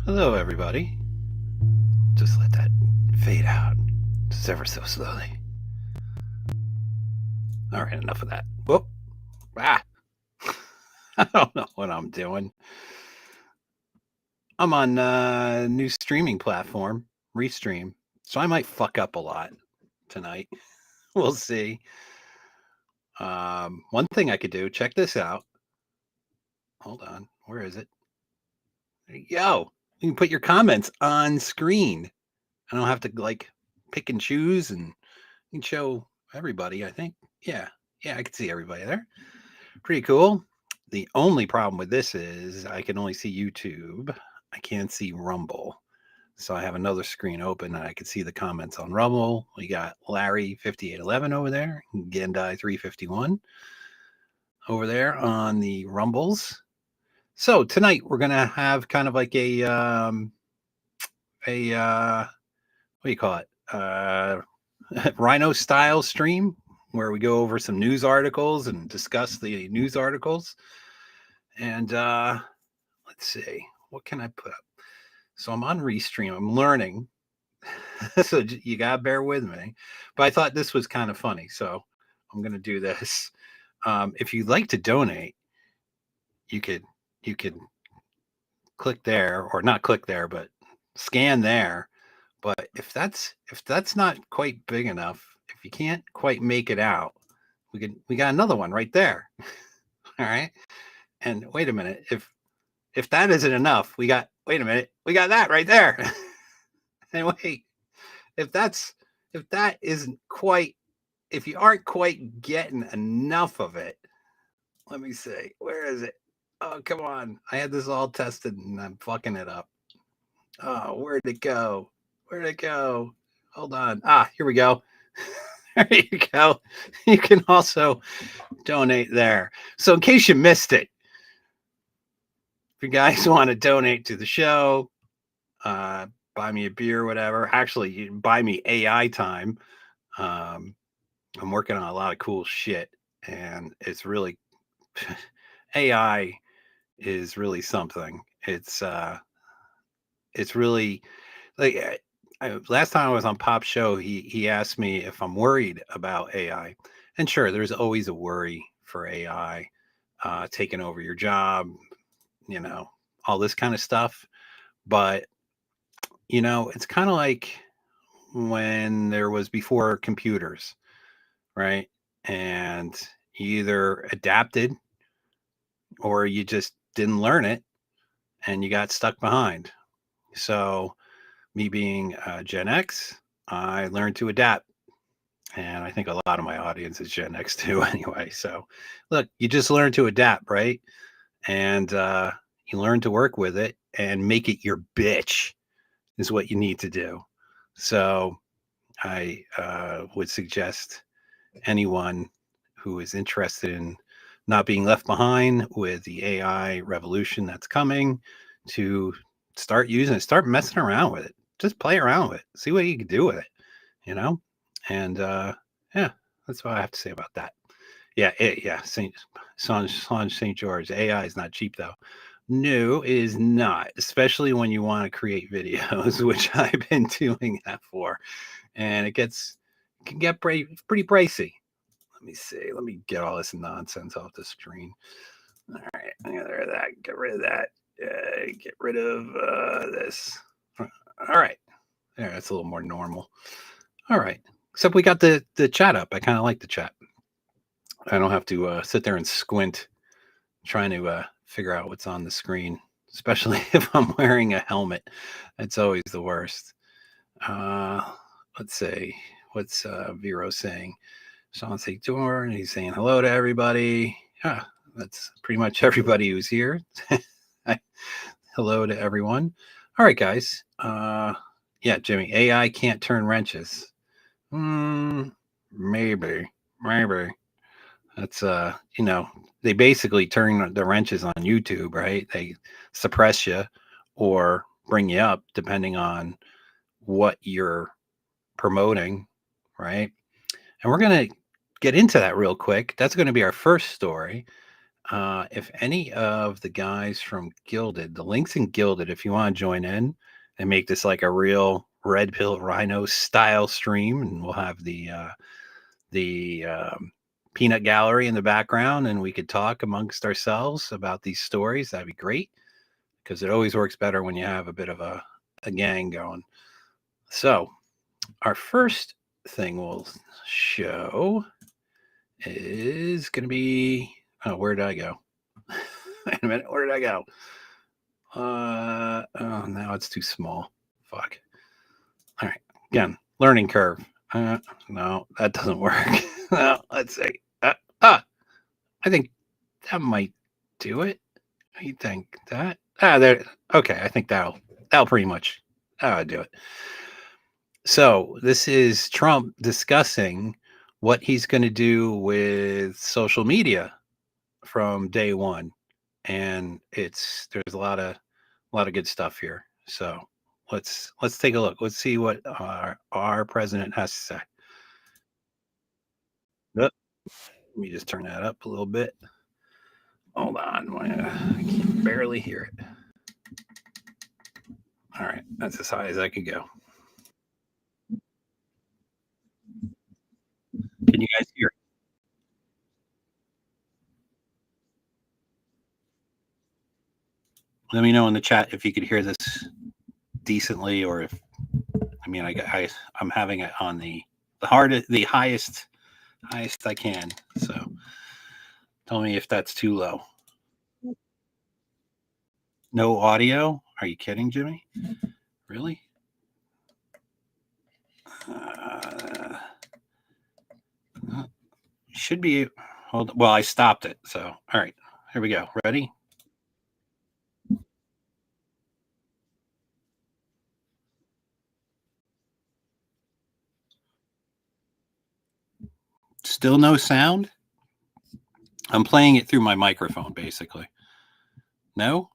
Hello, everybody. Just let that fade out just ever so slowly. All right, enough of that. Whoop. Ah. I don't know what I'm doing. I'm on a new streaming platform, Restream, so I might fuck up a lot tonight. We'll see. One thing I could do, check this out. Hold on. Where is it? There you go. You can put your comments on screen. I don't have to like pick and choose, and you can show everybody, I think. Yeah, I can see everybody there. Pretty cool. The only problem with this is I can only see YouTube. I can't see Rumble. So I have another screen open and I can see the comments on Rumble. We got Larry 5811 over there, Gendai 351 over there on the Rumbles. So tonight we're gonna have kind of like a what do you call it? Rhino style stream where we go over some news articles and discuss the news articles. And let's see, what can I put up? So I'm on Restream. I'm learning, so you gotta bear with me. But I thought this was kind of funny, so I'm gonna do this. If you'd like to donate, you could you could click there, or not click there, but scan there. But if that's not quite big enough, if you can't quite make it out, we got another one right there. All right. And wait a minute, if that isn't enough, we got wait a minute, we got that right there. And wait, if that's if that isn't quite if you aren't quite getting enough of it, let me see. Where is it? Oh, come on. I had this all tested and I'm fucking it up. Oh, where'd it go? Where'd it go? Hold on. Ah, here we go. There you go. You can also donate there. So, in case you missed it, if you guys want to donate to the show, uh, buy me a beer, whatever. Actually, you buy me AI time. Um, I'm working on a lot of cool shit, and it's really AI is really something. It's really like last time I was on Pop's show, he asked me if I'm worried about AI, and sure, there's always a worry for AI taking over your job, you know, all this kind of stuff. But it's kind of like when there was before computers, right? And you either adapted or you just didn't learn it and you got stuck behind. So, me being Gen X, I learned to adapt. And I think a lot of my audience is Gen X too, anyway. So, look, you just learn to adapt, right? And you learn to work with it and make it your bitch, is what you need to do. So, I would suggest anyone who is interested in not being left behind with the AI revolution that's coming to start using it, start messing around with it. Just play around with it, see what you can do with it, you know? And yeah, that's what I have to say about that. Yeah, yeah, St. George. AI is not cheap though. No, it is not, especially when you want to create videos, which I've been doing that for. And can get pretty pricey. Let me see. Let me get all this nonsense off the screen. All right, get rid of that. Get rid of that. Get rid of this. All right, there. That's a little more normal. All right. Except we got the chat up. I kind of like the chat. I don't have to sit there and squint trying to figure out what's on the screen, especially if I'm wearing a helmet. That's always the worst. Uh, let's see. What's Vero saying? Sean St. George, he's saying hello to everybody. Yeah, that's pretty much everybody who's here. Hello to everyone. All right, guys. Yeah, Jimmy, AI can't turn wrenches. Maybe, maybe. That's they basically turn the wrenches on YouTube, right? They suppress you or bring you up depending on what you're promoting, right? And we're going to get into that real quick. That's going to be our first story. If any of the guys from Gilded, the links in Gilded, if you want to join in and make this like a real Red Pill Rhino style stream, and we'll have the peanut gallery in the background, and we could talk amongst ourselves about these stories. That'd be great because it always works better when you have a bit of a gang going. So, our first thing we'll show is going to be. Oh, where did I go? Wait a minute. Where did I go? Oh, now it's too small. Fuck. All right. Again, learning curve. No, that doesn't work. No, let's see. I think that might do it. You think that? There. Okay, I think that'll pretty much do it. So this is Trump discussing what he's going to do with social media from day one, and there's a lot of good stuff here. So let's take a look. Let's see what our president has to say. Let me just turn that up a little bit. Hold on. I can barely hear it. All right. That's as high as I could go. Can you guys hear? Let me know in the chat if you could hear this decently, or if I'm having it on the highest I can. So tell me if that's too low. No audio? Are you kidding, Jimmy? Really? Should be. Well, I stopped it. So all right, here we go. Ready? Still no sound? I'm playing it through my microphone, basically. No?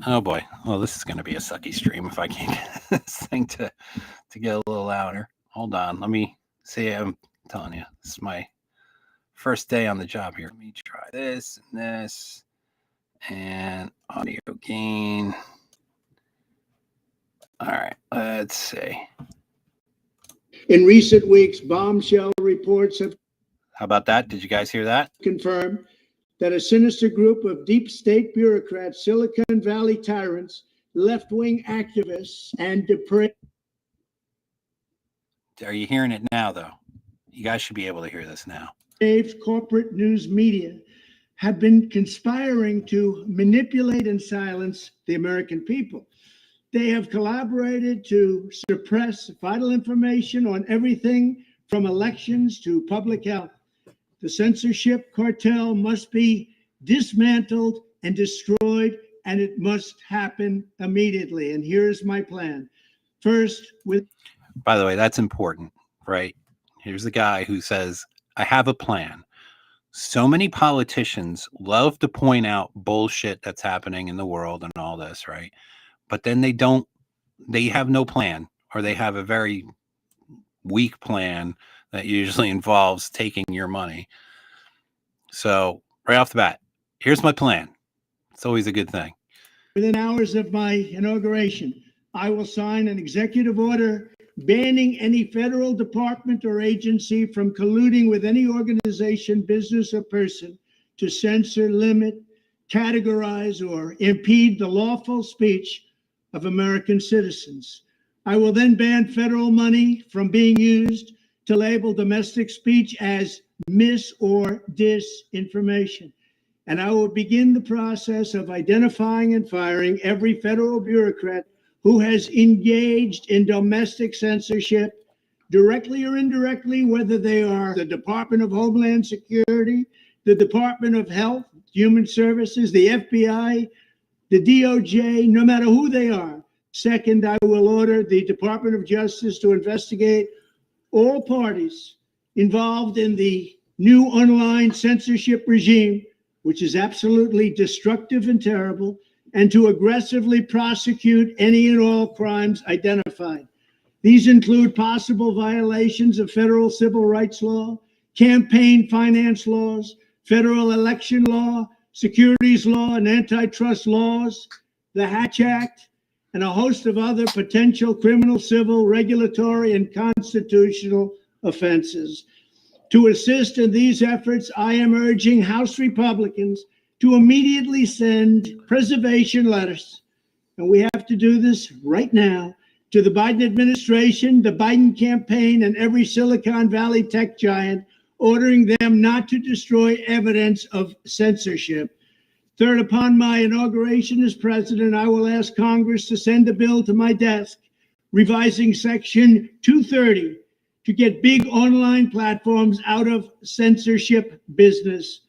Oh boy. Well, this is going to be a sucky stream if I can't get this thing to get a little louder. Hold on. Let me see. I'm telling you, this is my first day on the job here. Let me try this and this and audio gain. All right. Let's see. In recent weeks, bombshell reports have. How about that? Did you guys hear that? Confirmed that a sinister group of deep state bureaucrats, Silicon Valley tyrants, left-wing activists, and depraved. Are you hearing it now, though? You guys should be able to hear this now. Corporate news media have been conspiring to manipulate and silence the American people. They have collaborated to suppress vital information on everything from elections to public health. The censorship cartel must be dismantled and destroyed, and it must happen immediately. And here's my plan. First, by the way, that's important, right? Here's the guy who says, I have a plan. So many politicians love to point out bullshit that's happening in the world and all this, right? But then they have no plan, or they have a very weak plan that usually involves taking your money. So right off the bat, here's my plan. It's always a good thing. Within hours of my inauguration, I will sign an executive order banning any federal department or agency from colluding with any organization, business, or person to censor, limit, categorize, or impede the lawful speech of American citizens. I will then ban federal money from being used to label domestic speech as mis or disinformation. And I will begin the process of identifying and firing every federal bureaucrat who has engaged in domestic censorship, directly or indirectly, whether they are the Department of Homeland Security, the Department of Health, Human Services, the FBI, the DOJ, no matter who they are. Second, I will order the Department of Justice to investigate all parties involved in the new online censorship regime, which is absolutely destructive and terrible, and to aggressively prosecute any and all crimes identified. These include possible violations of federal civil rights law, campaign finance laws, federal election law, securities law, and antitrust laws, the Hatch Act, and a host of other potential criminal, civil, regulatory, and constitutional offenses. To assist in these efforts, I am urging House Republicans to immediately send preservation letters, and we have to do this right now, to the Biden administration, the Biden campaign, and every Silicon Valley tech giant, ordering them not to destroy evidence of censorship. Third, upon my inauguration as president, I will ask Congress to send a bill to my desk revising Section 230 to get big online platforms out of censorship business.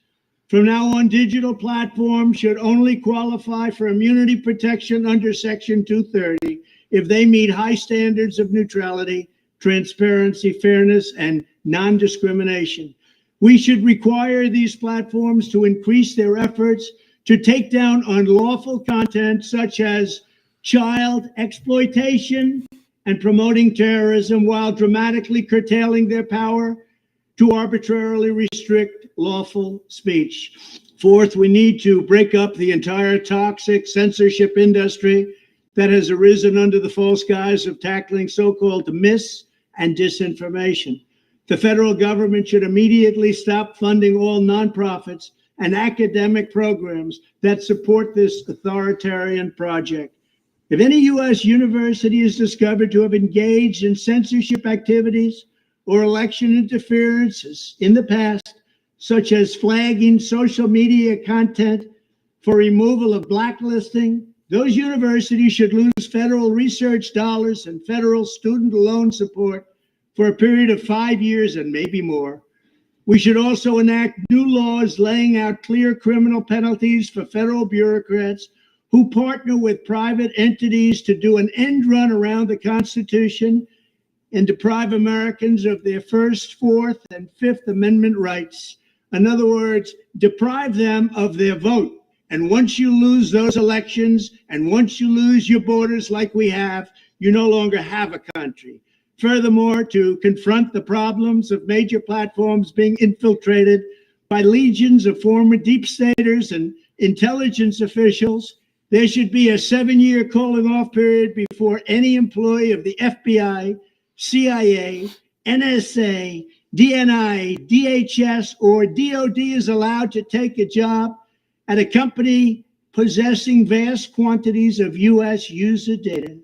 From now on, digital platforms should only qualify for immunity protection under Section 230 if they meet high standards of neutrality, transparency, fairness, and non-discrimination. We should require these platforms to increase their efforts to take down unlawful content such as child exploitation and promoting terrorism while dramatically curtailing their power to arbitrarily restrict lawful speech. Fourth, we need to break up the entire toxic censorship industry that has arisen under the false guise of tackling so-called mis- and disinformation. The federal government should immediately stop funding all nonprofits and academic programs that support this authoritarian project. If any U.S. university is discovered to have engaged in censorship activities or election interferences in the past, such as flagging social media content for removal of blacklisting, those universities should lose federal research dollars and federal student loan support for a period of 5 years and maybe more. We should also enact new laws laying out clear criminal penalties for federal bureaucrats who partner with private entities to do an end run around the Constitution and deprive Americans of their First, Fourth, and Fifth Amendment rights. In other words, deprive them of their vote. And once you lose those elections, and once you lose your borders like we have, you no longer have a country. Furthermore, to confront the problems of major platforms being infiltrated by legions of former deep staters and intelligence officials, there should be a 7-year calling off period before any employee of the FBI, CIA, NSA, DNI, DHS, or DOD is allowed to take a job at a company possessing vast quantities of U.S. user data.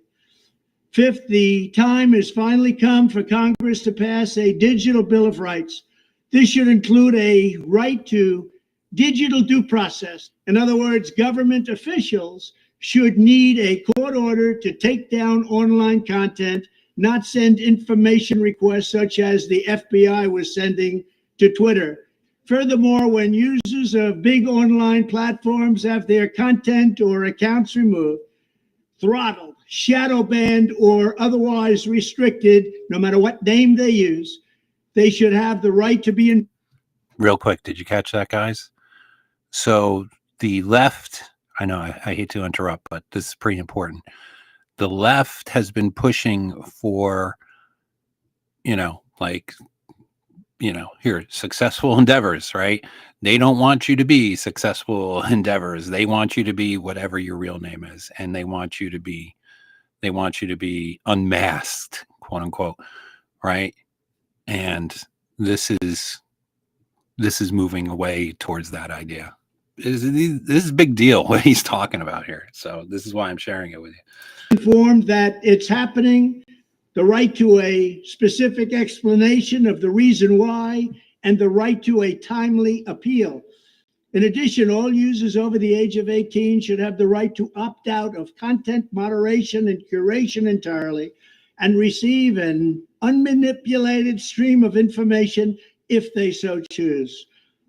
Fifth, the time has finally come for Congress to pass a digital Bill of Rights. This should include a right to digital due process. In other words, government officials should need a court order to take down online content, not send information requests such as the FBI was sending to Twitter. Furthermore, when users of big online platforms have their content or accounts removed, throttled, shadow banned, or otherwise restricted, no matter what name they use, they should have the right to be in. Real quick, did you catch that, guys? So the left, I know I hate to interrupt, but this is pretty important. The left has been pushing for, here, successful endeavors, right? They don't want you to be successful endeavors. They want you to be whatever your real name is. And they want you to be unmasked, quote unquote, right? And this is moving away towards that idea. This is a big deal what he's talking about here. So this is why I'm sharing it with you. Informed that it's happening, the right to a specific explanation of the reason why, and the right to a timely appeal. In addition, all users over the age of 18 should have the right to opt out of content moderation and curation entirely and receive an unmanipulated stream of information if they so choose.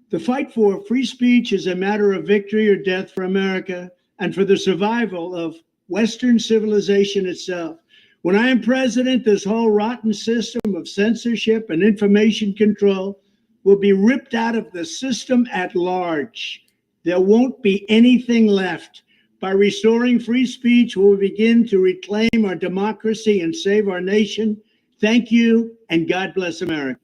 The fight for free speech is a matter of victory or death for America and for the survival of Western civilization itself. When I am president, this whole rotten system of censorship and information control will be ripped out of the system at large. There won't be anything left. By restoring free speech, we'll begin to reclaim our democracy and save our nation. Thank you, and God bless America.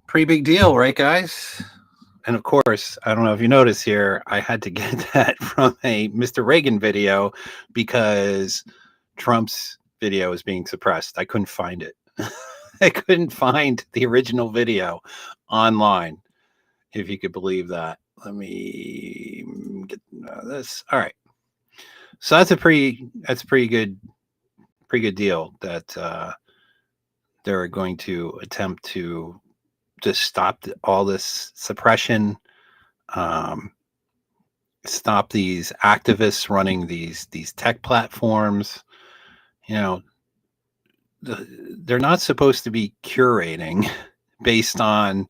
Pretty big deal, right, guys? And of course, I don't know if you notice here, I had to get that from a Mr. Reagan video because Trump's video is being suppressed. I couldn't find it. I couldn't find the original video online, if you could believe that. Let me get this. All right. So that's a pretty good deal that they're going to attempt to stop all this suppression, stop these activists running these tech platforms. They're not supposed to be curating based on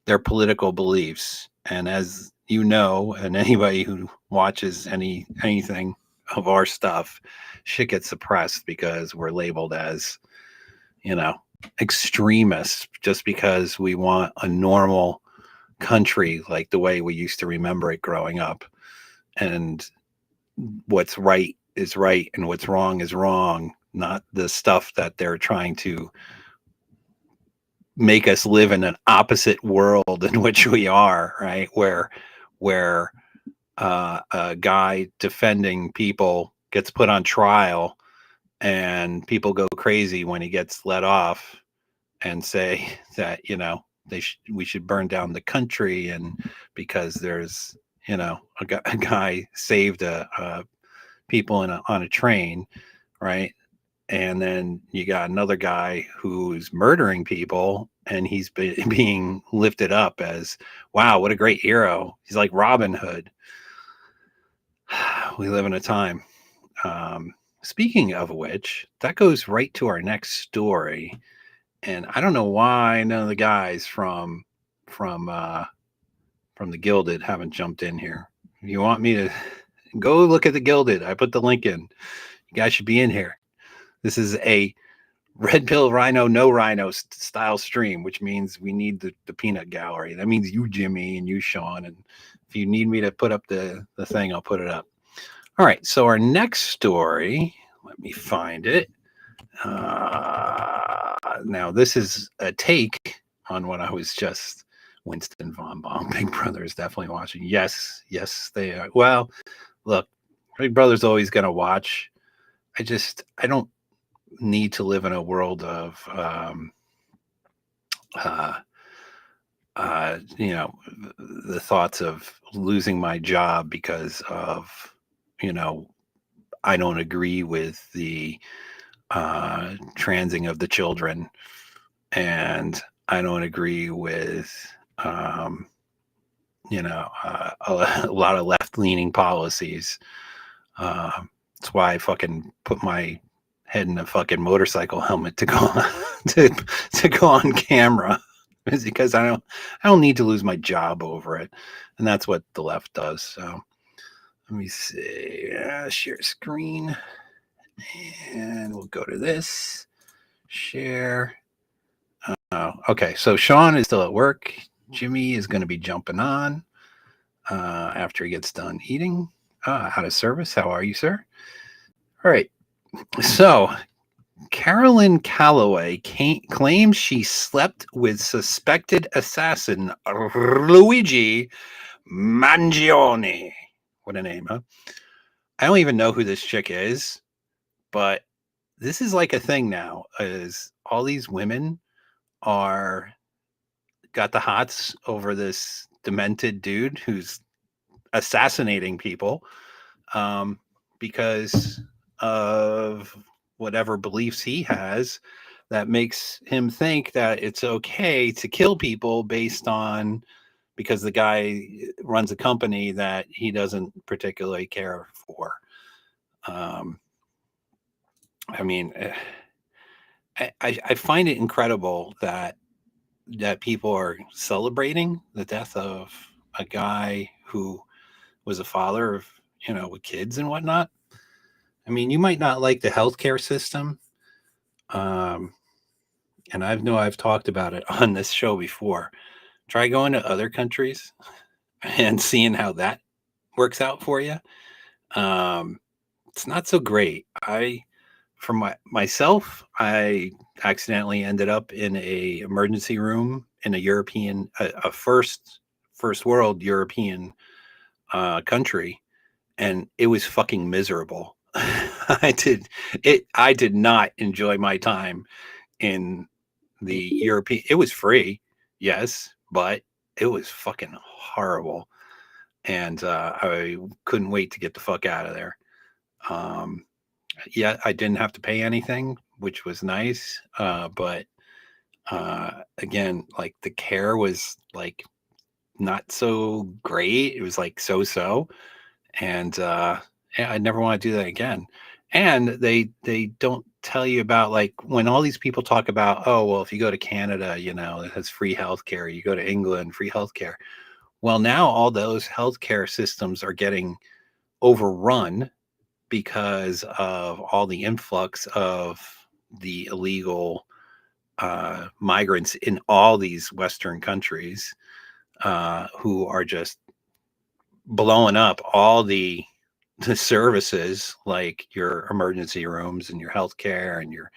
their political beliefs. And as you know, and anybody who watches anything of our stuff, shit gets suppressed because we're labeled as, extremists just because we want a normal country like the way we used to remember it growing up. And what's right is right and what's wrong is wrong, not the stuff that they're trying to make us live in an opposite world in which we are, right? Where a guy defending people gets put on trial and people go crazy when he gets let off and say that, we should burn down the country, and because there's, a guy saved people on a train, right? And then you got another guy who's murdering people, and he's being lifted up as, wow, what a great hero. He's like Robin Hood. We live in a time. Speaking of which, that goes right to our next story. And I don't know why none of the guys from the Gilded haven't jumped in here. You want me to go look at the Gilded? I put the link in. You guys should be in here. This is a Redpill Rhino, no Rhino style stream, which means we need the peanut gallery. That means you, Jimmy, and you, Sean. And if you need me to put up the thing, I'll put it up. All right. So our next story, let me find it. Now, this is a take on what I was just. Winston Von Baum, Big Brother is definitely watching. Yes, they are. Well, look, Big Brother's always going to watch. I don't need to live in a world of, the thoughts of losing my job because of, I don't agree with the transing of the children, and I don't agree with, a lot of left-leaning policies. That's why I fucking put my head in a fucking motorcycle helmet to go on, to go on camera, is because I don't need to lose my job over it, and that's what the left does. So let me see, share screen, and we'll go to this, share. Okay, so Sean is still at work. Jimmy is going to be jumping on after he gets done eating. Out of service. How are you, sir? All right. So Carolyn Calloway claims she slept with suspected assassin Luigi Mangione. What a name, huh? I don't even know who this chick is, but this is like a thing now. Is all these women are got the hots over this demented dude who's assassinating people because of whatever beliefs he has that makes him think that it's okay to kill people based on because the guy runs a company that he doesn't particularly care for. I mean, I find it incredible that people are celebrating the death of a guy who was a father of, with kids and whatnot. I mean, you might not like the healthcare system. And I've talked about it on this show before. Try going to other countries and seeing how that works out for you. It's not so great. For myself, I accidentally ended up in a emergency room in a European, a first world European country, and it was fucking miserable. I did not enjoy my time in the European. It was free, yes, but it was fucking horrible, and I couldn't wait to get the fuck out of there. Yeah, I didn't have to pay anything, which was nice. But again, like the care was like not so great. It was like so, and yeah, I never want to do that again. And they don't tell you about like when all these people talk about, oh well, if you go to Canada, it has free healthcare. You go to England, free healthcare. Well, now all those healthcare systems are getting overrun because of all the influx of the illegal migrants in all these Western countries who are just blowing up all the the services like your emergency rooms and your healthcare and your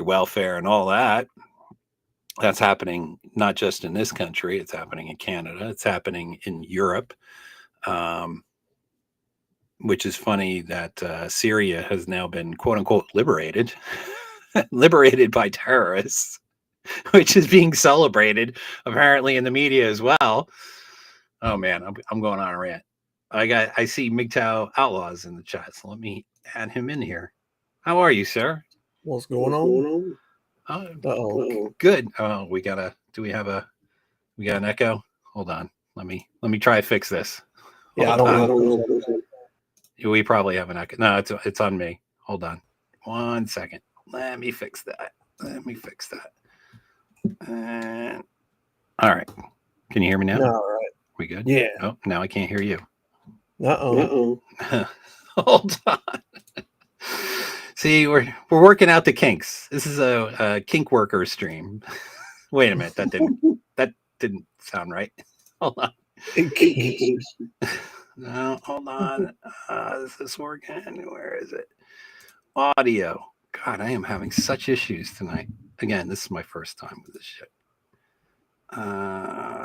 welfare and all that. That's happening not just in this country, it's happening in Canada, it's happening in Europe. Um, which is funny that Syria has now been quote unquote liberated, liberated by terrorists, which is being celebrated apparently in the media as well. Oh man, I'm going on a rant. I see MGTOW Outlaws in the chat, so let me add him in here. How are you, sir? What's going on? Good. Oh, we got an echo? Hold on. Let me try to fix this. Yeah, I don't know. We probably have an echo. No, it's on me. Hold on. 1 second. Let me fix that. And, all right. Can you hear me now? All right. We good? Yeah. Oh, now I can't hear you. Uh-oh. Hold on. See, we're working out the kinks. This is a kink worker stream. Wait a minute. That didn't sound right. Hold on. No, hold on. Is this working? Where is it? Audio. God, I am having such issues tonight. Again, this is my first time with this shit.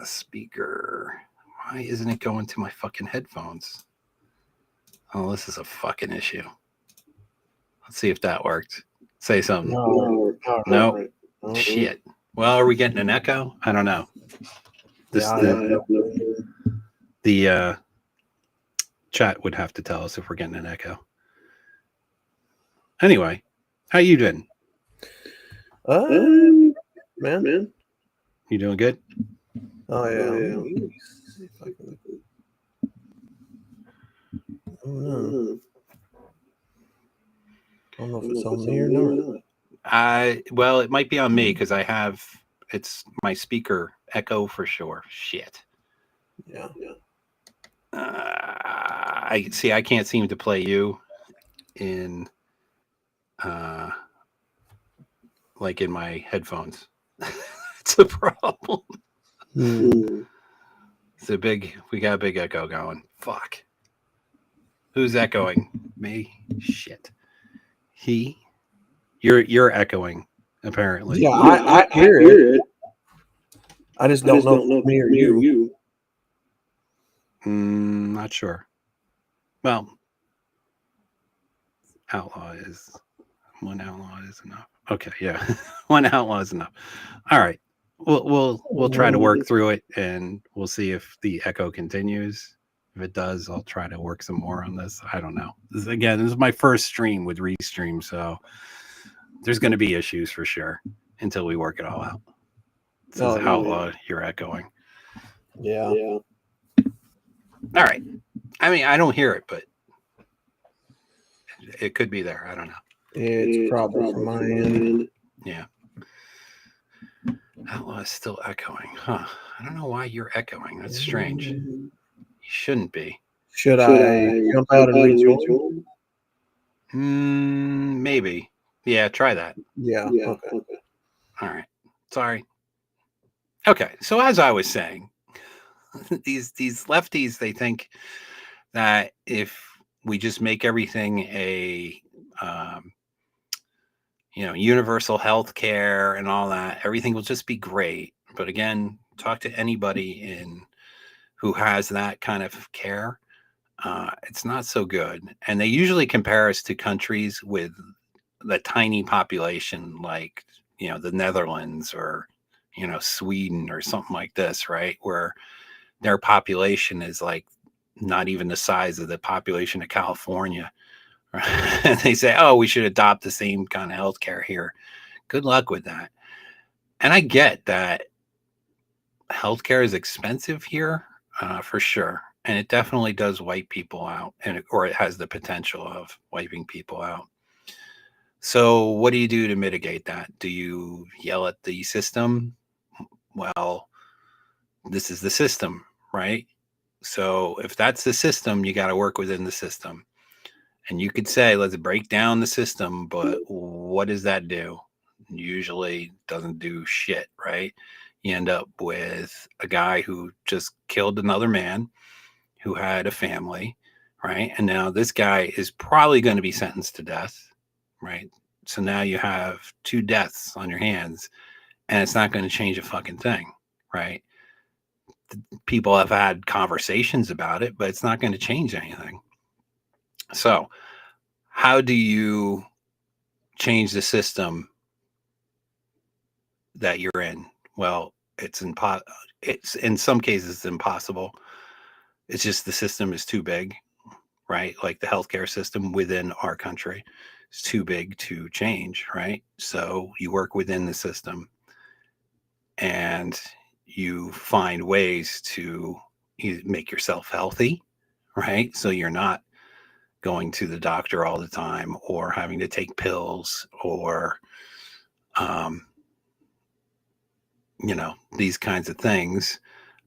Speaker. Why isn't it going to my fucking headphones? Oh, this is a fucking issue. Let's see if that worked. Say something. No. Shit. Well, are we getting an echo? I don't know. The chat would have to tell us if we're getting an echo. Anyway, how you doing? Man. You doing good? Oh yeah. See if I can... I don't know if it's on me or not. Well, it might be on me because it's my speaker echo for sure. Shit. Yeah. I can't seem to play you in like in my headphones. It's a problem. We got a big echo going. Fuck. Who's echoing? Me? Shit. You're echoing, apparently. Yeah, I hear it. I just don't know if it's me or you. Not sure. Well, one outlaw is enough. Okay, yeah. One outlaw is enough. All right. We'll try to work through it and we'll see if the echo continues. If it does, I'll try to work some more on this. I don't know. This is my first stream with Restream, so there's going to be issues for sure until we work it all out. This is outlaw, you're echoing. Yeah. All right. I mean, I don't hear it, but it could be there. I don't know. It's probably from my end. Yeah. Outlaw is still echoing. Huh. I don't know why you're echoing. That's strange. You shouldn't be. Should I jump out and rejoin? Maybe. Yeah, try that. Yeah. Okay. All right. Sorry. Okay. So as I was saying, these lefties, they think that if we just make everything a universal health care and all that, everything will just be great. But again, talk to anybody who has that kind of care. It's not so good. And they usually compare us to countries with the tiny population, like, the Netherlands or, Sweden or something like this, right? Where their population is like not even the size of the population of California. And they say, oh, we should adopt the same kind of healthcare here. Good luck with that. And I get that healthcare is expensive here, for sure. And it definitely does wipe people out, or it has the potential of wiping people out. So what do you do to mitigate that? Do you yell at the system? Well, this is the system, right? So if that's the system, you got to work within the system. And you could say, let's break down the system, but what does that do? Usually doesn't do shit, right? You end up with a guy who just killed another man who had a family, right? And now this guy is probably going to be sentenced to death, right? So now you have 2 deaths on your hands, and it's not going to change a fucking thing, right? People have had conversations about it, but it's not going to change anything. So, how do you change the system that you're in? Well, it's in some cases impossible. It's just the system is too big, right? Like the healthcare system within our country is too big to change, right? So you work within the system and you find ways to make yourself healthy, right? So you're not going to the doctor all the time or having to take pills or um, these kinds of things.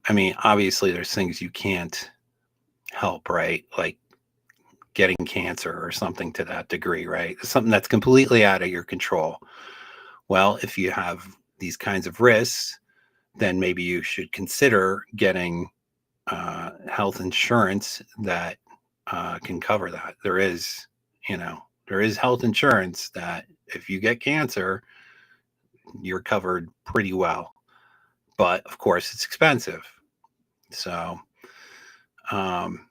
I mean, obviously there's things you can't help, right? Like getting cancer or something to that degree, right? Something that's completely out of your control. Well, if you have these kinds of risks, then maybe you should consider getting health insurance that can cover that. There is health insurance that if you get cancer, you're covered pretty well. But of course, it's expensive. So, Sean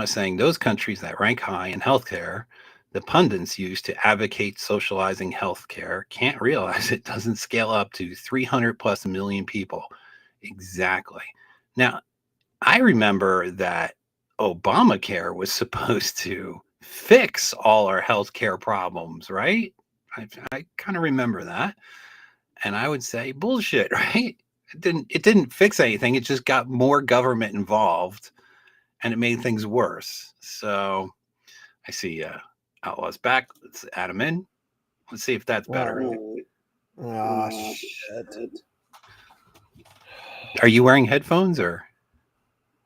is saying those countries that rank high in healthcare, the pundits use to advocate socializing healthcare can't realize it doesn't scale up to 300 plus million people. Exactly. Now, I remember that Obamacare was supposed to fix all our healthcare problems, right? I kind of remember that. And I would say bullshit, right? It didn't fix anything. It just got more government involved and it made things worse. So I see Outlaw's back. Let's add him in. Let's see if that's better. Shit. Are you wearing headphones or?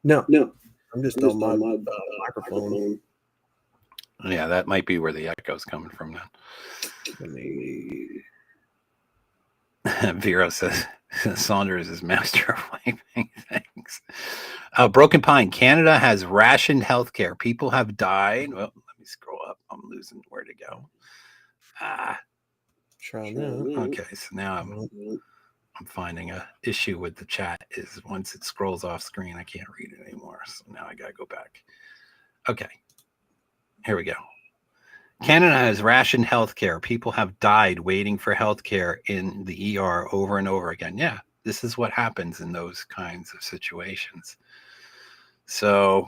No. I'm just on my microphone. Yeah, that might be where the echo's coming from now. Vero says Saunders is master of wiping things. Broken Pine, Canada has rationed healthcare. People have died. Well, let me scroll up. I'm losing where to go. Try that. Okay, so now I'm finding a issue with the chat is once it scrolls off screen, I can't read it anymore. So now I gotta go back. Okay, here we go. Canada has rationed healthcare. People have died waiting for healthcare in the ER over and over again. Yeah, this is what happens in those kinds of situations. So,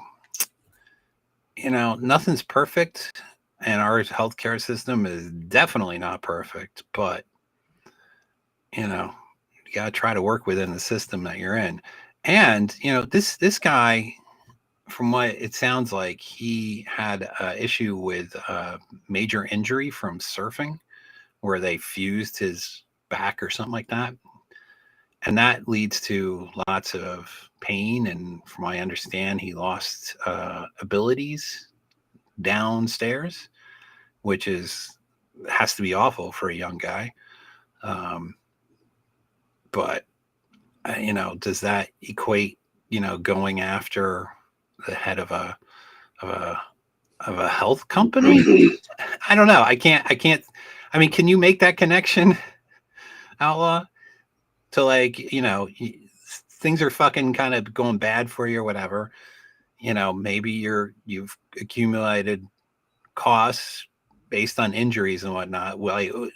nothing's perfect, and our healthcare system is definitely not perfect, but, you got to try to work within the system that you're in. And, this guy, from what it sounds like, he had an issue with a major injury from surfing where they fused his back or something like that. And that leads to lots of pain. And from what I understand, he lost abilities downstairs, which has to be awful for a young guy. But, does that equate, going after the head of a health company? I don't know. I can't. I mean, can you make that connection, Outlaw? To things are fucking kind of going bad for you or whatever. Maybe you've accumulated costs based on injuries and whatnot. Well,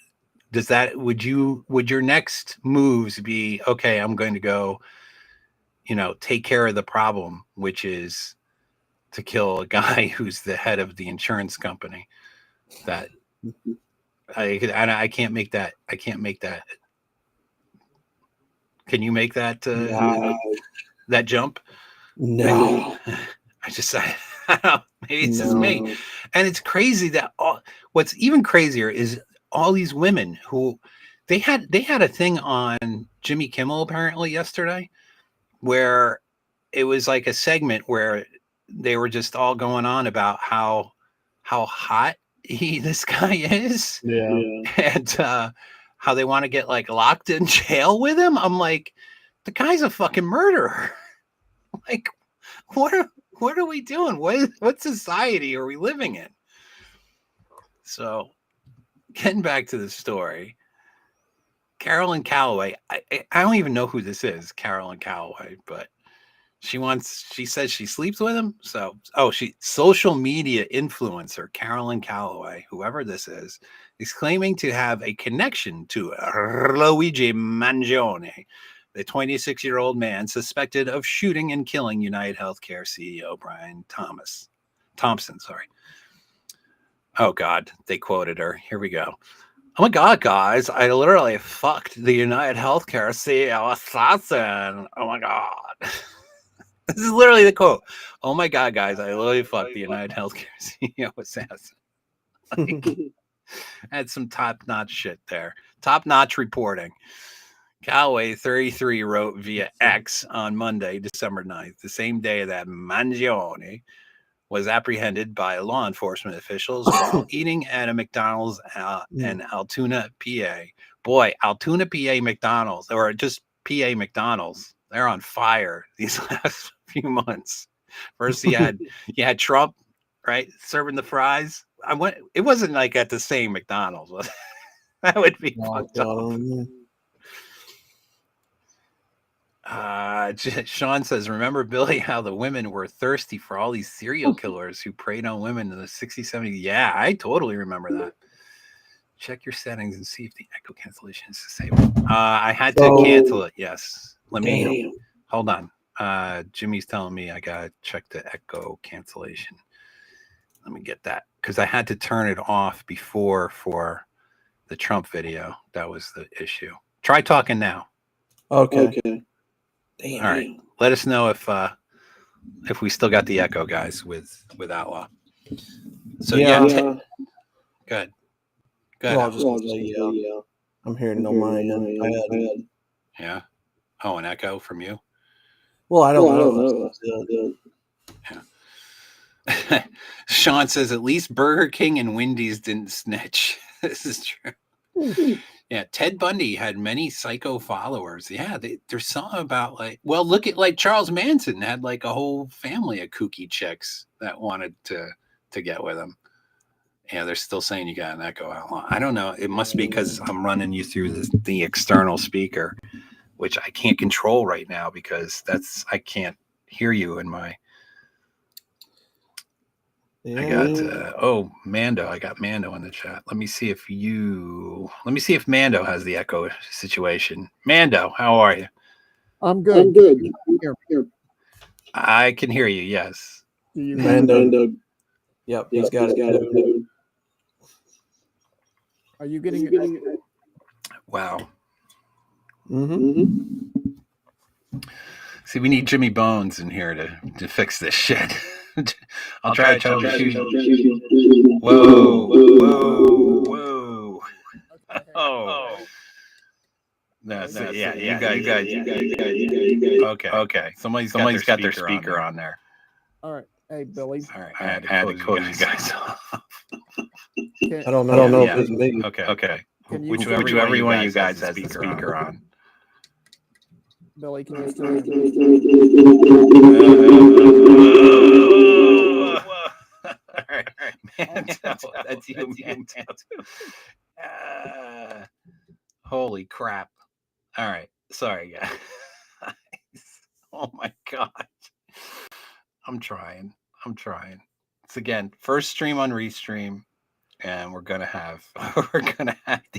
would your next moves be, okay, I'm going to go, take care of the problem, which is to kill a guy who's the head of the insurance company? That I can't make that. I can't make that. Can you make that that jump? No. I don't know, maybe it's just me. And it's crazy that what's even crazier is all these women who they had a thing on Jimmy Kimmel apparently yesterday where it was like a segment where they were just all going on about how hot this guy is. Yeah. And how they want to get locked in jail with him. I'm like, the guy's a fucking murderer. Like, what What are we doing? What society are we living in? So, getting back to the story, Carolyn Calloway. I don't even know who this is, Carolyn Calloway, but she says she sleeps with him. So, social media influencer Carolyn Calloway, whoever this is claiming to have a connection to Luigi Mangione, the 26-year-old man suspected of shooting and killing United Healthcare CEO Brian Thompson. Sorry. Oh God, they quoted her. Here we go. Oh my God, guys! I literally fucked the United Healthcare CEO assassin. Oh my God. This is literally the quote. Oh my God, guys, I literally fucked the United Healthcare CEO assassin. Had some top-notch shit there. Top-notch reporting. Calloway, 33, wrote via X on Monday, December 9th, the same day that Mangione was apprehended by law enforcement officials while eating at a McDonald's in Altoona, PA. Boy, Altoona, PA McDonald's, or just PA McDonald's, they're on fire these last few months. First, you had Trump, right, serving the fries. It wasn't like at the same McDonald's. That would be fucked up. Sean says, remember, Billy, how the women were thirsty for all these serial killers who preyed on women in the 60s, 70s? Yeah, I totally remember that. Check your settings and see if the echo cancellation is disabled. I had to cancel it. Yes. Let me hold on. Jimmy's telling me I gotta check the echo cancellation. Let me get that because I had to turn it off before for the Trump video. That was the issue. Try talking now. Okay. Damn. All right. Let us know if we still got the echo, guys, with Outlaw. So yeah. Good. Well, I'll just say, I'm hearing no mind. Yeah. Oh, an echo from you? Well, I don't know. Yeah. Sean says at least Burger King and Wendy's didn't snitch. This is true. Yeah, Ted Bundy had many psycho followers. Yeah, there's something about look at Charles Manson had like a whole family of kooky chicks that wanted to get with him. Yeah, they're still saying you got an echo Outlaw. I don't know. It must be because I'm running you through the external speaker, which I can't control right now because I can't hear you in my. Yeah. I got Mando. I got Mando in the chat. Let me see if Mando has the echo situation. Mando, how are you? I'm good. Here. I can hear you. Yes. Mando. Yep, he's got it. Are you getting it? Wow. Mm-hmm. See, we need Jimmy Bones in here to fix this shit. I'll try to troubleshoot. Whoa. Oh. No, yeah, you guys. Okay. Somebody's got their speaker on there. All right. Hey, Billy. All right. I had to close you guys off. I don't know if it's me. Okay. Whichever one of you guys has the speaker on. Billy, can you still hear me? All right. Mando, that's you, Mando. Holy crap. All right. Sorry, guys. Oh, my God. I'm trying. It's, again, first stream on Restream. And we're gonna have these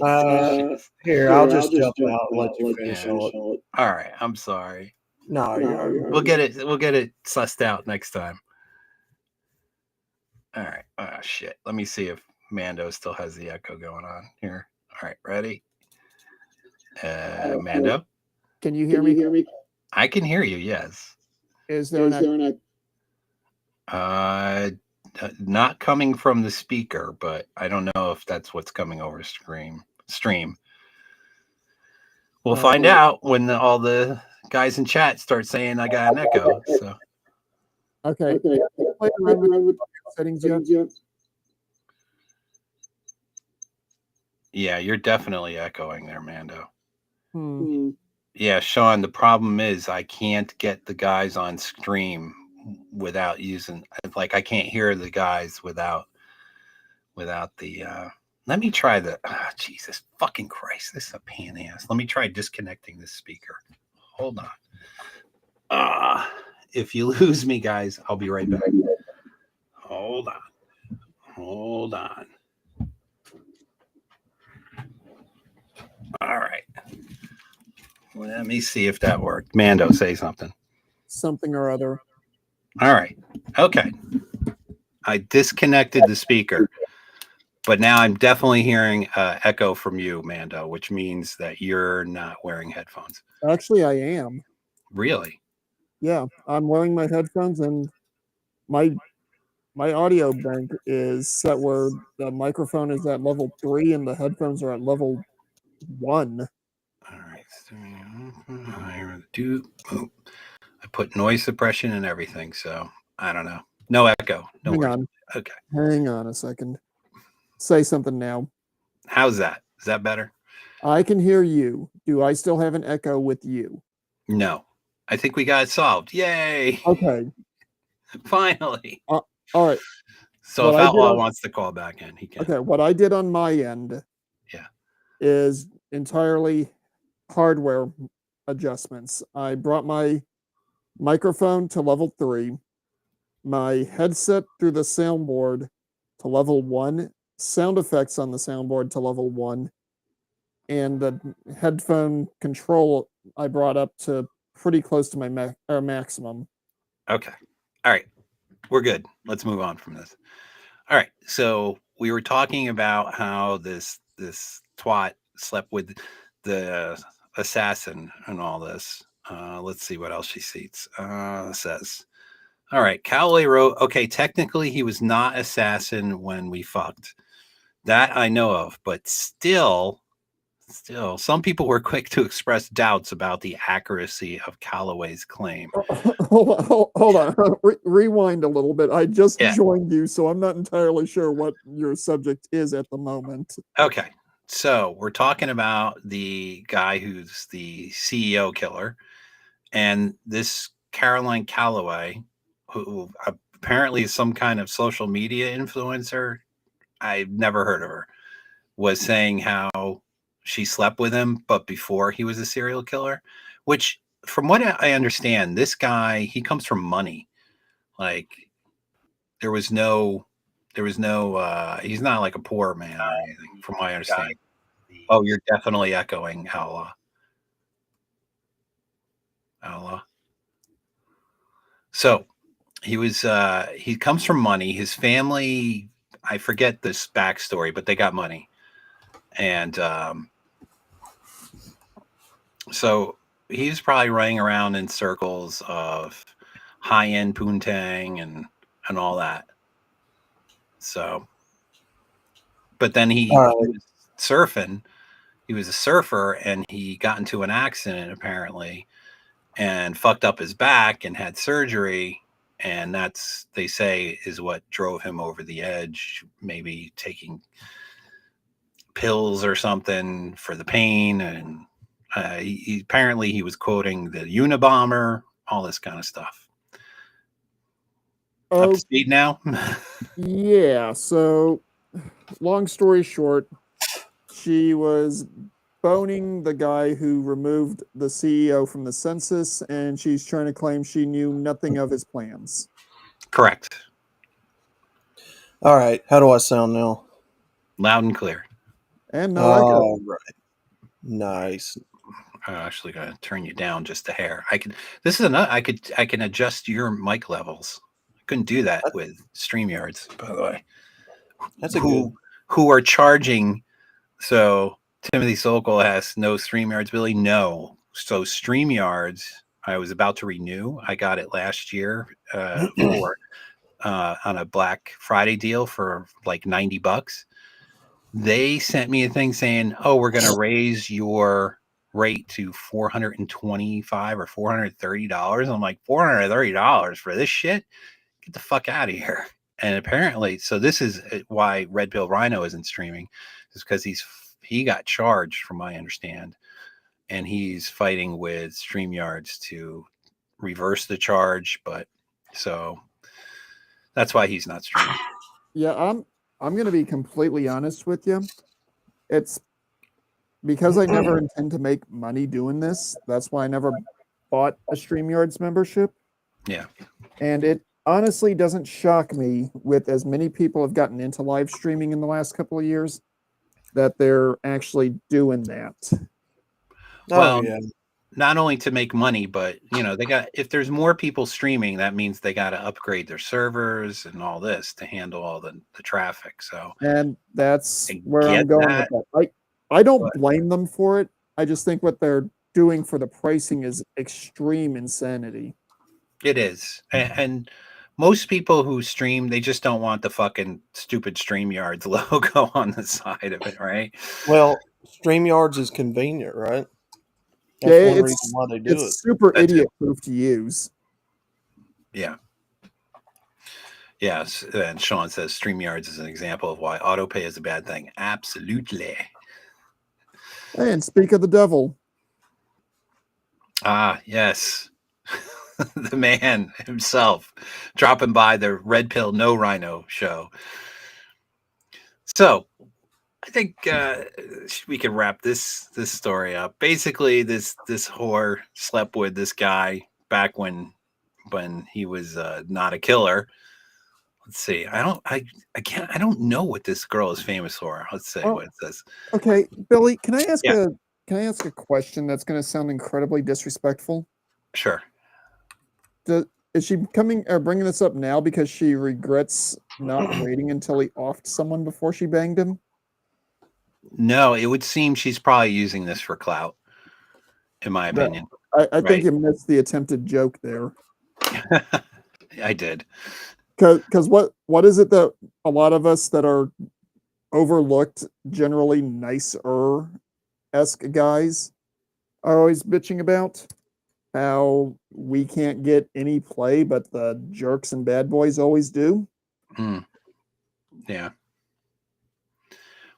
issues. Here, I'll just jump out and let you finish all. All right, I'm sorry. No, we'll get it sussed out next time. All right. Oh shit. Let me see if Mando still has the echo going on here. All right, ready? Mando? Can you hear me? I can hear you, yes. Is there an echo? Not coming from the speaker, but I don't know if that's what's coming over stream. We'll find out when all the guys in chat start saying I got an echo. So okay. Play around with settings yet? Yeah, you're definitely echoing there, Mando. Yeah, Sean, the problem is I can't get the guys on stream without using, like, I can't hear the guys without the, let me try the, Jesus fucking Christ, this is a pain in the ass. Let me try disconnecting this speaker. Hold on. If you lose me, guys, I'll be right back. Hold on. All right. Let me see if that worked. Mando, say something. Something or other. All right. Okay. I disconnected the speaker, but now I'm definitely hearing echo from you, Mando, which means that you're not wearing headphones. Actually, I am. Really? Yeah, I'm wearing my headphones, and my audio bank is set where the microphone is at level 3 and the headphones are at level 1. All right. I put noise suppression and everything, so I don't know. No echo. No Hang worries. on. Okay. Hang on a second. Say something now. How's that? Is that better? I can hear you. Do I still have an echo with you? No. I think we got it solved. Yay. Okay. Finally. All right. So if Outlaw wants to call back in, he can. Okay, what I did on my end is entirely hardware adjustments. I brought my microphone to level 3, my headset through the soundboard to level 1, sound effects on the soundboard to level 1, and the headphone control I brought up to pretty close to my maximum. Okay. All right. We're good. Let's move on from this. All right. So we were talking about how this twat slept with the assassin and all this. Let's see what else she says. All right. Calloway wrote, okay, technically he was not assassin when we fucked. That I know of, but still, some people were quick to express doubts about the accuracy of Calloway's claim. Hold on. Rewind a little bit. I just joined you, so I'm not entirely sure what your subject is at the moment. Okay. So we're talking about the guy who's the CEO killer, and this Caroline Calloway, who apparently is some kind of social media influencer. I've never heard of her. Was saying how she slept with him, but before he was a serial killer, which from what I understand, this guy, he comes from money. Like there was no, he's not like a poor man or anything from what I understand. Oh, you're definitely echoing Outlaw. So he comes from money. His family, I forget this backstory, but they got money. And so he's probably running around in circles of high-end poontang and all that. So, but then he was surfing. He was a surfer, and he got into an accident apparently, and fucked up his back and had surgery. And that's, they say, is what drove him over the edge. Maybe taking pills or something for the pain, and he apparently he was quoting the Unabomber, all this kind of stuff. Up to speed now? Yeah, so long story short, she was boning the guy who removed the CEO from the census, and she's trying to claim she knew nothing of his plans. Correct. All right, how do I sound now? Loud and clear. And no echo. All right. Nice. I'm actually going to turn you down just a hair. I can adjust your mic levels. I couldn't do that with StreamYards, by the way. That's who are charging. So Timothy Sokol has no StreamYards, Billy. No. So StreamYards, I was about to renew. I got it last year for on a Black Friday deal for like $90. They sent me a thing saying, "Oh, we're going to raise your rate to $425 or $430." I'm like, $430 for this shit? Get the fuck out of here. And apparently, so this is why Redpill Rhino isn't streaming, is because he got charged, from my understand, and he's fighting with StreamYards to reverse the charge. But So that's why he's not streaming. Yeah, I'm going to be completely honest with you. It's because I never intend to make money doing this. That's why I never bought a StreamYards membership. Yeah. And it honestly doesn't shock me, with as many people have gotten into live streaming in the last couple of years, that they're actually doing that. Well, yeah. Not only to make money, but if there's more people streaming, that means they got to upgrade their servers and all this to handle all the traffic. So, and that's I where I'm get going that, with that. I don't but- blame them for it. I just think what they're doing for the pricing is extreme insanity. It is. And most people who stream, they just don't want the fucking stupid StreamYards logo on the side of it, right? Well, StreamYards is convenient, right? Yeah, That's one reason why they do it. It's super That's idiot proof to use. Yeah. Yes. And Sean says StreamYards is an example of why autopay is a bad thing. Absolutely. And speak of the devil. Ah, yes. The man himself dropping by the Redpill No Rhino show. So I think we can wrap this story up. Basically, this whore slept with this guy back when he was not a killer. Let's see. I don't know what this girl is famous for. Let's see what it says. Okay, Billy, can I ask Yeah. a question that's going to sound incredibly disrespectful? Sure. Is she coming or bringing this up now because she regrets not waiting until he offed someone before she banged him? No, it would seem she's probably using this for clout, in my opinion. I think you missed the attempted joke there. I did. Because what is it that a lot of us that are overlooked, generally nicer-esque guys are always bitching about? How we can't get any play, but the jerks and bad boys always do. Yeah.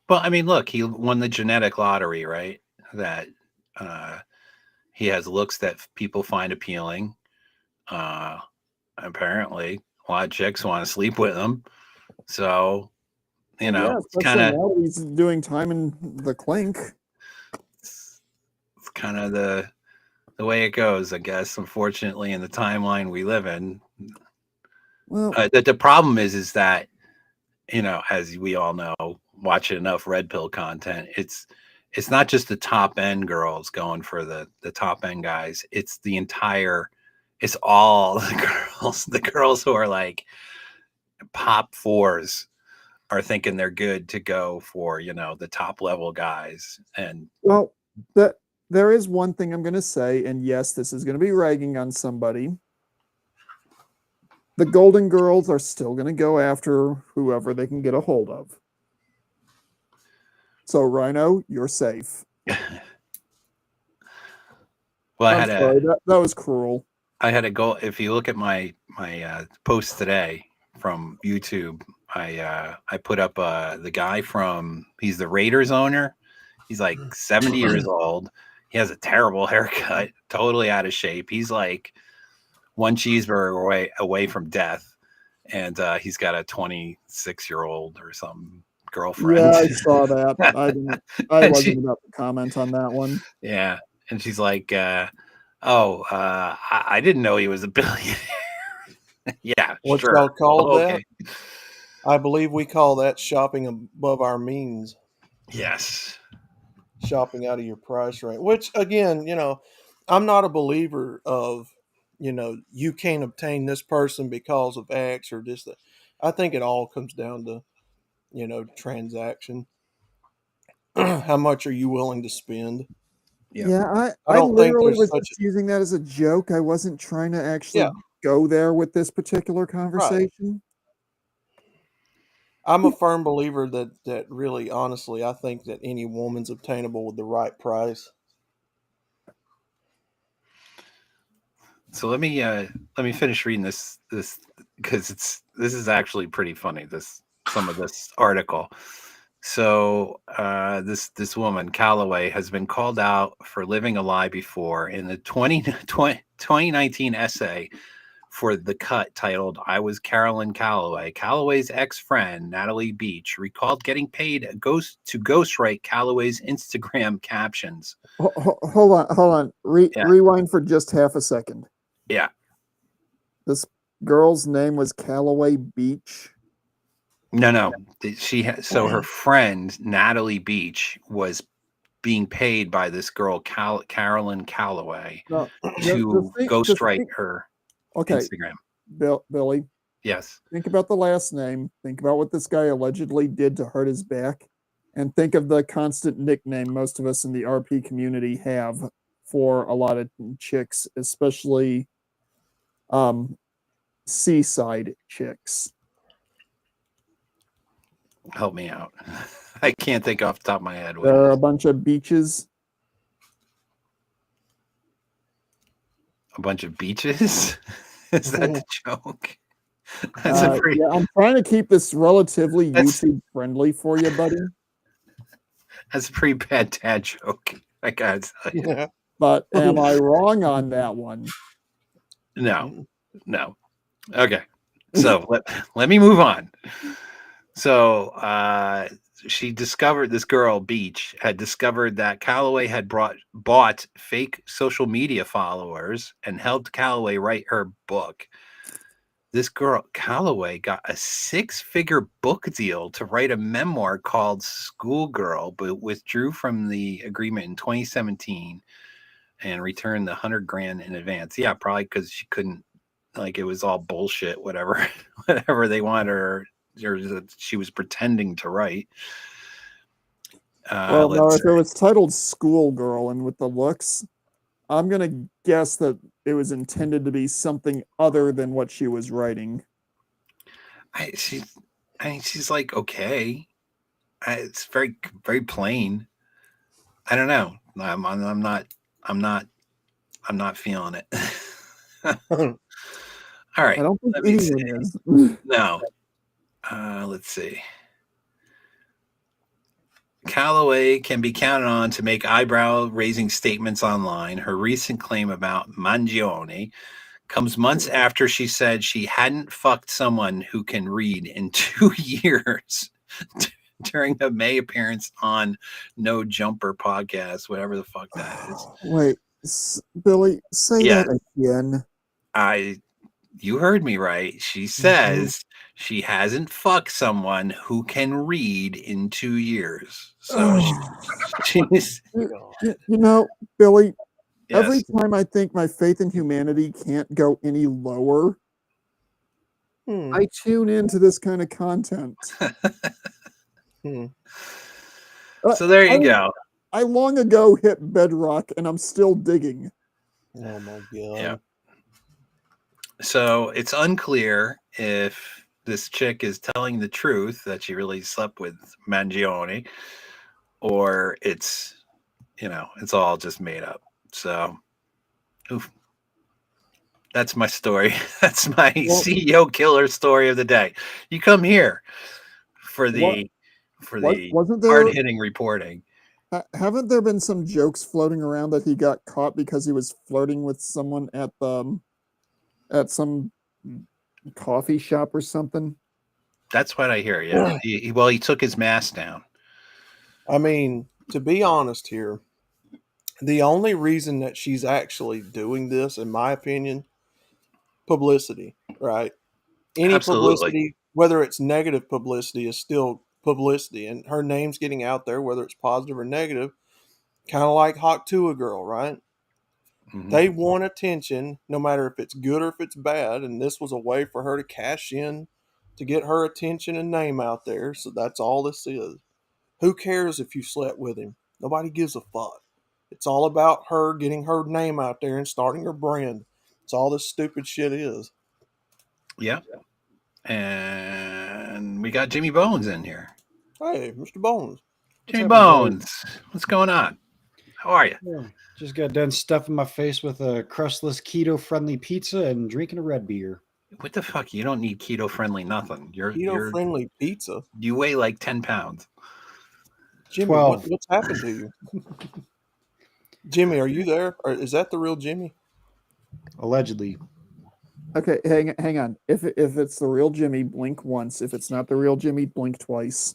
Well, I mean, look, he won the genetic lottery, right? That he has looks that people find appealing. Apparently, a lot of chicks want to sleep with him. So, it's kind of now he's doing time in the clink. It's kind of the way it goes, I guess. Unfortunately, in the timeline we live in, well, the problem is that as we all know, watching enough Red Pill content, it's not just the top end girls going for the top end guys. It's all the girls who are like pop fours are thinking they're good to go for the top level guys. And well, there is one thing I'm going to say, and yes, this is going to be ragging on somebody. The Golden Girls are still going to go after whoever they can get a hold of. So, Rhino, you're safe. Well, I'm sorry, that was cruel. I had a goal. If you look at my post today from YouTube, I put up the guy he's the Raiders owner. He's like 70 years old. He has a terrible haircut, totally out of shape. He's like one cheeseburger away from death, and he's got a 26-year-old or some girlfriend. Yeah, I saw that. I wasn't about to comment on that one. Yeah, and she's like, I didn't know he was a billionaire. Yeah, What's sure. y'all call Okay. that? I believe we call that shopping above our means. Yes. Shopping out of your price range. Which, again, I'm not a believer of, you can't obtain this person because of X or this. I think it all comes down to, transaction. How much are you willing to spend? Yeah, I I don't think literally there's was just using that as a joke. I wasn't trying to actually Yeah. go there with this particular conversation. I'm a firm believer that really, honestly, I think that any woman's obtainable with the right price. So let me finish reading this because this is actually pretty funny. Some of this article. So this woman Calloway has been called out for living a lie before. In the 2019 essay for the cut titled "I Was Carolyn Calloway." Calloway's ex-friend Natalie Beach recalled getting paid to ghostwrite Calloway's Instagram captions. Hold on. Yeah. Rewind for just half a second. Yeah. This girl's name was Calloway Beach. No. So her friend Natalie Beach was being paid by this girl Carolyn Calloway to ghostwrite her Instagram. Billy. Yes. Think about the last name. Think about what this guy allegedly did to hurt his back. And think of the constant nickname most of us in the RP community have for a lot of chicks, especially seaside chicks. Help me out. I can't think off the top of my head. There are a bunch of beaches. A bunch of beaches? Is that the joke? That's Yeah, I'm trying to keep this relatively YouTube friendly for you, buddy. That's a pretty bad dad joke. I gotta tell you. Yeah. But am I wrong on that one? No. Okay. So let me move on. So this girl Beach had discovered that Calloway had bought fake social media followers and helped Calloway write her book. This girl Calloway got a 6-figure book deal to write a memoir called Schoolgirl, but withdrew from the agreement in 2017 and returned the $100,000 in advance. Yeah, probably because she couldn't, like, it was all bullshit, whatever they wanted her, or she was pretending to write. Well, no, if it was titled Schoolgirl and with the looks, I'm going to guess that it was intended to be something other than what she was writing. She's like, okay. It's very, very plain. I don't know. I'm not feeling it. All right. I don't think anyone is. No. Let's see. Calloway can be counted on to make eyebrow-raising statements online. Her recent claim about Mangione comes months after she said she hadn't fucked someone who can read in 2 years during a May appearance on No Jumper podcast, whatever the fuck that is. Wait, Billy, say that again. You heard me right. She says she hasn't fucked someone who can read in 2 years. So she's, Billy, yes. Every time I think my faith in humanity can't go any lower, I tune into this kind of content. So there you go. I long ago hit bedrock and I'm still digging. Oh my God. Yeah. So it's unclear if this chick is telling the truth that she really slept with Mangione, or it's all just made up. So, that's my story. That's my CEO killer story of the day. You come here for the hard-hitting reporting. Haven't there been some jokes floating around that he got caught because he was flirting with someone at some coffee shop or something? That's what I hear. Yeah. He took his mask down. I mean, to be honest here, the only reason that she's actually doing this, in my opinion, publicity, right? Any Absolutely. publicity, whether it's negative publicity, is still publicity, and her name's getting out there, whether it's positive or negative, kind of like Hawk to a girl, right? Mm-hmm. They want attention, no matter if it's good or if it's bad, and this was a way for her to cash in, to get her attention and name out there, so that's all this is. Who cares if you slept with him? Nobody gives a fuck. It's all about her getting her name out there and starting her brand. It's all this stupid shit is. Yeah. And we got Jimmy Bones in here. Hey, Mr. Bones. Jimmy Bones. What's going on? How are you? Yeah, just got done stuffing my face with a crustless keto-friendly pizza and drinking a red beer. What the fuck? You don't need keto-friendly nothing. Keto-friendly pizza? You weigh like 10 pounds. Jimmy, 12. What's happened to you? Jimmy, are you there? Or is that the real Jimmy? Allegedly. Okay, hang on. If it's the real Jimmy, blink once. If it's not the real Jimmy, blink twice.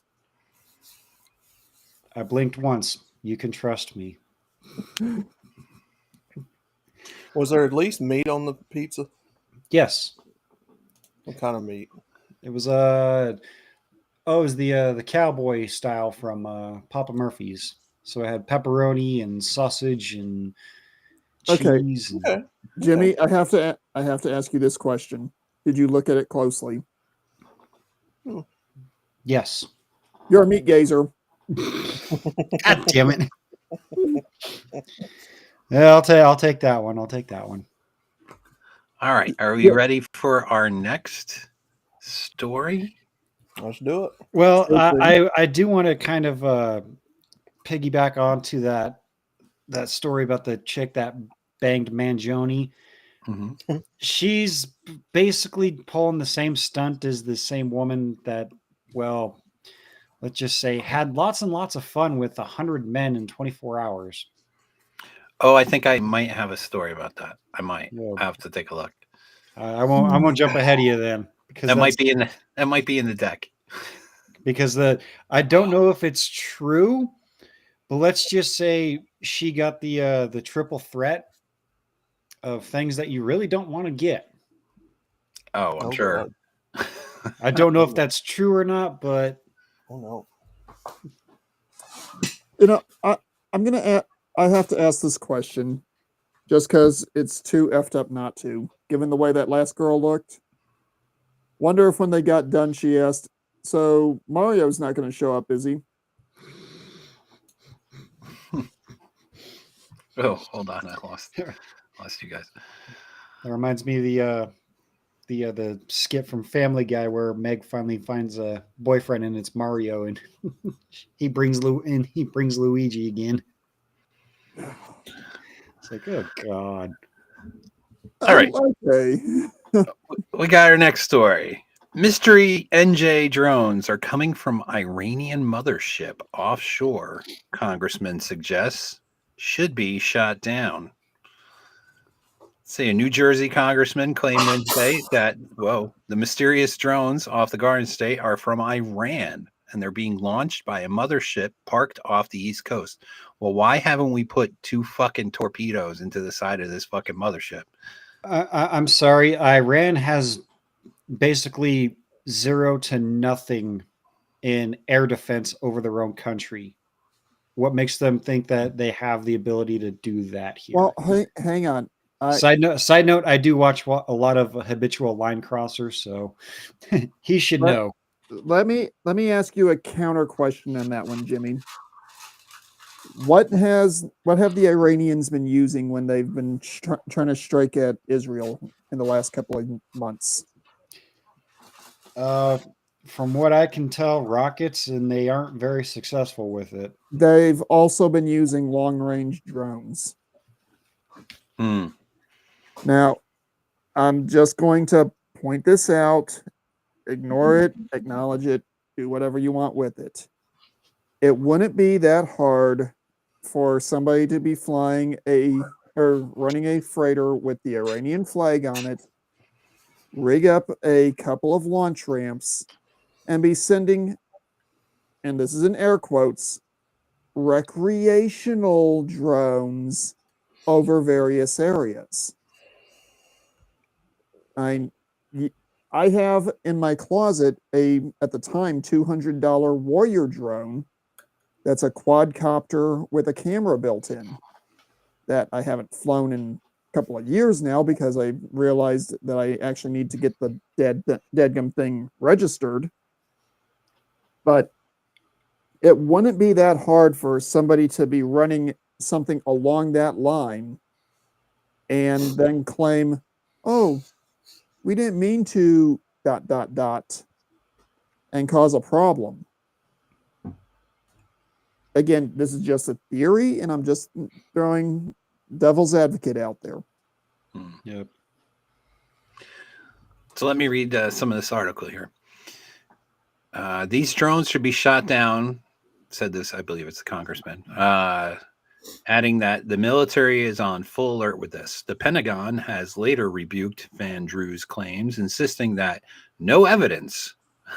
I blinked once. You can trust me. Was there at least meat on the pizza? Yes. What kind of meat? It was it was the cowboy style from Papa Murphy's. So it had pepperoni and sausage and Okay. cheese. And, Okay. Jimmy, I have to ask you this question. Did you look at it closely? yes. You're a meat gazer. God damn it. Yeah, I'll take that one. I'll take that one. All right. Are we Yeah. ready for our next story? Let's do it. Well, Okay. I do want to kind of piggyback onto that story about the chick that banged Mangione. Mm-hmm. She's basically pulling the same stunt as the same woman that, well, let's just say, had lots and lots of fun with 100 men in 24 hours. Oh, I think I might have a story about that. I might Yeah. have to take a look. I won't jump ahead of you then, because That might be in the deck. because I don't know if it's true, but let's just say she got the triple threat of things that you really don't want to get. Oh, I'm Oh, sure. God. I don't know if that's true or not, but Oh no. You know, I'm gonna. I have to ask this question, just because it's too effed up not to. Given the way that last girl looked, wonder if when they got done, she asked, "So Mario's not going to show up, is he?" Oh, hold on. I lost you guys. that reminds me of the skit from Family Guy where Meg finally finds a boyfriend and it's Mario, and he brings Luigi again. It's like, oh god. All right. Okay. We got our next story. Mystery NJ drones are coming from Iranian mothership offshore, Congressman suggests, should be shot down. Say a New Jersey congressman claimed Wednesday that, the mysterious drones off the Garden State are from Iran and they're being launched by a mothership parked off the East Coast. Well, why haven't we put 2 fucking torpedoes into the side of this fucking mothership? I'm sorry. Iran has basically 0 to nothing in air defense over their own country. What makes them think that they have the ability to do that here? Well, hang on. Side note, I do watch a lot of habitual line crossers, so he should Let- know. Let me ask you a counter question on that one, Jimmy. What have the Iranians been using when they've been trying to strike at Israel in the last couple of months? From what I can tell, rockets, and they aren't very successful with it. They've also been using long-range drones. Now, I'm just going to point this out. Ignore it, acknowledge it, do whatever you want with it. It wouldn't be that hard for somebody to be flying or running a freighter with the Iranian flag on it, rig up a couple of launch ramps, and be sending, and this is in air quotes, recreational drones over various areas. I have in my closet at the time, $200 Warrior drone that's a quadcopter with a camera built in that I haven't flown in a couple of years now because I realized that I actually need to get the deadgum thing registered. But it wouldn't be that hard for somebody to be running something along that line and then claim, oh, we didn't mean to ... and cause a problem. Again, this is just a theory, and I'm just throwing devil's advocate out there. Yep. So let me read some of this article here. These drones should be shot down, said this, I believe it's the congressman. adding that the military is on full alert with this. The Pentagon has later rebuked Van Drew's claims, insisting that no evidence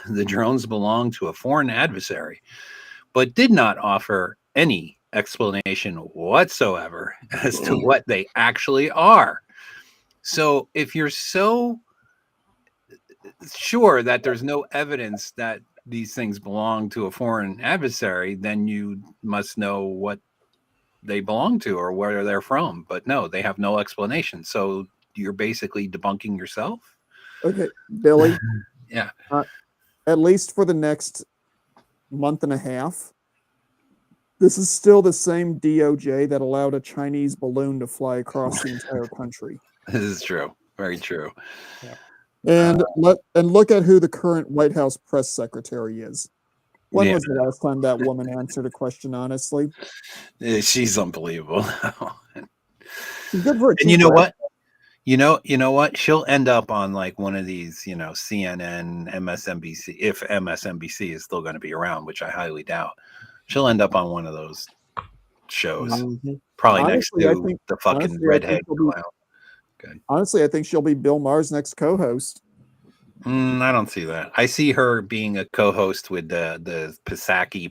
the drones belong to a foreign adversary, but did not offer any explanation whatsoever as to what they actually are. So if you're so sure that there's no evidence that these things belong to a foreign adversary, then you must know what they belong to or where they're from. But no, they have no explanation. So you're basically debunking yourself. Okay, Billy. Yeah. At least for the next month and a half, this is still the same DOJ that allowed a Chinese balloon to fly across the entire country. This is true. Very true. Yeah. And look at who the current White House press secretary is. When was the last time that woman answered a question honestly? She's unbelievable. Good for a and you know what? You know what? She'll end up on like one of these, CNN, MSNBC, if MSNBC is still going to be around, which I highly doubt. She'll end up on one of those shows, probably honestly, next to the fucking redhead clown. Good. Honestly, I think she'll be Bill Maher's next co-host. I don't see that. I see her being a co-host with the Pasaki,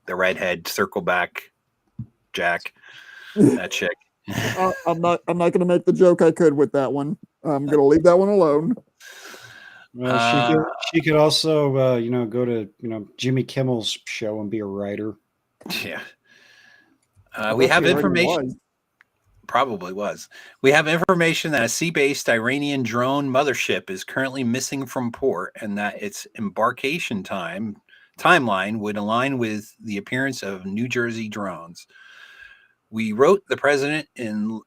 the redhead circleback Jack, that chick. I'm not going to make the joke I could with that one. I'm going to leave that one alone. Well, she could also go to Jimmy Kimmel's show and be a writer. Yeah. We have information. Probably was. We have information that a sea-based Iranian drone mothership is currently missing from port, and that its embarkation timeline would align with the appearance of New Jersey drones. We wrote the president in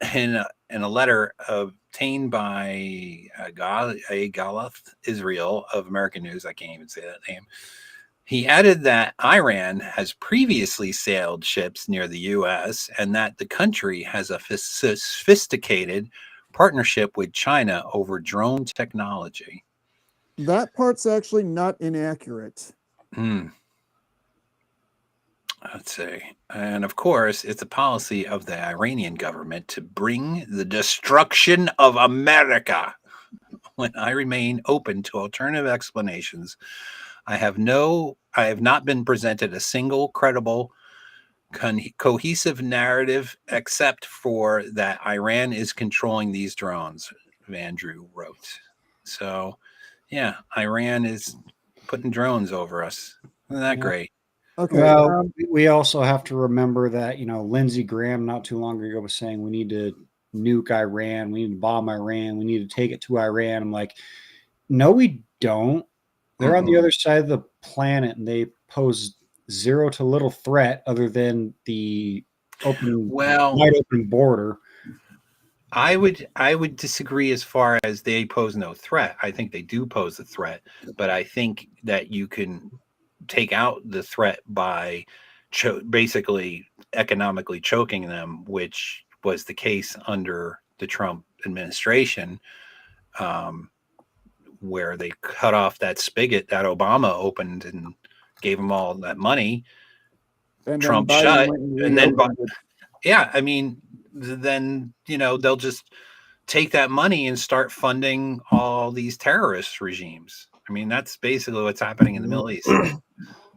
a letter obtained by Galath Israel of American News. I can't even say that name. He added that Iran has previously sailed ships near the U.S. and that the country has a sophisticated partnership with China over drone technology. That part's actually not inaccurate. Let's see. And of course, it's a policy of the Iranian government to bring the destruction of America. When I remain open to alternative explanations, I have not been presented a single credible, cohesive narrative except for that Iran is controlling these drones, Van Drew wrote. So, yeah, Iran is putting drones over us. Isn't that great? Okay. Well, we also have to remember that, Lindsey Graham not too long ago was saying we need to nuke Iran, we need to bomb Iran, we need to take it to Iran. I'm like, no, we don't. They're on the other side of the planet, and they pose zero to little threat other than the wide open border. I would disagree as far as they pose no threat. I think they do pose a threat, but I think that you can take out the threat by basically economically choking them, which was the case under the Trump administration. Where they cut off that spigot that Obama opened and gave them all that money. And Trump shut. And then, then, they'll just take that money and start funding all these terrorist regimes. I mean, that's basically what's happening in the Middle East.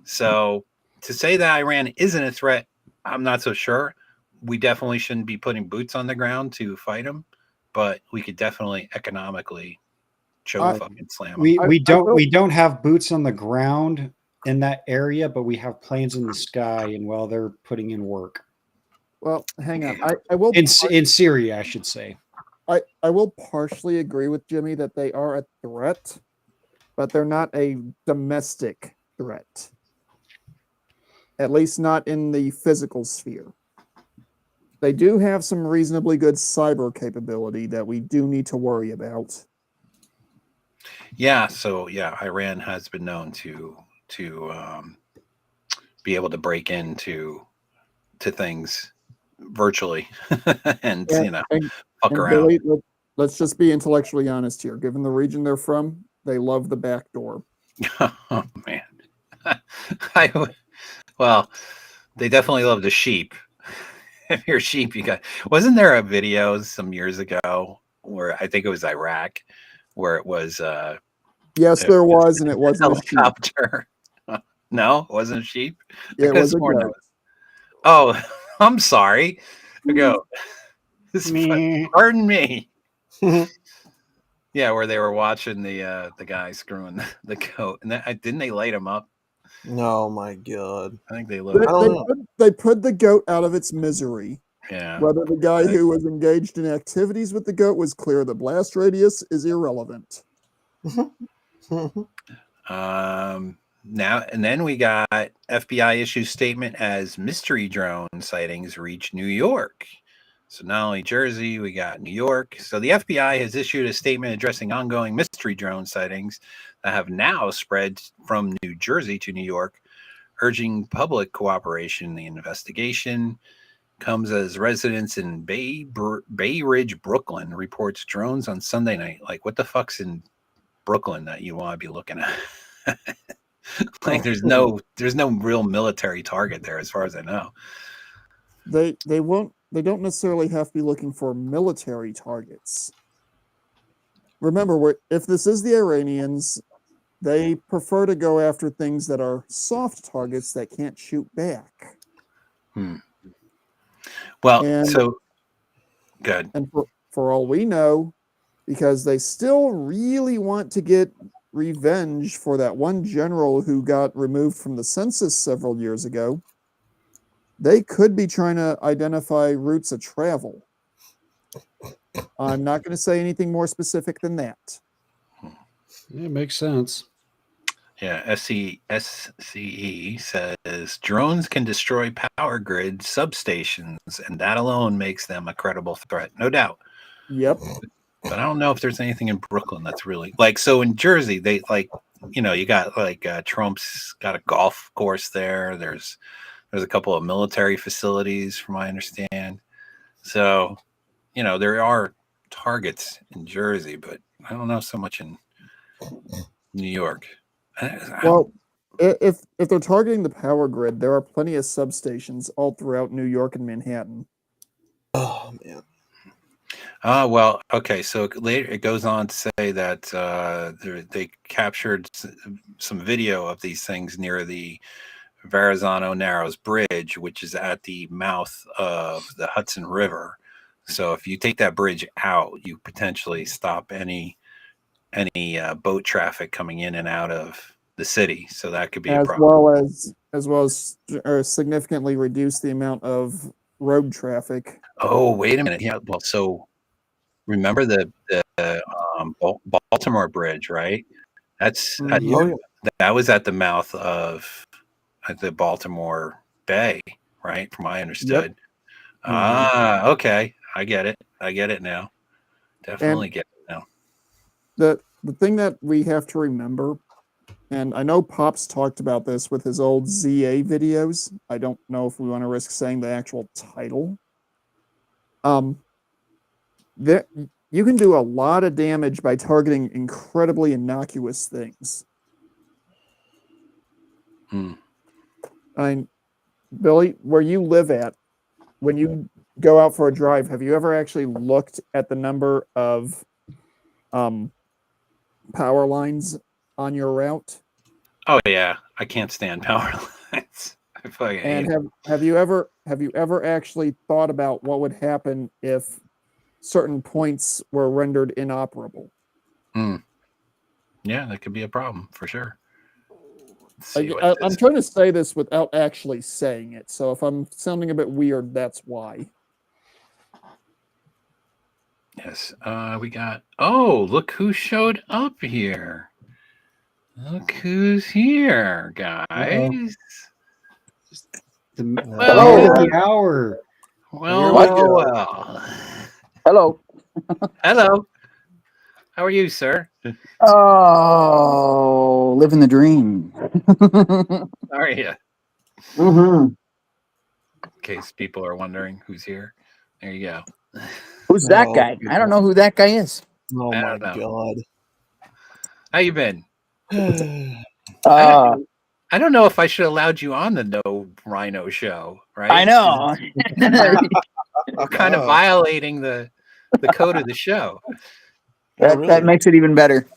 So to say that Iran isn't a threat, I'm not so sure. We definitely shouldn't be putting boots on the ground to fight them, but we could definitely economically fucking slam them. We don't have boots on the ground in that area, but we have planes in the sky, and they're putting in work. Well, hang on. I will in Syria, I should say. I will partially agree with Jimmy that they are a threat, but they're not a domestic threat. At least not in the physical sphere. They do have some reasonably good cyber capability that we do need to worry about. Yeah, so Iran has been known to be able to break into things virtually and fuck around. Billy, let's just be intellectually honest here. Given the region they're from, they love the back door. Oh man, They definitely love the sheep. If you're sheep, you got. Wasn't there a video some years ago where I think it was Iraq, where it was Yes, there was, and it a wasn't a sheep. helicopter. No, it wasn't a sheep. It was a goat. Oh, I'm sorry. I go. Me. Pardon me. Yeah, where they were watching the guy screwing the goat, and didn't they light him up? Oh my god! I think they They, lit him up. they put the goat out of its misery. Yeah. Whether the guy who was engaged in activities with the goat was clear, the blast radius is irrelevant. Now and then we got FBI issues statement as mystery drone sightings reach New York. So not only Jersey, we got New York. So the FBI has issued a statement addressing ongoing mystery drone sightings that have now spread from New Jersey to New York, urging public cooperation in the investigation. Comes as residents in Bay Ridge, Brooklyn, reports drones on Sunday night. Like, what the fuck's in Brooklyn that you want to be looking at? Like, there's no real military target there, as far as I know. They don't necessarily have to be looking for military targets. Remember, if this is the Iranians, they prefer to go after things that are soft targets that can't shoot back. Well, so good. And for all we know, because they still really want to get revenge for that one general who got removed from the census several years ago, they could be trying to identify routes of travel. I'm not going to say anything more specific than that. It makes sense. Yeah, SCE says drones can destroy power grid substations, and that alone makes them a credible threat. No doubt. Yep. But I don't know if there's anything in Brooklyn that's really like. So in Jersey, they you got Trump's got a golf course there. There's a couple of military facilities, from what I understand. So, there are targets in Jersey, but I don't know so much in New York. Well, if they're targeting the power grid, there are plenty of substations all throughout New York and Manhattan. Oh man. Well, okay. So later it goes on to say that they captured some video of these things near the Verrazano Narrows Bridge, which is at the mouth of the Hudson River. So if you take that bridge out, you potentially stop any boat traffic coming in and out of the city. So that could be a problem. As well as significantly reduce the amount of road traffic. Oh, wait a minute. Yeah. Well, so remember the Baltimore Bridge, right? That was at the mouth of the Baltimore Bay, right? From what I understood. Yep. Okay. I get it now. Definitely get it now. The thing that we have to remember, and I know Pops talked about this with his old ZA videos. I don't know if we want to risk saying the actual title. You can do a lot of damage by targeting incredibly innocuous things. Billy, where you live at, when you go out for a drive, have you ever actually looked at the number of power lines on your route? Oh yeah, I can't stand power lines. I fucking hate it. Have you ever actually thought about what would happen if certain points were rendered inoperable? Yeah, that could be a problem for sure. I'm trying to say this without actually saying it, so if I'm sounding a bit weird, that's why. Yes, we got. Oh, look who showed up here! Look who's here, guys! The hour. Well. Hello. Hello. How are you, sir? Oh, living the dream. How are you? Mm-hmm. In case people are wondering who's here, there you go. Who's that guy? I don't know who that guy is. Oh my god. How you been? I don't know if I should have allowed you on the No Rhino show, right? I know. We're kind of violating the code of the show. That makes it even better.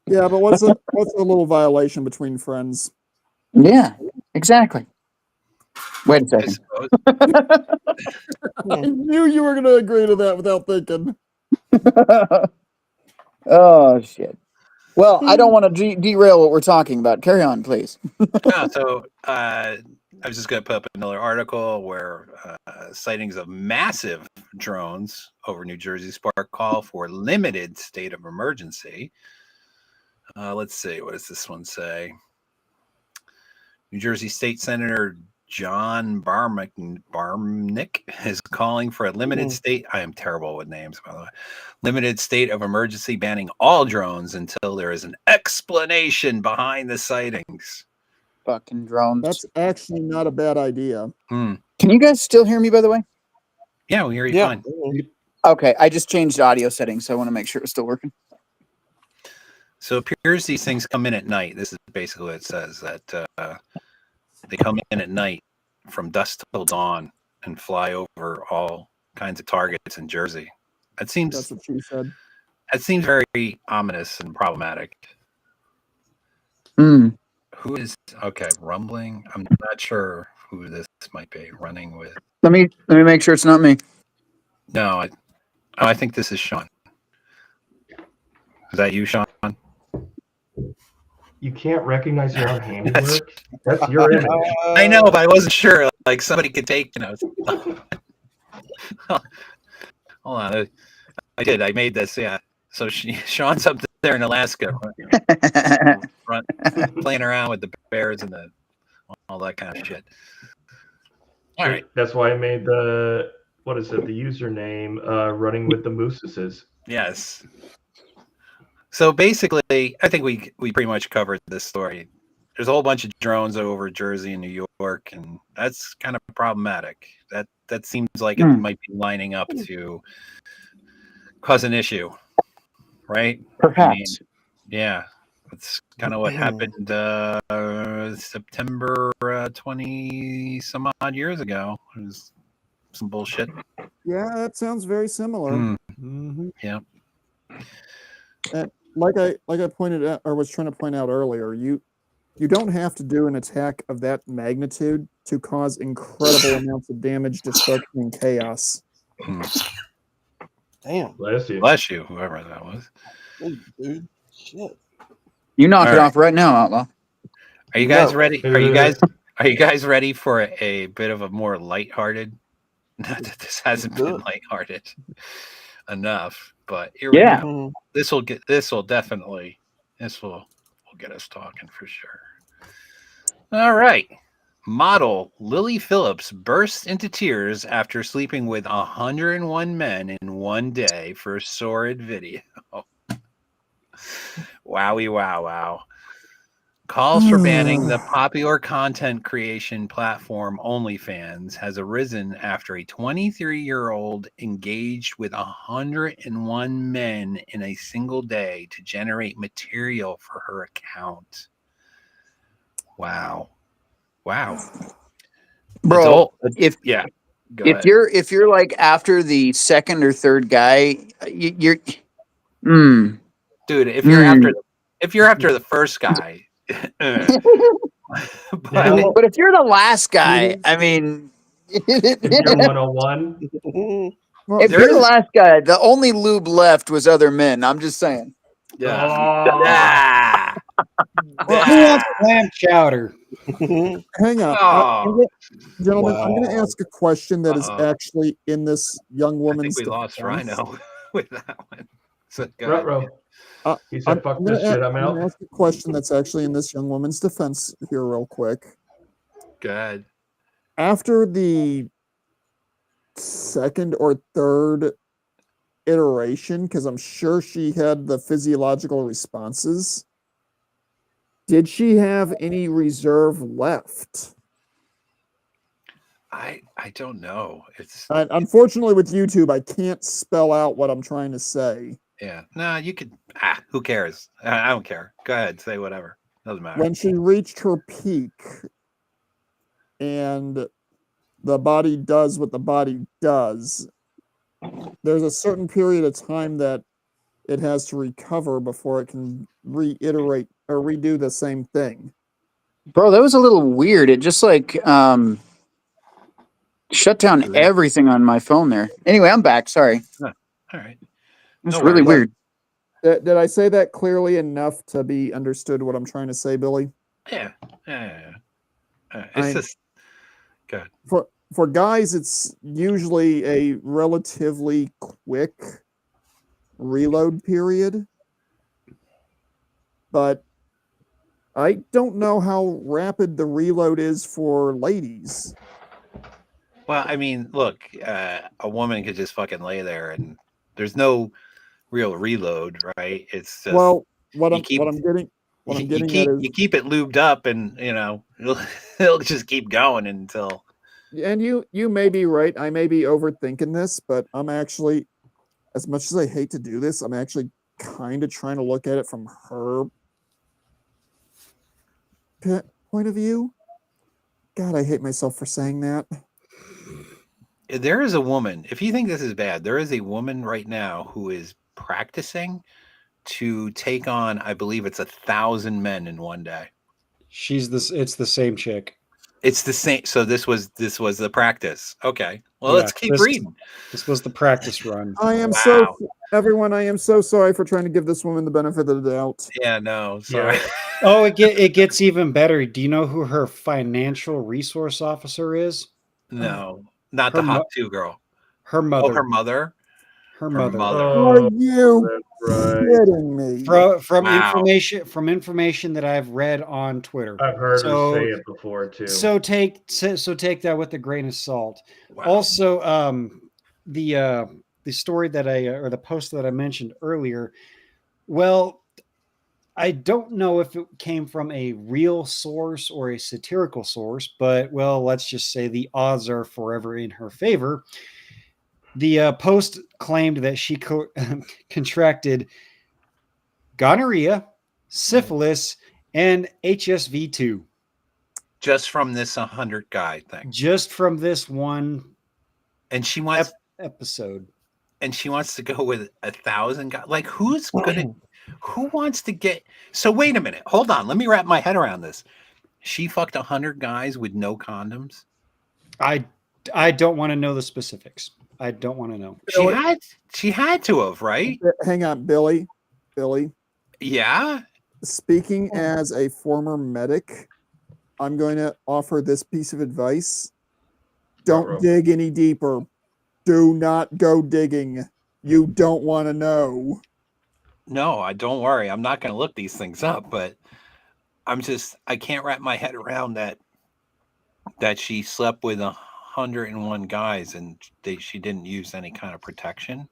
Yeah, but what's a little violation between friends? Yeah, exactly. Wait a second. I knew you were going to agree to that without thinking. Oh shit. Well, I don't want to derail what we're talking about. Carry on, please. So I was just going to put up another article where sightings of massive drones over New Jersey spark call for limited state of emergency. Let's see. What does this one say? New Jersey State Senator John Barmnick is calling for a limited state. I am terrible with names, by the way. Limited state of emergency banning all drones until there is an explanation behind the sightings. Fucking drones. That's actually not a bad idea. Can you guys still hear me, by the way? Yeah, we hear you fine. Okay, I just changed audio settings, so I want to make sure it's still working. So it appears these things come in at night. This is basically what it says, that they come in at night from dusk till dawn and fly over all kinds of targets in Jersey. That's what she said. That seems very ominous and problematic. Mm. Who is rumbling? I'm not sure who this might be running with. Let me make sure it's not me. No, I think this is Sean. Is that you, Sean? You can't recognize your own handiwork. That's your image. I know, but I wasn't sure. Like somebody could take, Hold on. I did. I made this. Yeah. So Sean's up there in Alaska, playing around with the bears and all that kind of shit. All right. That's why I made the username running with the mooses. Yes. So basically, I think we pretty much covered this story. There's a whole bunch of drones over Jersey and New York, and that's kind of problematic. That seems like it might be lining up to cause an issue, right? Perhaps. Yeah, that's kind of what happened September 20 some odd years ago. It was some bullshit. Yeah, that sounds very similar. Yeah. And like I pointed out, or was trying to point out earlier, you don't have to do an attack of that magnitude to cause incredible amounts of damage, destruction, and chaos. Damn. Bless you, whoever that was. Dude. Shit. You knock it off right now, Outlaw. Are you guys ready? Are you guys ready for a bit of a more lighthearted? Not that this hasn't been lighthearted enough, but here we go. This will get us talking for sure. All right. Model Lily Phillips burst into tears after sleeping with 101 men in one day for a sordid video. Wowie, wow. Calls for banning the popular content creation platform OnlyFans has arisen after a 23-year-old engaged with 101 men in a single day to generate material for her account. Wow. Bro, if ahead. you're like after the second or third guy, you're dude, if you're after the first guy, but if you're the last guy, I mean, if you're 101, if you're the last guy, the only lube left was other men. I'm just saying. Yeah. Who wants clam chowder? Hang on, gentlemen. Wow. I'm going to ask a question that is actually in this young woman's. I think we lost Rhino with that one. So he said, "Fuck this shit, I'm out." I'm going to ask a question that's actually in this young woman's defense here, real quick. Go ahead. After the second or third iteration, because I'm sure she had the physiological responses, did she have any reserve left? I don't know. It's unfortunately with YouTube, I can't spell out what I'm trying to say. Yeah. No, you could Who cares? I don't care. Go ahead, say whatever. Doesn't matter. When she reached her peak and the body does what the body does, there's a certain period of time that it has to recover before it can reiterate or redo the same thing. Bro, that was a little weird. It just like shut down everything on my phone there. Anyway, I'm back. Sorry. All right. It's No really worries. weird. Did I say that clearly enough to be understood what I'm trying to say, Billy? Yeah. It's just good. For guys, it's usually a relatively quick reload period. But I don't know how rapid the reload is for ladies. Well, I mean, look, a woman could just fucking lay there and there's no real reload, right? It's just what I'm getting at is you keep it lubed up and it'll just keep going until. And you may be right. I may be overthinking this, but I'm actually, as much as I hate to do this, I'm actually kind of trying to look at it from her point of view. God, I hate myself for saying that. There is a woman, if you think this is bad, there is a woman right now who is practicing to take on, I believe it's 1,000 men in one day. It's the same chick. It's the same. So this was the practice. Okay. Well, let's keep reading. This was the practice run. I am everyone, I am so sorry for trying to give this woman the benefit of the doubt. Yeah, no, sorry. Yeah. Oh, it gets even better. Do you know who her financial resource officer is? No, not the hot two girl. Her mother. Oh, her mother. Her mother. Are you kidding me? From information that I've read on Twitter. I've heard her say it before too. So take that with a grain of salt. Wow. Also, the story that or the post that I mentioned earlier. Well, I don't know if it came from a real source or a satirical source, but let's just say the odds are forever in her favor. The post claimed that she contracted gonorrhea, syphilis, and HSV2. Just from this 100 guy thing. Just from this one, and she wants episode. And she wants to go with 1,000 guys. Like, who wants to get? So wait a minute, hold on. Let me wrap my head around this. She fucked 100 guys with no condoms. I don't want to know the specifics. I don't want to know. She had to have, right? Hang on, Billy. Yeah. Speaking as a former medic, I'm going to offer this piece of advice. Don't dig any deeper. Do not go digging. You don't want to know. No, don't worry. I'm not going to look these things up, but I can't wrap my head around that she slept with 101 guys and she didn't use any kind of protection.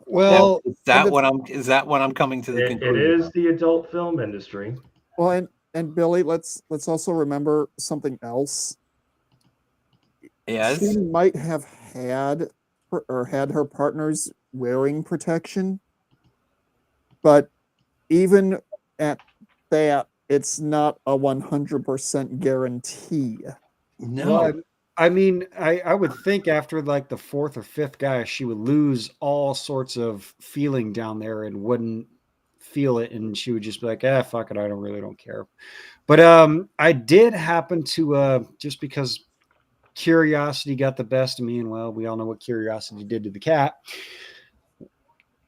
Well, is that what I'm coming to the conclusion? It is the adult film industry. Well, and Billy, let's also remember something else. Yes. She might have had her partners wearing protection, but even at that, it's not a 100% guarantee. No. Well, I mean, I would think after like the fourth or fifth guy, she would lose all sorts of feeling down there and wouldn't feel it, and she would just be like, fuck it, I don't care. But I did happen to just because curiosity got the best of me, and we all know what curiosity did to the cat.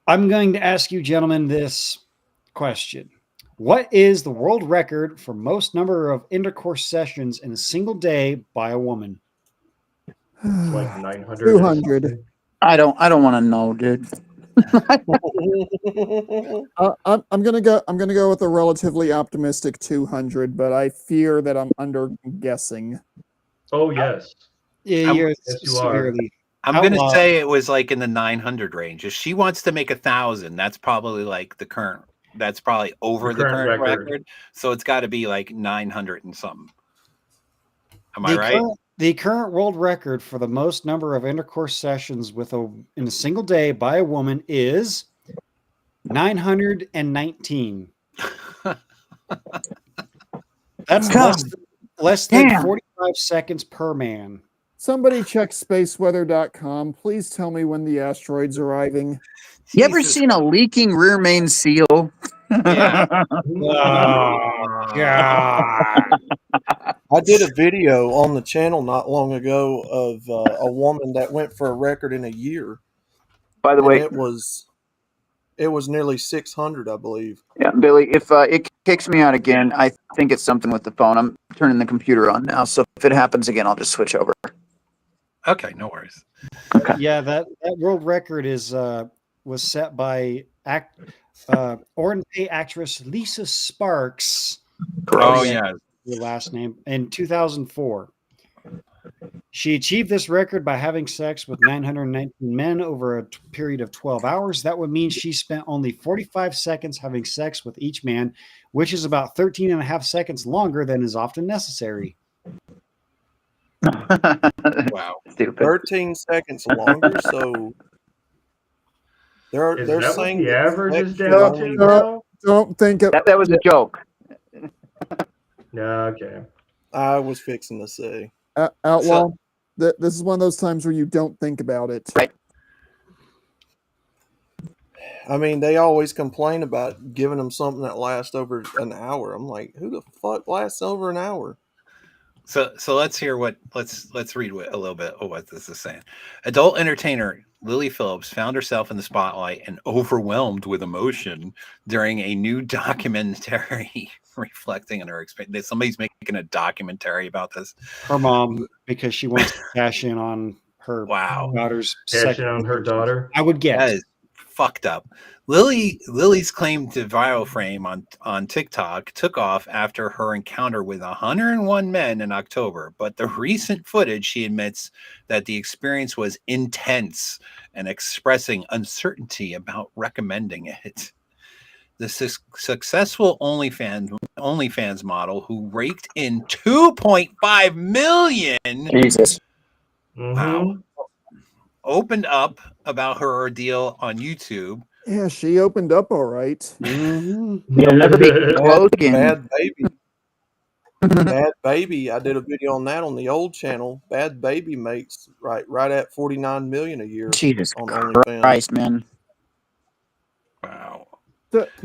I'm going to ask you gentlemen this question. What is the world record for most number of intercourse sessions in a single day by a woman? It's like 900. 200. I don't want to know, dude. I'm gonna go with a relatively optimistic 200, but I fear that I'm under guessing. Oh yes. Yeah, you severely. I'm going to say it was like in the 900 range. If she wants to make 1,000, that's probably like the current. That's probably over the current record. So it's got to be like 900 and something. Am I right? The current world record for the most number of intercourse sessions in a single day by a woman is 919. That's God. less than Damn. 45 seconds per man. Somebody check spaceweather.com. Please tell me when the asteroid's arriving. You ever Jesus. seen a leaking rear main seal? Yeah. Oh, God. I did a video on the channel not long ago of a woman that went for a record in a year, By the and way, it was nearly 600, I believe. yeah, Billy, if it kicks me out again, I think it's something with the phone. I'm turning the computer on now, so if it happens again, I'll just switch over. Okay, no worries. Yeah, that world record was set by Orange Pay actress Lisa Sparks. Oh Gross. yeah. Your last name in 2004. She achieved this record by having sex with 919 men over a period of 12 hours. That would mean she spent only 45 seconds having sex with each man, which is about 13 and a half seconds longer than is often necessary. Wow. Stupid. 13 seconds longer, so they're Is they're that what saying the that average sex is should down only- to now? Don't think it. That was a joke. No, okay. I was fixing to say. Outlaw. This is one of those times where you don't think about it. Right. I mean, they always complain about giving them something that lasts over an hour. I'm like, who the fuck lasts over an hour? So let's hear let's read a little bit of what this is saying. Adult entertainer Lily Phillips found herself in the spotlight and overwhelmed with emotion during a new documentary reflecting on her experience. Somebody's making a documentary about this. Her mom, because she wants to cash in on her daughter's Cashing on her daughter. I would guess. That is fucked up. Lily's claim to viral fame on TikTok took off after her encounter with 101 men in October, but the recent footage, she admits that the experience was intense and expressing uncertainty about recommending it. The successful OnlyFans model who raked in 2.5 million. Jesus. Wow. Opened up about her ordeal on YouTube. Yeah, she opened up all right. You'll never be close again. Bad Baby. Bad Baby. I did a video on that on the old channel. Bad Baby makes right at 49 million a year. Jesus on OnlyFans. Christ, man. Wow.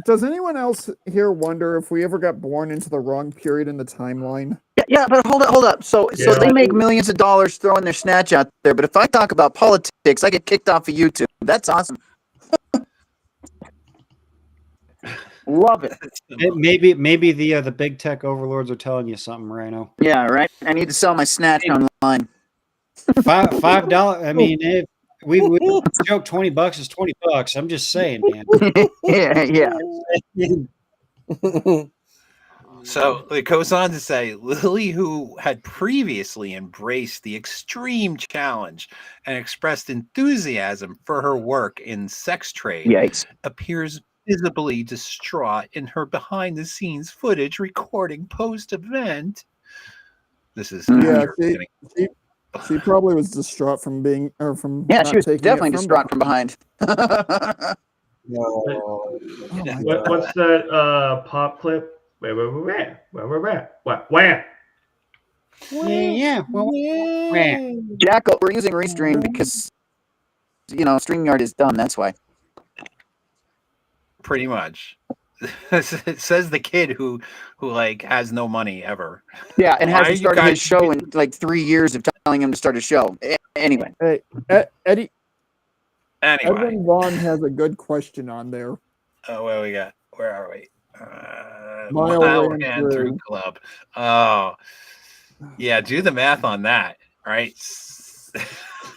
Does anyone else here wonder if we ever got born into the wrong period in the timeline? Yeah, but hold up. So they make millions of dollars throwing their snatch out there, but if I talk about politics, I get kicked off of YouTube. That's awesome. Love it. Maybe the big tech overlords are telling you something, Rhino. Yeah, right. I need to sell my snatch online. $5. I mean, if we joke $20 is $20. I'm just saying, man. yeah. So it goes on to say Lily, who had previously embraced the extreme challenge and expressed enthusiasm for her work in sex trade, Yikes. appears visibly distraught in her behind-the-scenes footage recording post-event. This is she probably was distraught from being from she was definitely distraught from behind. No. What's that pop clip? Where? Yeah. Jackal, we're using Restream because StreamYard is dumb. That's why. Pretty much. It says the kid who like has no money ever. Yeah, and hasn't started his show in like 3 years of telling him to start a show. Anyway. Hey, Eddie. Anyway. Edwin Vaughn has a good question on there. Oh, what we got? Where are we? Mile Ran Through Club. Oh, yeah. Do the math on that. Right?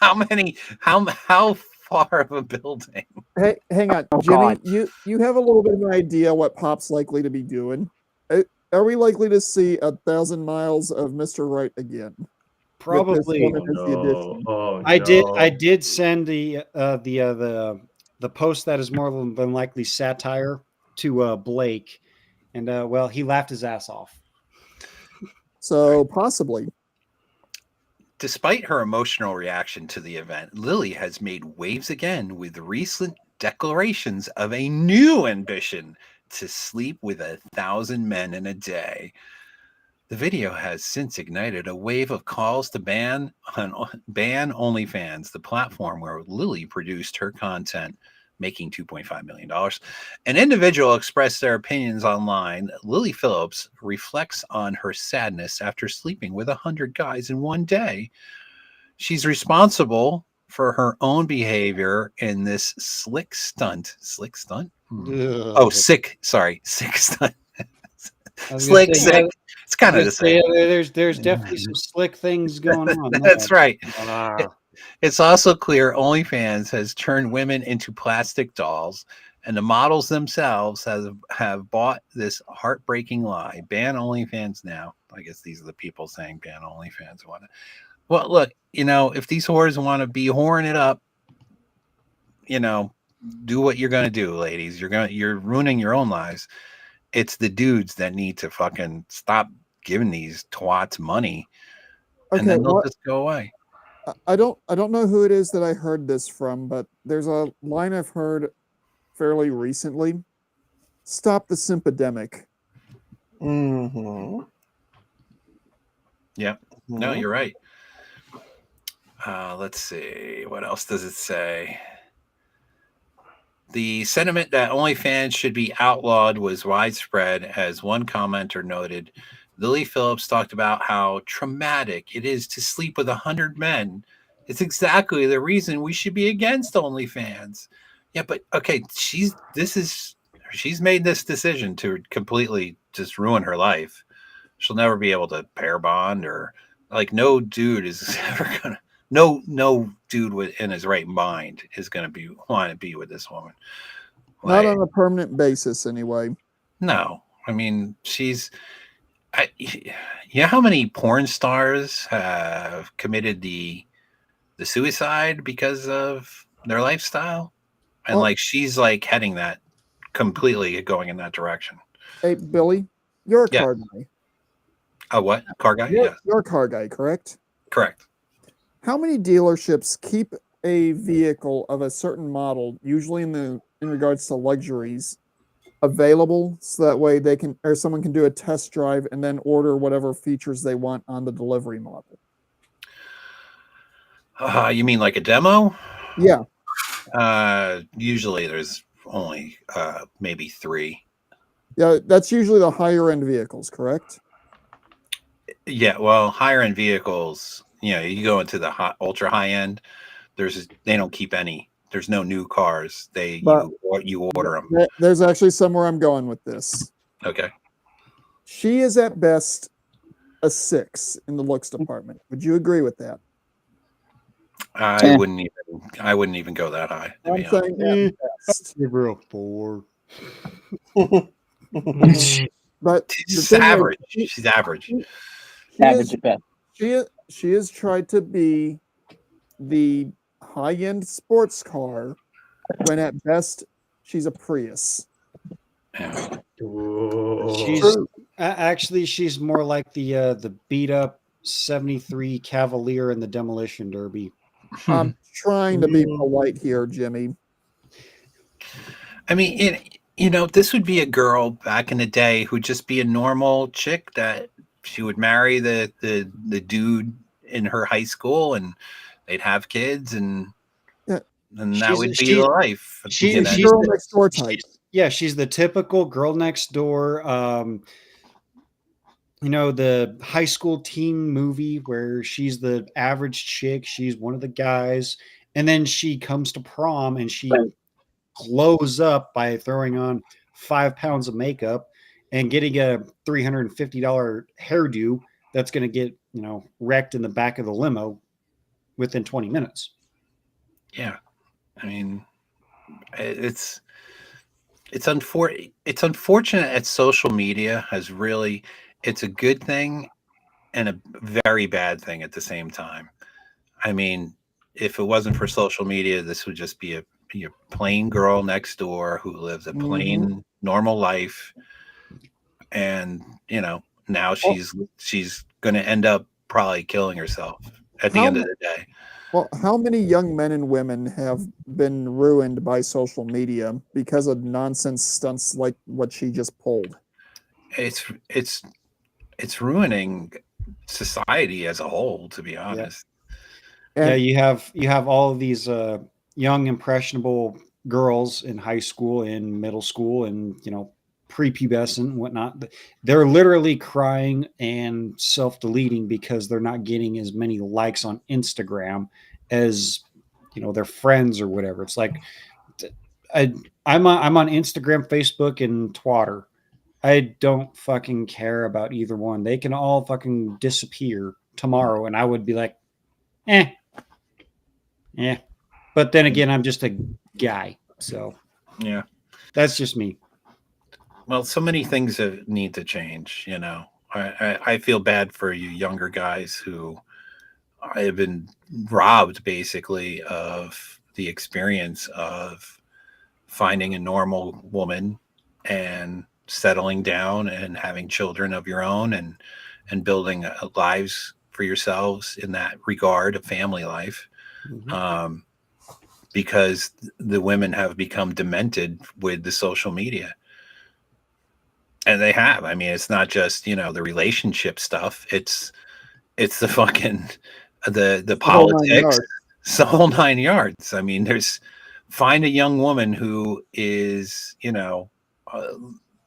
How far of a building? Hey, hang on, Jimmy. You have a little bit of an idea what Pop's likely to be doing. Are we likely to see 1,000 miles of Mr. Right again? Probably. I did send the post that is more than likely satire to Blake, and well, he laughed his ass off. So possibly. Despite her emotional reaction to the event, Lily has made waves again with recent declarations of a new ambition to sleep with 1,000 men in a day. The video has since ignited a wave of calls to ban OnlyFans, the platform where Lily produced her content, making $2.5 million. An individual expressed their opinions online. Lily Phillips reflects on her sadness after sleeping with 100 guys in one day. She's responsible for her own behavior in this slick stunt. Slick stunt? Oh, sick. Sorry. Sick stunt. Slick, sick. It's kind of the same. There's definitely some slick things going on. That's right. It's also clear OnlyFans has turned women into plastic dolls, and the models themselves have bought this heartbreaking lie. Ban OnlyFans now. I guess these are the people saying ban OnlyFans. Well, look, if these whores want to be whoring it up, do what you're going to do, ladies. You're ruining your own lives. It's the dudes that need to fucking stop giving these twats money, and then they'll just go away. I don't know who it is that I heard this from, but there's a line I've heard fairly recently. Stop the simpidemic. Mm-hmm. Yeah. No, you're right. Let's see. What else does it say? The sentiment that OnlyFans should be outlawed was widespread, as one commenter noted. Lily Phillips talked about how traumatic it is to sleep with 100 men. It's exactly the reason we should be against OnlyFans. Yeah, but okay, she's made this decision to completely just ruin her life. She'll never be able to pair bond, or no dude is ever gonna. No dude in his right mind is going to want to be with this woman. Not on a permanent basis, anyway. No, I mean how many porn stars have committed the suicide because of their lifestyle, and she's heading that completely, going in that direction. Hey, Billy, you're a car guy. A what? Car guy? You're a car guy, correct? Correct. How many dealerships keep a vehicle of a certain model, usually in regards to luxuries, available so that way someone can do a test drive and then order whatever features they want on the delivery model? You mean like a demo? Yeah. Usually there's only maybe 3. Yeah, that's usually the higher end vehicles, correct? Yeah, well, higher end vehicles, you go into the ultra high end. They don't keep any. There's no new cars. You order them. There's actually somewhere I'm going with this. Okay. She is at best a 6 in the looks department. Would you agree with that? I wouldn't even go that high. I'm saying at best. Give her a 4. But she's average. She's average. Average at best. She has tried to be the high-end sports car when at best she's a Prius. She's more like the beat up 73 Cavalier in the demolition derby. I'm trying to be polite here, Jimmy. I mean, this would be a girl back in the day who'd just be a normal chick that she would marry the dude in her high school, and they'd have kids, and that would be life. She's girl next door type. Yeah, she's the typical girl next door. The high school teen movie where she's the average chick. She's one of the guys, and then she comes to prom and she glows up by throwing on 5 pounds of makeup and getting a $350 hairdo that's going to get, wrecked in the back of the limo within 20 minutes. Yeah. I mean, it's unfortunate that social media has really, it's a good thing and a very bad thing at the same time. I mean, if it wasn't for social media, this would just be a plain girl next door who lives a plain normal life. And, now she's going to end up probably killing herself at the How end of mu- the day. Well, how many young men and women have been ruined by social media because of nonsense stunts like what she just pulled? It's it's ruining society as a whole, to be honest. Yeah, And you have all of these young impressionable girls in high school, in middle school, and prepubescent and whatnot. They're literally crying and self-deleting because they're not getting as many likes on Instagram as their friends or whatever. It's like I'm on Instagram, Facebook, and Twitter. I don't fucking care about either one. They can all fucking disappear tomorrow, and I would be like, eh, yeah. But then again, I'm just a guy, so Yeah. that's just me. Well, so many things that need to change. I feel bad for you younger guys who have been robbed basically of the experience of finding a normal woman and settling down and having children of your own and building lives for yourselves in that regard, a family life. Um, because the women have become demented with the social media. And they have. I mean, it's not just, the relationship stuff. It's the fucking the whole nine politics, yards. it's the whole 9 yards. I mean, find a young woman who is,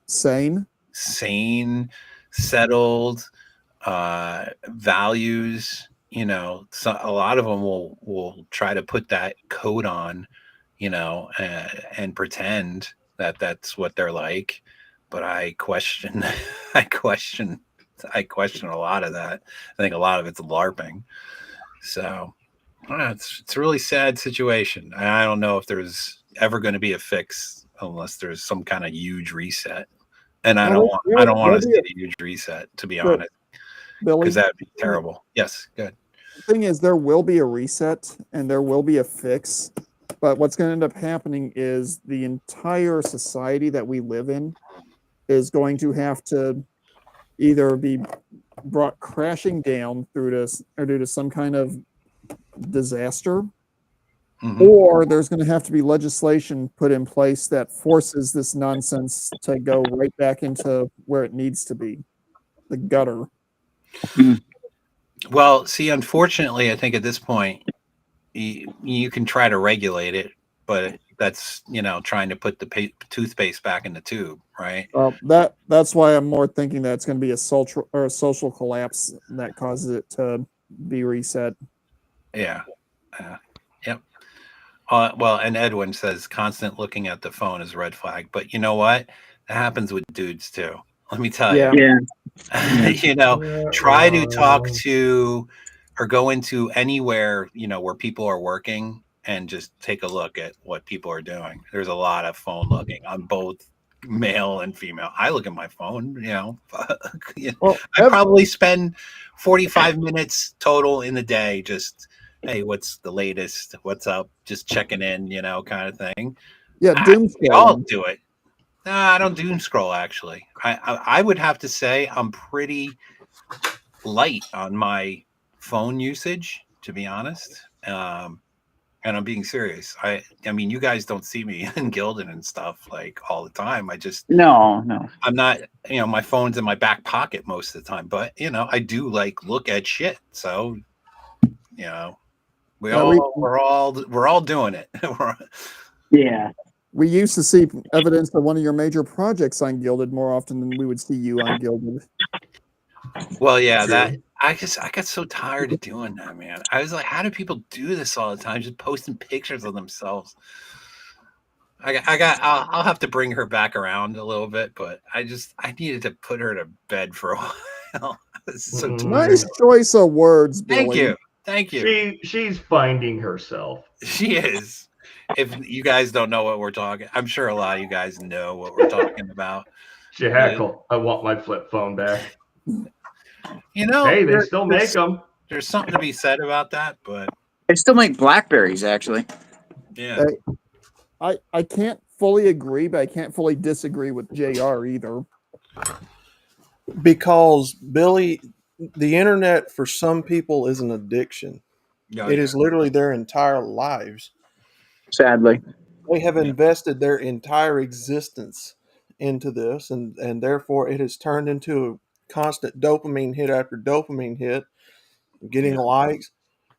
Sane. sane, settled, values. So a lot of them will try to put that coat on, and pretend that that's what they're like. But I question, I question, I question a lot of that. I think a lot of it's LARPing. So it's a really sad situation. I don't know if there's ever going to be a fix unless there's some kind of huge reset. And I don't want to see a huge reset, to be honest, Billy, because that would be terrible. Yes, good. the thing is, there will be a reset and there will be a fix. But what's going to end up happening is the entire society that we live in is going to have to either be brought crashing down through this or due to some kind of disaster, or there's going to have to be legislation put in place that forces this nonsense to go right back into where it needs to be, the gutter. Well, see, unfortunately, I think at this point, you can try to regulate it, but that's trying to put the toothpaste back in the tube, right? That's why I'm more thinking that it's going to be a social collapse that causes it to be reset. Yeah. Yep. Well, and Edwin says constant looking at the phone is a red flag, but you know what? That happens with dudes too. Let me tell you. Try to talk to or go into anywhere, where people are working and just take a look at what people are doing. There's a lot of phone looking on both male and female. I look at my phone, Well, I probably spend 45 minutes total in the day just, hey, what's the latest? What's up? Just checking in, kind of thing. Yeah, doom We all scrolling. do it. Nah, I don't doom scroll actually. I would have to say I'm pretty light on my phone usage, to be honest. And I'm being serious. I mean, you guys don't see me in Gildan and stuff like all the time. No. I'm not, my phone's in my back pocket most of the time, but I do look at shit. So, we're all doing it. Yeah. We used to see evidence of one of your major projects on Gilded more often than we would see you on Gilded. Well, yeah, I got so tired of doing that, man. I was like, how do people do this all the time? Just posting pictures of themselves. I'll have to bring her back around a little bit, but I needed to put her to bed for a while. So nice choice of words, Billy. Thank you. She's finding herself. She is. If you guys don't know what we're talking, I'm sure a lot of you guys know what we're talking about. Jackal, I want my flip phone back. Hey, they still make them. There's something to be said about that, but They still make Blackberries, actually. Yeah. I can't fully agree, but I can't fully disagree with JR either. Because, Billy, the internet for some people is an addiction. Oh, It yeah. is literally their entire lives. Sadly. They have Yeah. invested their entire existence into this, and therefore it has turned into a constant dopamine hit after dopamine hit, getting Yeah. likes,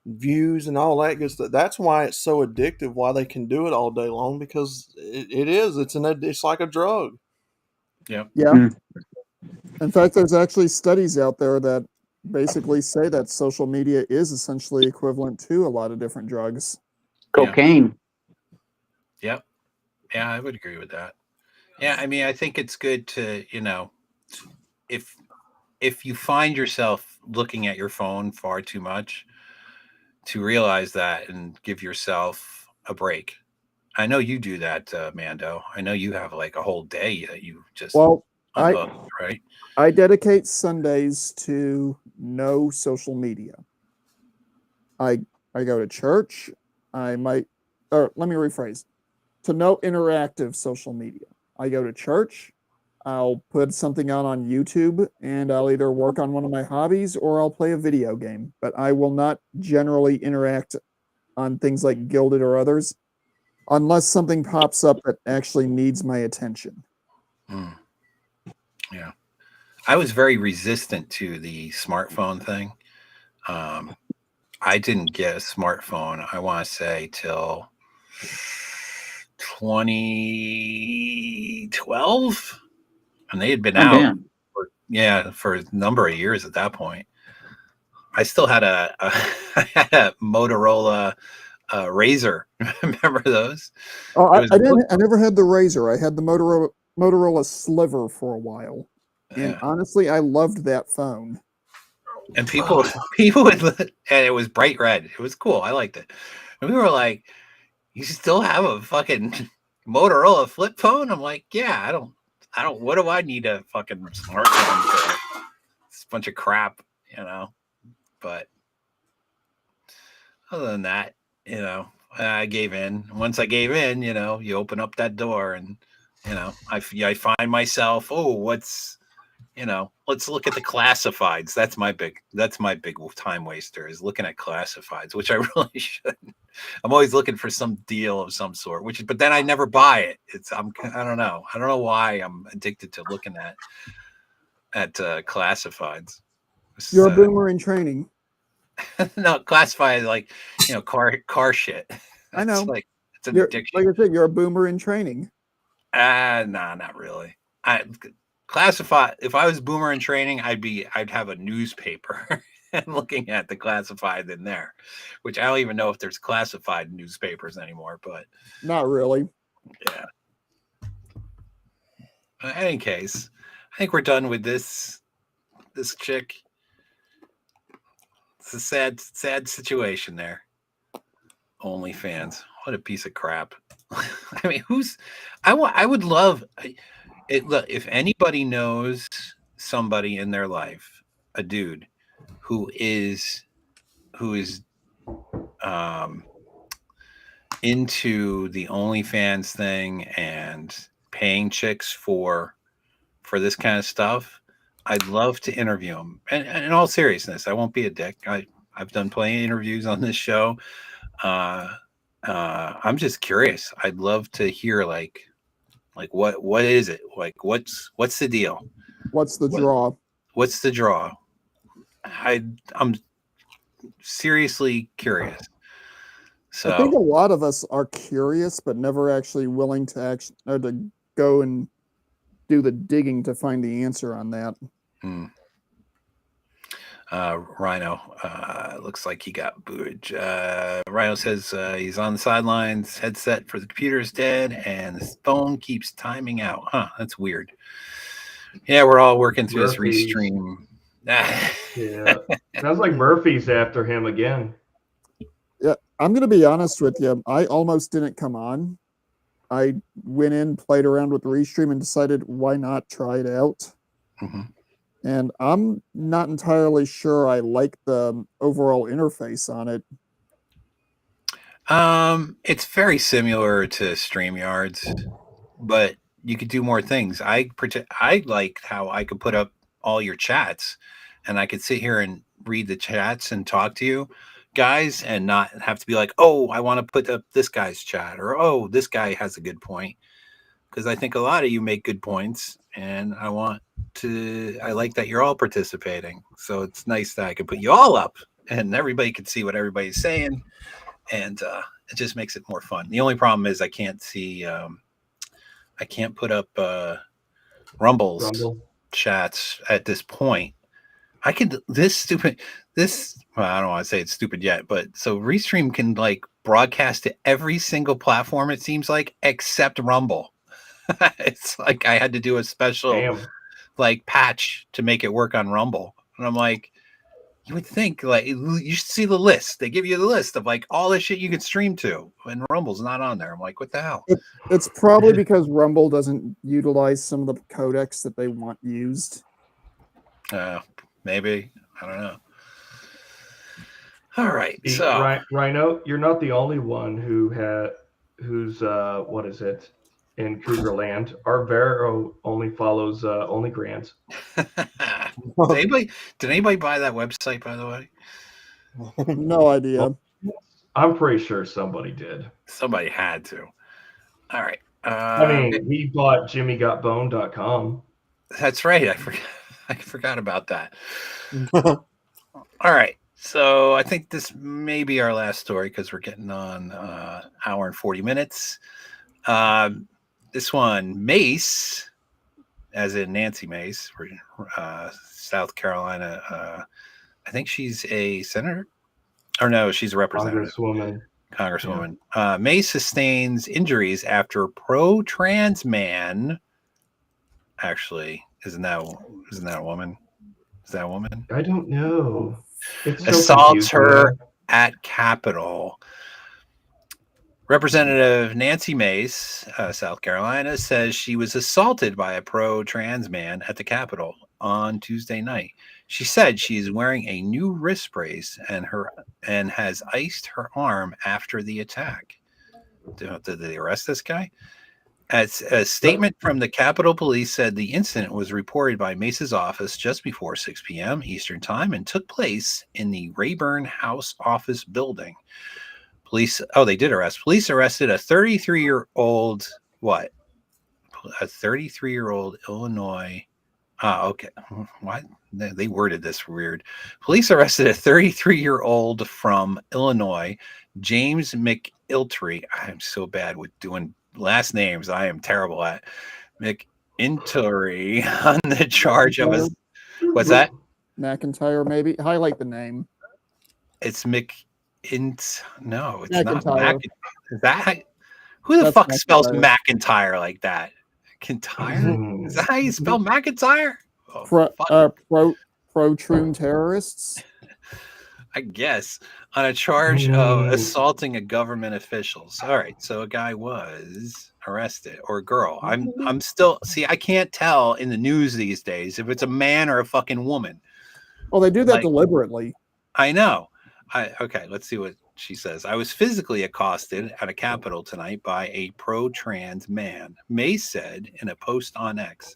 views, and all that good stuff. That's why it's so addictive. Why they can do it all day long, because it is. It's like a drug. Yeah. Yeah. Mm. In fact, there's actually studies out there that basically say that social media is essentially equivalent to a lot of different drugs. Cocaine. Yep. Yeah, I would agree with that. Yeah, I mean, I think it's good to, if you find yourself looking at your phone far too much, to realize that and give yourself a break. I know you do that, Mando. I know you have like a whole day that you just Well, unhook, right? I dedicate Sundays to no social media. I go to church. I might, or let me rephrase, to no interactive social media. I go to church. I'll put something on YouTube, and I'll either work on one of my hobbies or I'll play a video game. But I will not generally interact on things like Gilded or others unless something pops up that actually needs my attention. Mm. Yeah. I was very resistant to the smartphone thing. I didn't get a smartphone, I want to say, till 2012. And they had been Oh, out damn. for a number of years at that point. I still had I had a Motorola Razor. Remember those? Oh, It was I didn't. I never had the Razor. I had the Motorola Sliver for a while, and yeah. honestly, I loved that phone. And people would, and it was bright red. It was cool. I liked it. And we were like, "You still have a fucking Motorola flip phone?" I'm like, "Yeah, I don't. What do I need a fucking smartphone for? It's a bunch of crap, you know." But other than that, I gave in. Once I gave in, you open up that door, and I find myself, let's look at the classifieds. That's my big time waster, is looking at classifieds, which I really shouldn't. I'm always looking for some deal of some sort, but then I never buy it. I don't know why I'm addicted to looking at classifieds. You're a boomer in training. No, classified like car shit. I know. It's an addiction. Like I said, you're a boomer in training. Nah, not really. I classify. If I was boomer in training, I'd have a newspaper and looking at the classified in there, which I don't even know if there's classified newspapers anymore. But not really. Yeah. In any case, I think we're done with this chick. It's a sad situation there. OnlyFans. What a piece of crap. I mean, I would love it. Look, if anybody knows somebody in their life, a dude who is into the OnlyFans thing and paying chicks for this kind of stuff, I'd love to interview him. And in all seriousness, I won't be a dick. I've done plenty of interviews on this show. I'm just curious. I'd love to hear like what is it? Like what's the deal? What's the draw? What's the draw? I'm seriously curious. So I think a lot of us are curious, but never actually willing to go and do the digging to find the answer on that. Rhino looks like he got booted. Rhino says he's on the sidelines, headset for the computer's dead, and his phone keeps timing out. Huh, that's weird. Yeah, we're all working through this restream. Yeah, sounds like Murphy's after him again. Yeah, I'm going to be honest with you. I almost didn't come on. I went in, played around with Restream, and decided why not try it out. Mm-hmm. And I'm not entirely sure I like the overall interface on it. It's very similar to StreamYard's, but you could do more things. I liked how I could put up all your chats, and I could sit here and read the chats and talk to you guys and not have to be like, oh, I want to put up this guy's chat, or oh, this guy has a good point. Because I think a lot of you make good points, and I like that you're all participating. So it's nice that I can put you all up and everybody can see what everybody's saying. And it just makes it more fun. The only problem is I can't see, I can't put up Rumble's chats at this point. I could well, I don't want to say it's stupid yet, but so Restream can like broadcast to every single platform, it seems like, except Rumble. It's like I had to do a special like patch to make it work on Rumble. And I'm like, you would think like you should see the list. They give you the list of like all the shit you can stream to, and Rumble's not on there. I'm like, what the hell? It's probably because Rumble doesn't utilize some of the codecs that they want used. Maybe. I don't know. All right. So Rhino, you're not the only one who's what is it? In Krugerland. Our Vero only follows only grants. Did anybody buy that website, by the way? No idea. Well, I'm pretty sure somebody did. Somebody had to. All right. I mean, he bought jimmygotbone.com. That's right. I forgot about that. All right. So I think this may be our last story because we're getting on hour and 40 minutes. This one, Mace, as in Nancy Mace, South Carolina. I think she's a senator. Or no, she's a representative. Congresswoman. Yeah. Mace sustains injuries after pro-trans man. Actually, isn't that a woman? Is that a woman? I don't know. Assaults her at Capitol. Representative Nancy Mace, South Carolina, says she was assaulted by a pro-trans man at the Capitol on Tuesday night. She said she's wearing a new wrist brace and has iced her arm after the attack. Did they arrest this guy? As a statement from the Capitol Police said the incident was reported by Mace's office just before 6 p.m. Eastern Time and took place in the Rayburn House office building. Police arrested a 33-year-old, A 33-year-old Illinois. Okay. What? They worded this weird. Police arrested a 33-year-old from Illinois, James McIltry. I'm so bad with doing last names. I am terrible at McIltry on the charge of a. What's that? McIntyre, maybe. Highlight the name. It's No, it's McIntyre. not McIntyre. Is that who the fuck spells McIntyre like that? McIntyre? Is that how you spell McIntyre? Pro-Troon terrorists? I guess. On a charge of assaulting a government officials. All right, so a guy was arrested, or a girl. I'm still I can't tell in the news these days if it's a man or a fucking woman. Well, they do that deliberately. I know. Okay, let's see what she says. I was physically accosted at a Capitol tonight by a pro-trans man, May said in a post on X.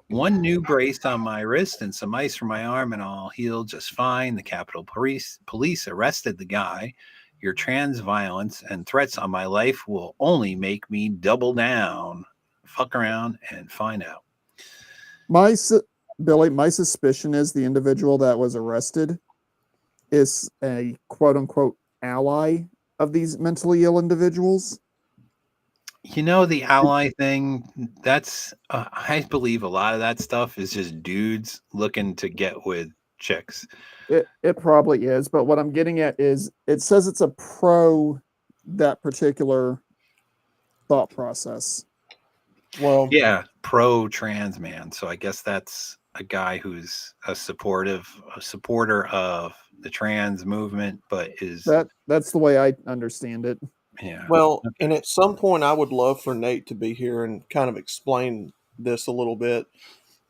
One new brace on my wrist and some ice for my arm and all healed just fine. The Capitol Police arrested the guy. Your trans violence and threats on my life will only make me double down. Fuck around and find out. Billy, my suspicion is the individual that was arrested is a quote-unquote ally of these mentally ill individuals. You know, the ally thing, that's, I believe a lot of that stuff is just dudes looking to get with chicks. It probably is, but what I'm getting at is it says it's a pro that particular thought process. Well, yeah, pro-trans man. So I guess that's a guy who's a supporter of the trans movement, but that's the way I understand it. Yeah. Well, and at some point I would love for Nate to be here and kind of explain this a little bit.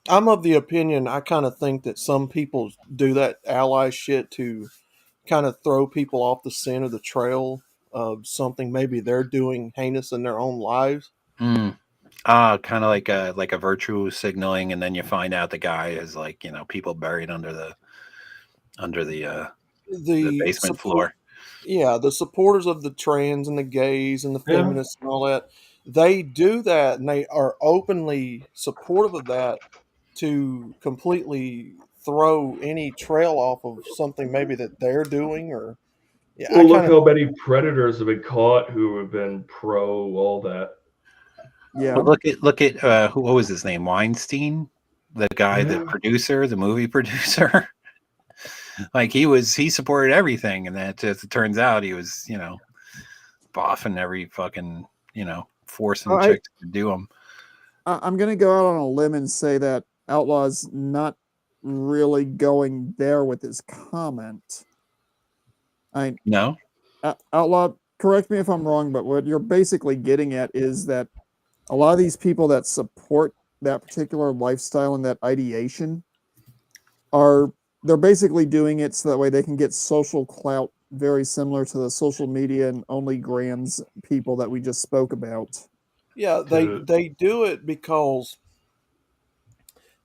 I'm of the opinion, I kind of think that some people do that ally shit to kind of throw people off the scent of the trail of something maybe they're doing heinous in their own lives. Kind of like a virtue signaling, and then you find out the guy is people buried under the basement floor. yeah, the supporters of the trans and the gays and the Yeah. feminists and all that, they do that and they are openly supportive of that to completely throw any trail off of something maybe that they're doing or yeah, I Well, look kind of how many predators have been caught who have been pro all that. Yeah. But look at what was his name? Weinstein, the guy, the Yeah. producer, the movie producer. Like he supported everything, and that as it turns out, he was boffing every fucking forcing I- chicks to do them. I'm going to go out on a limb and say that Outlaw's not really going there with his comment. No, Outlaw, correct me if I'm wrong, but what you're basically getting at is that a lot of these people that support that particular lifestyle and that ideation they're basically doing it so that way they can get social clout, very similar to the social media and only grams people that we just spoke about. yeah, they do it because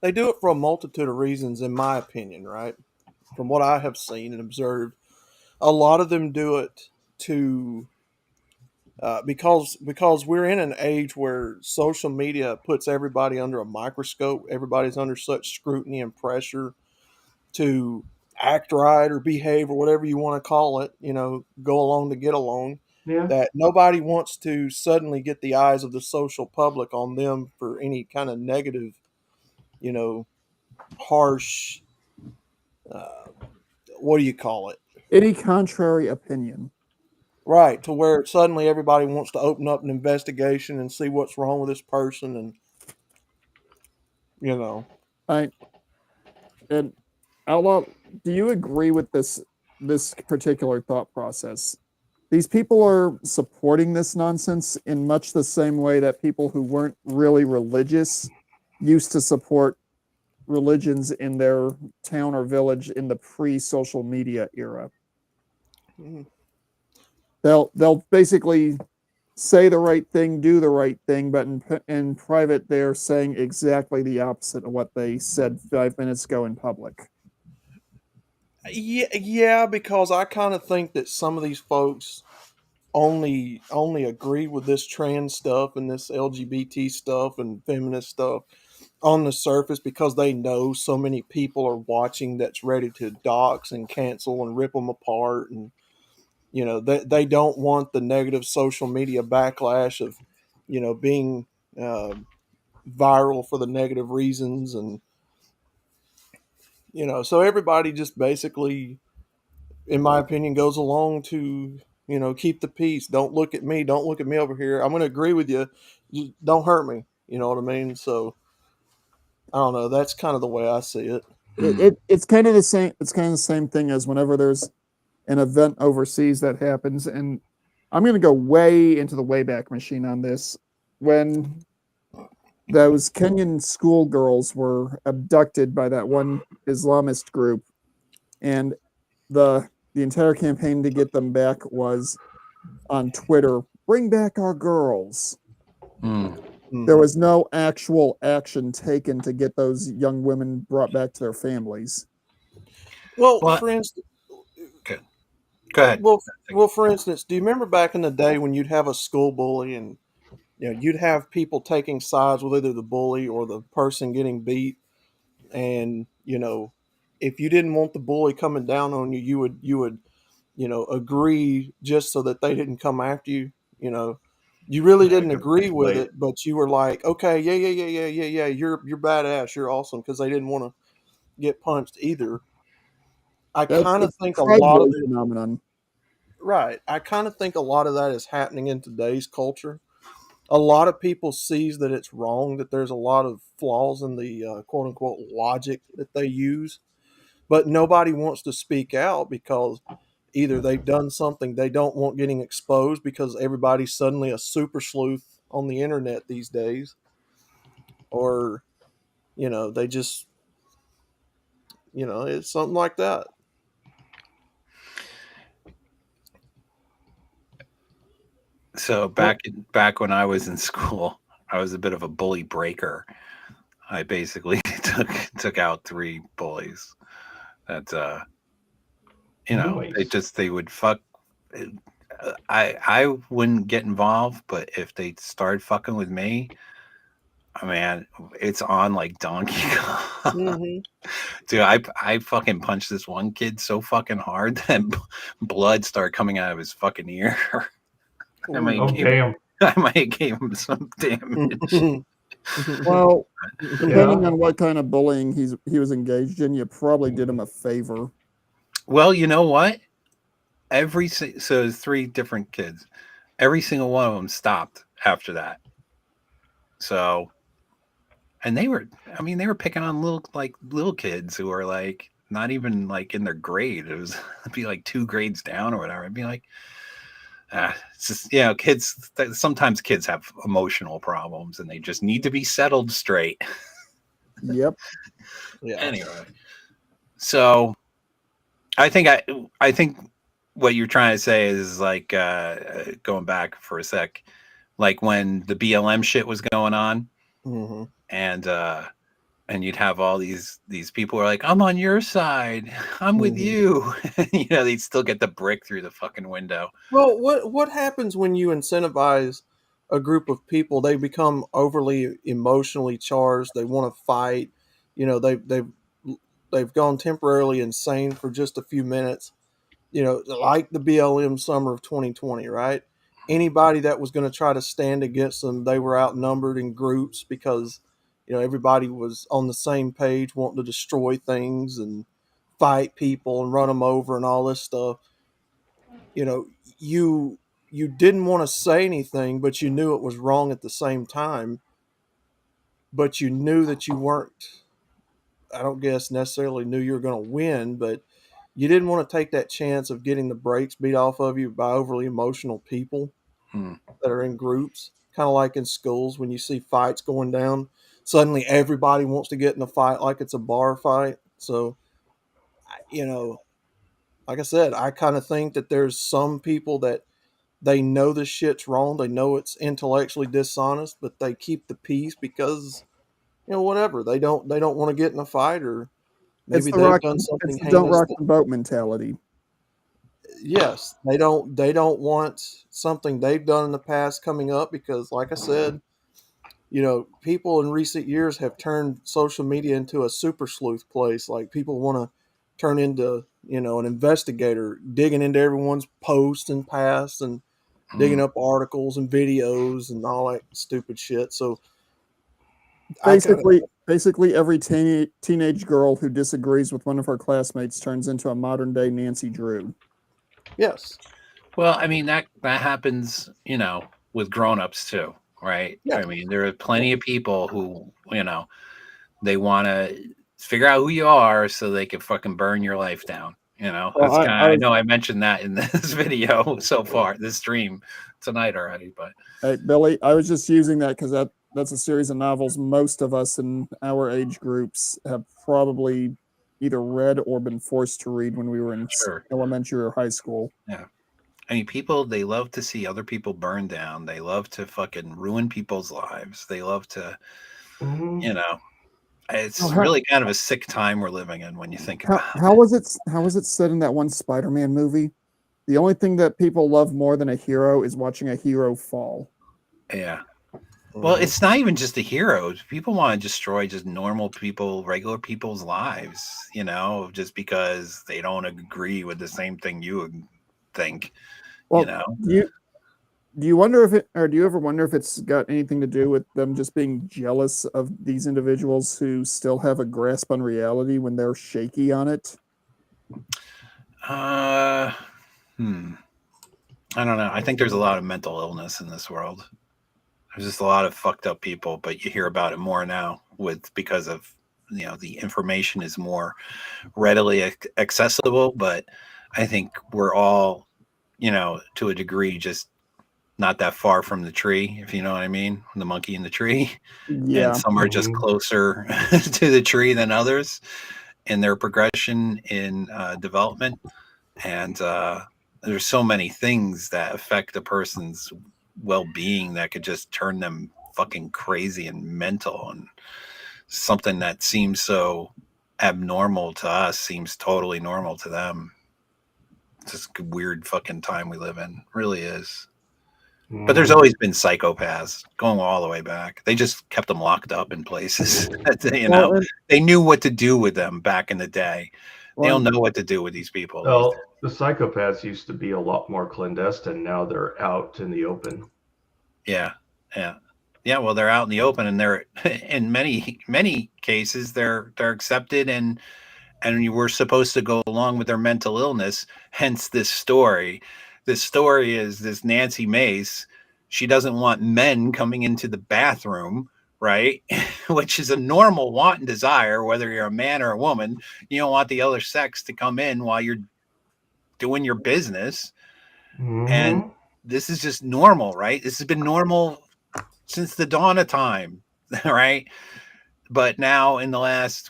they do it for a multitude of reasons, in my opinion, right? From what I have seen and observed, a lot of them do it to because we're in an age where social media puts everybody under a microscope. Everybody's under such scrutiny and pressure to act right or behave or whatever you want to call it. Go along to get along. Yeah. That nobody wants to suddenly get the eyes of the social public on them for any kind of negative, harsh. What do you call it? Any contrary opinion. Right, to where suddenly everybody wants to open up an investigation and see what's wrong with this person, and I and Outlaw, do you agree with this particular thought process? These people are supporting this nonsense in much the same way that people who weren't really religious used to support religions in their town or village in the pre-social media era. Mhm. They'll basically say the right thing, do the right thing, but in private they're saying exactly the opposite of what they said 5 minutes ago in public. Yeah, because I kind of think that some of these folks only agree with this trans stuff and this LGBT stuff and feminist stuff on the surface because they know so many people are watching that's ready to dox and cancel and rip them apart, and they don't want the negative social media backlash of being uh, viral for the negative reasons, and so everybody just basically, in my opinion, goes along to keep the peace. Don't look at me. Don't look at me over here. I'm going to agree with you. Just don't hurt me. You know what I mean? So I don't know. That's kind of the way I see it. It's kind of the same. It's kind of the same thing as whenever there's an event overseas that happens, and I'm going to go way into the Wayback Machine on this. When those Kenyan schoolgirls were abducted by that one Islamist group, and the entire campaign to get them back was on Twitter, bring back our girls. There was no actual action taken to get those young women brought back to their families. Well, What? for instance, Go ahead. well, for instance, do you remember back in the day when you'd have a school bully and you'd have people taking sides with either the bully or the person getting beat, and if you didn't want the bully coming down on you, you would agree just so that they didn't come after you. You really didn't agree with it, but you were like, okay, yeah, you're badass, you're awesome, because they didn't want to get punched either. I kind of It's think a a Pride lot Boy of it, phenomenon. right. I kind of think a lot of that is happening in today's culture. A lot of people sees that it's wrong, that there's a lot of flaws in the quote unquote logic that they use, but nobody wants to speak out because either they've done something they don't want getting exposed because everybody's suddenly a super sleuth on the internet these days, or they just it's something like that. So back when I was in school, I was a bit of a bully breaker. I basically took out 3 bullies. That Nice. they would fuck I wouldn't get involved, but if they started fucking with me, man, it's on like Donkey Kong. Mm-hmm. Dude, I fucking punched this one kid so fucking hard that blood started coming out of his fucking ear. I might Oh, gave, damn. I might gave him some damage. Well, depending Yeah. on what kind of bullying he was engaged in, you probably did him a favor. Well, you know what? So there's 3 different kids. Every single one of them stopped after that. So, and they were picking on little kids who are like not even like in their grade. It'd be like 2 grades down or whatever. I'd be like, it's just, kids. Sometimes kids have emotional problems and they just need to be settled straight. Yep. Yeah. Anyway, so I think what you're trying to say is like going back for a sec, like when the BLM shit was going on, Mm-hmm. and you'd have all these people who are like, I'm on your side, I'm with Mm-hmm. you. They'd still get the brick through the fucking window. Well, what happens when you incentivize a group of people? They become overly emotionally charged. They want to fight. You know, they've gone temporarily insane for just a few minutes. You know, like the BLM summer of 2020, right? Anybody that was going to try to stand against them, they were outnumbered in groups because, you know, everybody was on the same page, wanting to destroy things and fight people and run them over and all this stuff. You know, you didn't want to say anything, but you knew it was wrong at the same time. But you knew that you weren't. I don't guess necessarily knew you were going to win, but you didn't want to take that chance of getting the brakes beat off of you by overly emotional people Hmm. that are in groups. Kind of like in schools when you see fights going down, suddenly everybody wants to get in a fight like it's a bar fight. So, you know, like I said, I kind of think that there's some people that they know this shit's wrong. They know it's intellectually dishonest, but they keep the peace because, you know, whatever. They don't want to get in a fight, or It's maybe the they've rock. done It's something the don't heinous rock that, the boat mentality. yes, they don't want something they've done in the past coming up because, like I said, you know, people in recent years have turned social media into a super sleuth place. Like people want to turn into, you know, an investigator, digging into everyone's posts and past and digging up articles and videos and all that stupid shit. So I kind of, Basically, every teenage girl who disagrees with one of her classmates turns into a modern day Nancy Drew. yes, Well, I mean that happens, with grown-ups too, right? yeah, I mean, there are yeah. plenty of people who, they want to figure out who you are so they can fucking burn your life down. Well, That's I I was, know I mentioned that in this video so far, this stream tonight already, but hey, Billy, I was just using that because that's a series of novels most of us in our age groups have probably either read or been forced to read when we were in sure. elementary or high school. Yeah. I mean, people, they love to see other people burn down. They love to fucking ruin people's lives. They love to, Mhm. you know, Oh, it's really kind of a sick time we're living in when you think about how was it? How was it said in that one Spider-Man movie? The only thing that people love more than a hero is watching a hero fall. it. Yeah. Well, Mhm. it's not even just the heroes. People want to destroy just normal people, regular people's lives, just because they don't agree with the same thing you think, you Well, know. do you wonder if it, or do you ever wonder if it's got anything to do with them just being jealous of these individuals who still have a grasp on reality when they're shaky on it? Uh, hmm. I don't know. I think there's a lot of mental illness in this world. There's just a lot of fucked up people, but you hear about it more now because of the information is more readily accessible. But I think we're all, to a degree, just not that far from the tree, if you know what I mean, the monkey in the tree. And Yeah. some are just closer to the tree than others in their progression in development. And there's so many things that affect a person's well-being that could just turn them fucking crazy and mental, and something that seems so abnormal to us seems totally normal to them. It's just a weird fucking time we live in. It really is. But there's always been psychopaths going all the way back. They just kept them locked up in places. They knew what to do with them back in the day. They don't know what to do with these people. Well, the psychopaths used to be a lot more clandestine. Now they're out in the open. Yeah. Well, they're out in the open, and they're in many cases they're accepted, and you were supposed to go along with their mental illness. Hence this story. This story is this Nancy Mace. She doesn't want men coming into the bathroom, right? Which is a normal want and desire, whether you're a man or a woman. You don't want the other sex to come in while you're doing your business. And this is just normal, right? This has been normal since the dawn of time, right? But now in the last,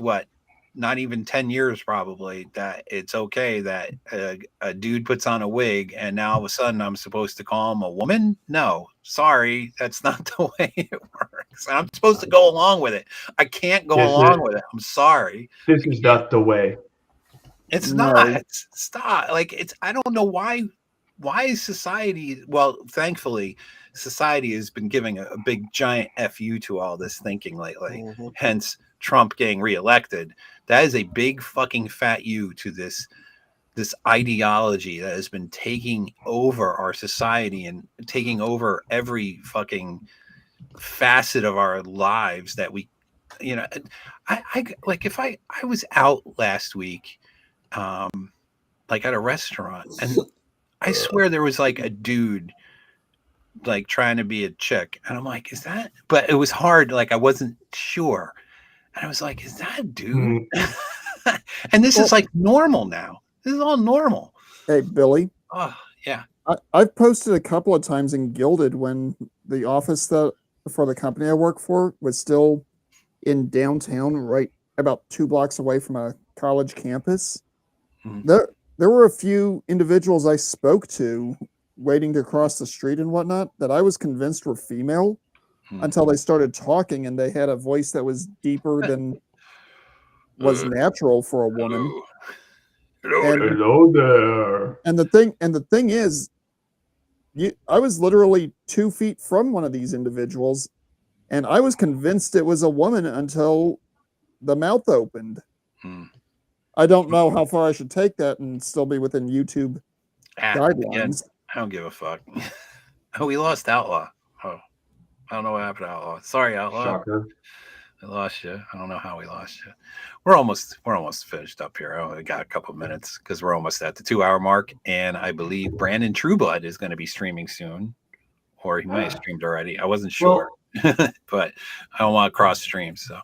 not even 10 years probably, that it's okay that a dude puts on a wig and now all of a sudden I'm supposed to call him a woman? No, sorry, that's not the way it works. I'm supposed to go along with it. I can't go along with it. I'm sorry. This is not the way. It's not. Stop. I don't know why is society, well, thankfully society has been giving a big giant FU to all this thinking lately. Hence Trump getting reelected. That is a big fucking fat U to this ideology that has been taking over our society and taking over every fucking facet of our lives that we, if I was out last week, at a restaurant, and I swear there was a dude trying to be a chick, and I'm like, is that? But it was hard. I wasn't sure. And I was like, is that a dude? And this is normal now. This is all normal. Hey, Billy. Oh, yeah. I've posted a couple of times in Gilded when the office for the company I work for was still in downtown, right about 2 blocks away from a college campus. There were a few individuals I spoke to waiting to cross the street and whatnot that I was convinced were female. Until they started talking and they had a voice that was deeper than was natural for a woman. Hello there. And the thing is, I was literally 2 feet from one of these individuals, and I was convinced it was a woman until the mouth opened. I don't know how far I should take that and still be within YouTube guidelines. Again, I don't give a fuck. Oh, we lost Outlaw. Oh. I don't know what happened to Outlaw. Sorry, Outlaw. Shocker. I lost you. I don't know how we lost you. We're almost finished up here. I only got a couple minutes because we're almost at the 2-hour mark, and I believe Brandon Trueblood is going to be streaming soon, or he might have streamed already. I wasn't sure, but I don't want to cross stream. So,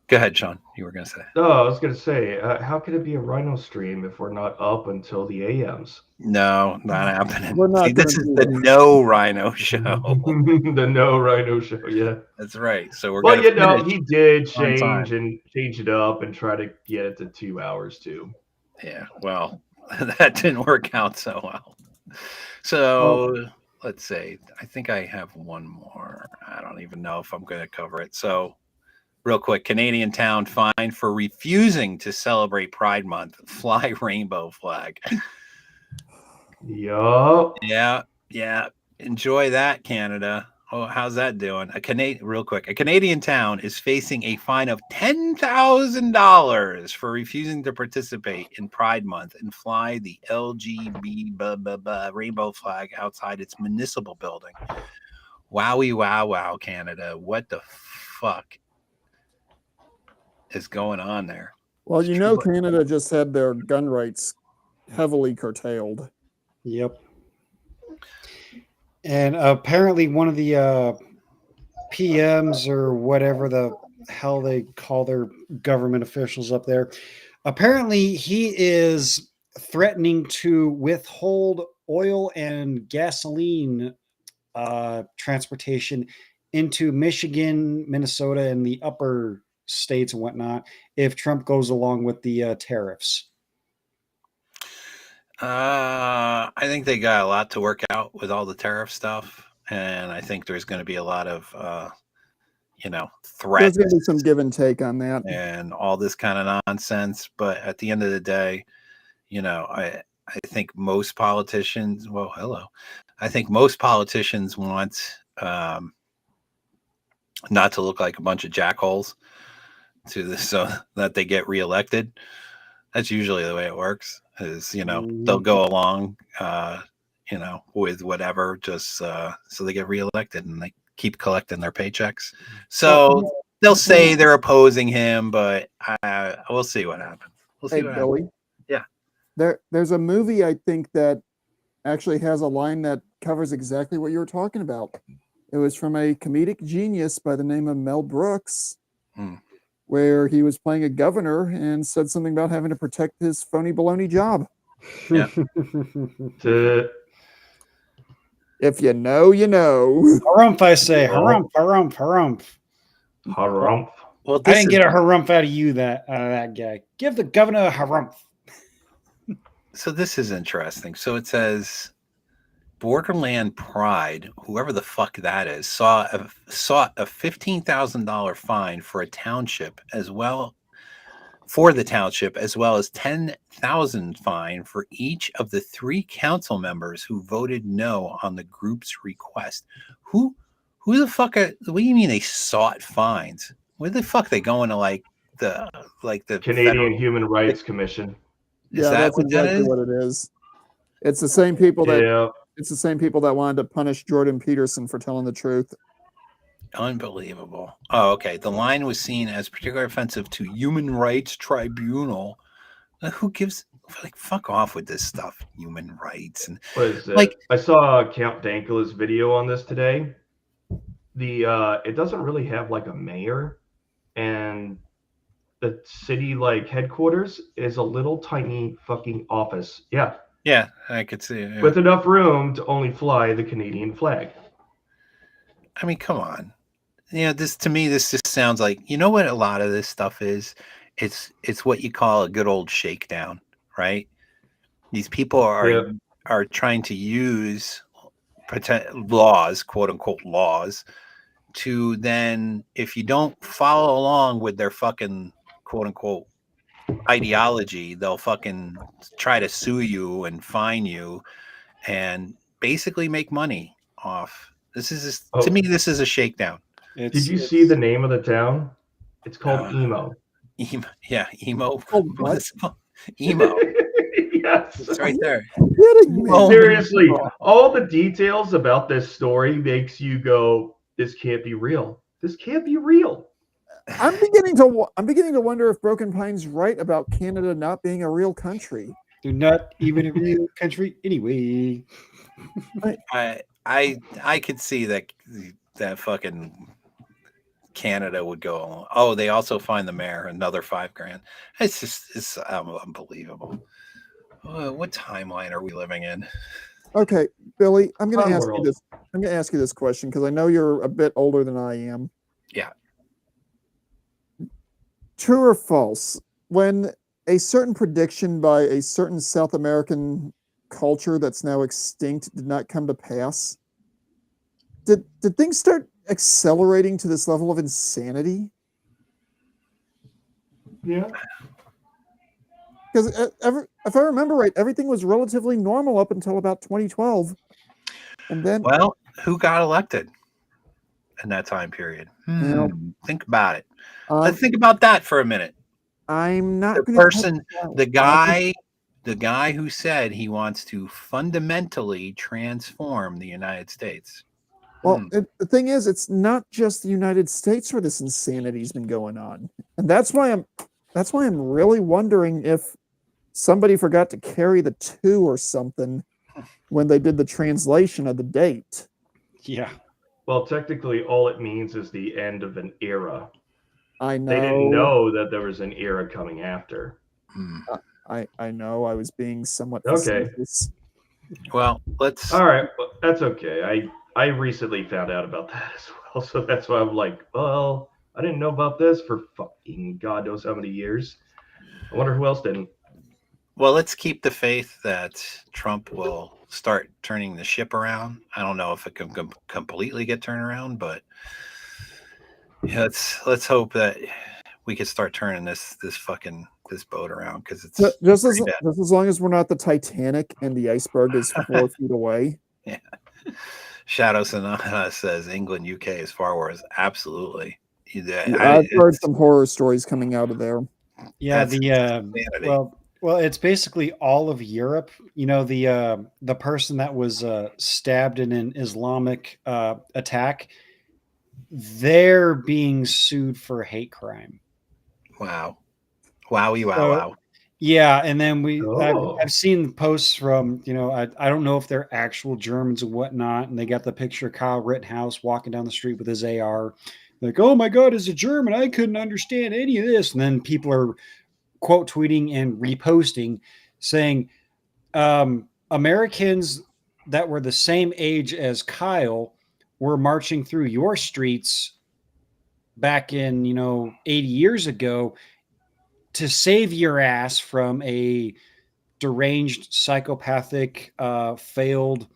go ahead, Sean. You were going to say. Oh, I was going to say, how could it be a Rhino stream if we're not up until the AMs? No, not happening. We're not. This is the No Rhino show. The No Rhino show, yeah. That's right. So we're. Well, he did time. change it up and try to get it to 2 hours too. Yeah, well, that didn't work out so well. So let's see. I think I have one more. I don't even know if I'm going to cover it. So, real quick, Canadian town fined for refusing to celebrate Pride Month. Fly rainbow flag. Yup. Yeah. Enjoy that, Canada. Oh, how's that doing? A Canadian town is facing a fine of $10,000 for refusing to participate in Pride Month and fly the LGBT rainbow flag outside its municipal building. Wowie, wow, Canada. What the fuck is going on there? Well, Canada just had their gun rights heavily curtailed. Yep. And apparently one of the PMs or whatever the hell they call their government officials up there, apparently he is threatening to withhold oil and gasoline transportation into Michigan, Minnesota, and the upper states and whatnot if Trump goes along with the tariffs. I think they got a lot to work out with all the tariff stuff, and I think there's going to be a lot of, threats. There's going to be some give and take on that, and all this kind of nonsense. But at the end of the day, I think most politicians. Well, hello. I think most politicians want not to look like a bunch of jackholes so that they get reelected. That's usually the way it works. Is they'll go along, with whatever just so they get reelected and they keep collecting their paychecks. So they'll say they're opposing him, but we'll see what happens. We'll see what Billy. happens. Yeah. There's a movie I think that actually has a line that covers exactly what you were talking about. It was from a comedic genius by the name of Mel Brooks, where he was playing a governor and said something about having to protect his phony baloney job. Yeah. If you know, you know. Harumph, I say. Harumph, harumph, harumph. Harumph. Well, I didn't get a harumph out of you, that guy. Give the governor a harumph. So this is interesting. So it says Borderland Pride, whoever the fuck that is, sought a $15,000 fine for a township as well as 10,000 fine for each of the 3 council members who voted no on the group's request. Who the fuck what do you mean they sought fines? Where the fuck are they going to the Canadian Human Rights Commission? That's exactly what it is. It's the same people that it's the same people that wanted to punish Jordan Peterson for telling the truth. Unbelievable. Oh, okay. The line was seen as particularly offensive to Human Rights Tribunal. Who gives fuck off with this stuff? Human rights and what is it? I saw Count Dankula's video on this today. It doesn't really have a mayor, and the city headquarters is a little tiny fucking office. Yeah, I could see it. Yeah. With enough room to only fly the Canadian flag. I mean, come on. This just sounds like, what a lot of this stuff is? It's what you call a good old shakedown, right? These people are trying to use laws, quote unquote laws, to then, if you don't follow along with their fucking quote unquote ideology, they'll fucking try to sue you and fine you and basically make money off. To me, this is a shakedown. Did you see the name of the town? It's called Emo. Yeah, Emo. What? Emo. Yes. It's right there. Seriously, all the details about this story makes you go, this can't be real. This can't be real. I'm beginning to wonder if Broken Pine's right about Canada not being a real country. They're not even a real country anyway. I could see that fucking Canada would go along. Oh, they also find the mayor another $5,000. It's unbelievable. What timeline are we living in? Okay, Billy, I'm going to ask you this. I'm going to ask you this question because I know you're a bit older than I am. Yeah. True or false? When a certain prediction by a certain South American culture that's now extinct did not come to pass, did things start accelerating to this level of insanity? Yeah. Because if I remember right, everything was relatively normal up until about 2012. And then, well, who got elected in that time period? Think about it. Let's think about that for a minute. I'm not the guy who said he wants to fundamentally transform the United States. Well, the thing is, it's not just the United States where this insanity's been going on, and that's why I'm really wondering if somebody forgot to carry the 2 or something when they did the translation of the date. Yeah. Well, technically, all it means is the end of an era. I know. They didn't know that there was an era coming after. I know. I was being somewhat facetious. Well, let's. All right, well, that's okay. I recently found out about that as well, so that's why I'm like, well, I didn't know about this for fucking God knows how many years. I wonder who else didn't. Well, let's keep the faith that Trump will start turning the ship around. I don't know if it can completely get turned around, but yeah, let's hope that we can start turning this fucking this boat around because it's just pretty bad. as long as we're not the Titanic and the iceberg is 4 feet away. Yeah. Shadow Sonata says England, UK is far worse. Absolutely. I've heard some horror stories coming out of there. Yeah, That's insanity. well, it's basically all of Europe. You know, the person that was stabbed in an Islamic attack, they're being sued for hate crime. Wow. Wowie, wow, So, wow. yeah, and then Oh. I've seen posts from, you know, I don't know if they're actual Germans and whatnot, and they got the picture of Kyle Rittenhouse walking down the street with his AR, like, oh my God, as a German, I couldn't understand any of this. And then people are quote tweeting and reposting saying, Americans that were the same age as Kyle were marching through your streets back in, 80 years ago to save your ass from a deranged, psychopathic, failed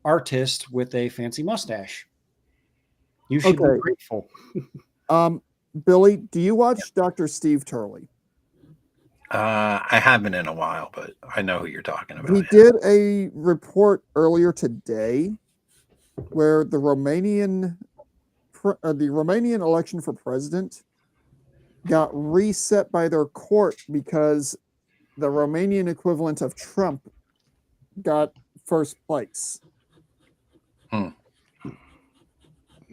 artist with a fancy mustache. You should be grateful. Billy, do you watch Dr. Steve Turley? I haven't in a while, but I know who you're talking about. He did a report earlier today where the Romanian election for president got reset by their court because the Romanian equivalent of Trump got first place.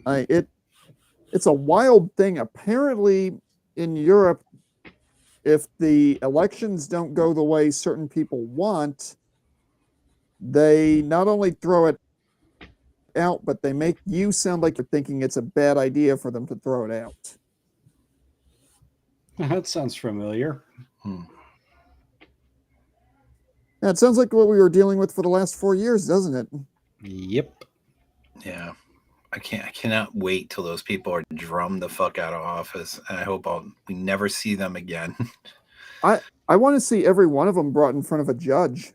It's a wild thing. Apparently, in Europe, if the elections don't go the way certain people want, they not only throw it out, but they make you sound like you're thinking it's a bad idea for them to throw it out. That sounds familiar. Yeah, it sounds like what we were dealing with for the last 4 years, doesn't it? Yep. Yeah. I cannot wait till those people are drummed the fuck out of office, and I hope we never see them again. I want to see every one of them brought in front of a judge.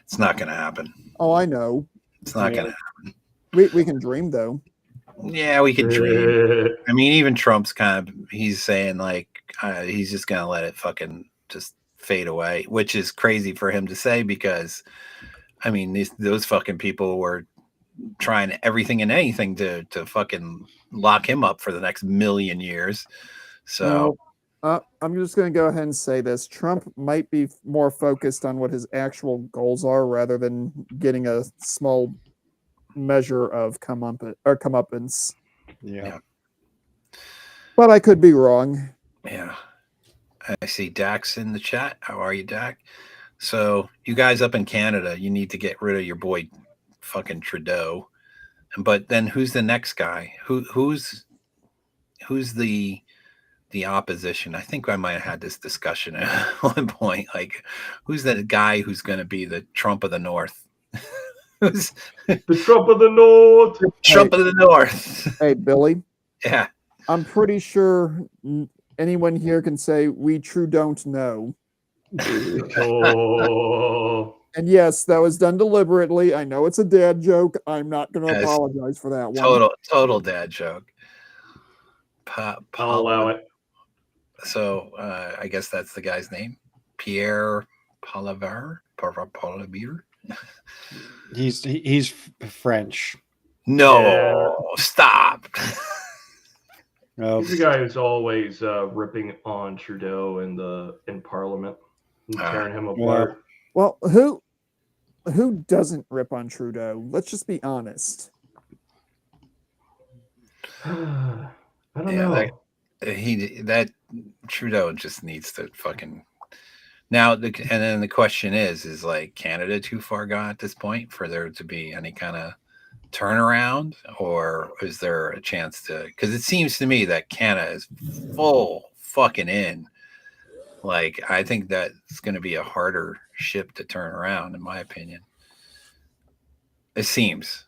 It's not going to happen. Oh, I know. It's not going to happen. We can dream, though. Yeah, we can dream. I mean, even Trump's he's saying like he's just going to let it fucking just fade away, which is crazy for him to say because, I mean, those fucking people were trying everything and anything to fucking lock him up for the next million years. So I'm just going to go ahead and say this. Trump might be more focused on what his actual goals are rather than getting a small measure of comeuppance. Yeah. But I could be wrong. Yeah. I see Dax in the chat. How are you, Dak? So you guys up in Canada, you need to get rid of your boy fucking Trudeau. But then who's the next guy? Who's the opposition? I think I might have had this discussion at one point. Like, who's that guy who's going to be the Trump of the North? Who's the Trump of the North? Trump of the North. Hey, Billy. Yeah. I'm pretty sure anyone here can say we true don't know. Oh. And yes, that was done deliberately. I know it's a dad joke. I'm not going to apologize for that one. Total dad joke. I'll allow it. So I guess that's the guy's name, Pierre Poilievre. He's French. No, stop. He's the guy who's always ripping on Trudeau in Parliament and tearing him apart. Well, who doesn't rip on Trudeau? Let's just be honest. I don't know. That Trudeau just needs to fucking now. And then the question is like Canada too far gone at this point for there to be any kind of turnaround, or is there a chance to? Because it seems to me that Canada is full fucking in. Like, I think that it's going to be a harder ship to turn around, in my opinion. It seems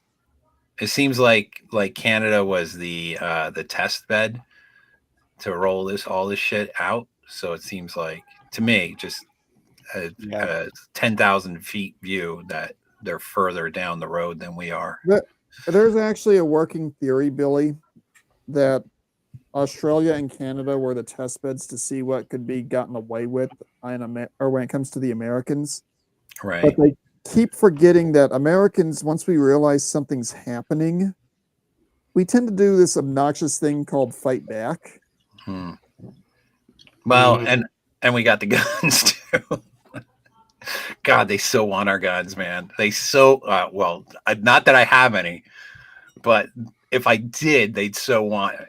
like Canada was the test bed to roll all this shit out. So it seems like, to me, just a 10,000 feet view that they're further down the road than we are. There's actually a working theory, Billy, that Australia and Canada were the test beds to see what could be gotten away with or when it comes to the Americans. Right. But they keep forgetting that Americans, once we realize something's happening, we tend to do this obnoxious thing called fight back. Well, and we got the guns too. God, they so want our guns, man. They so well. Not that I have any, but if I did, they'd so want it.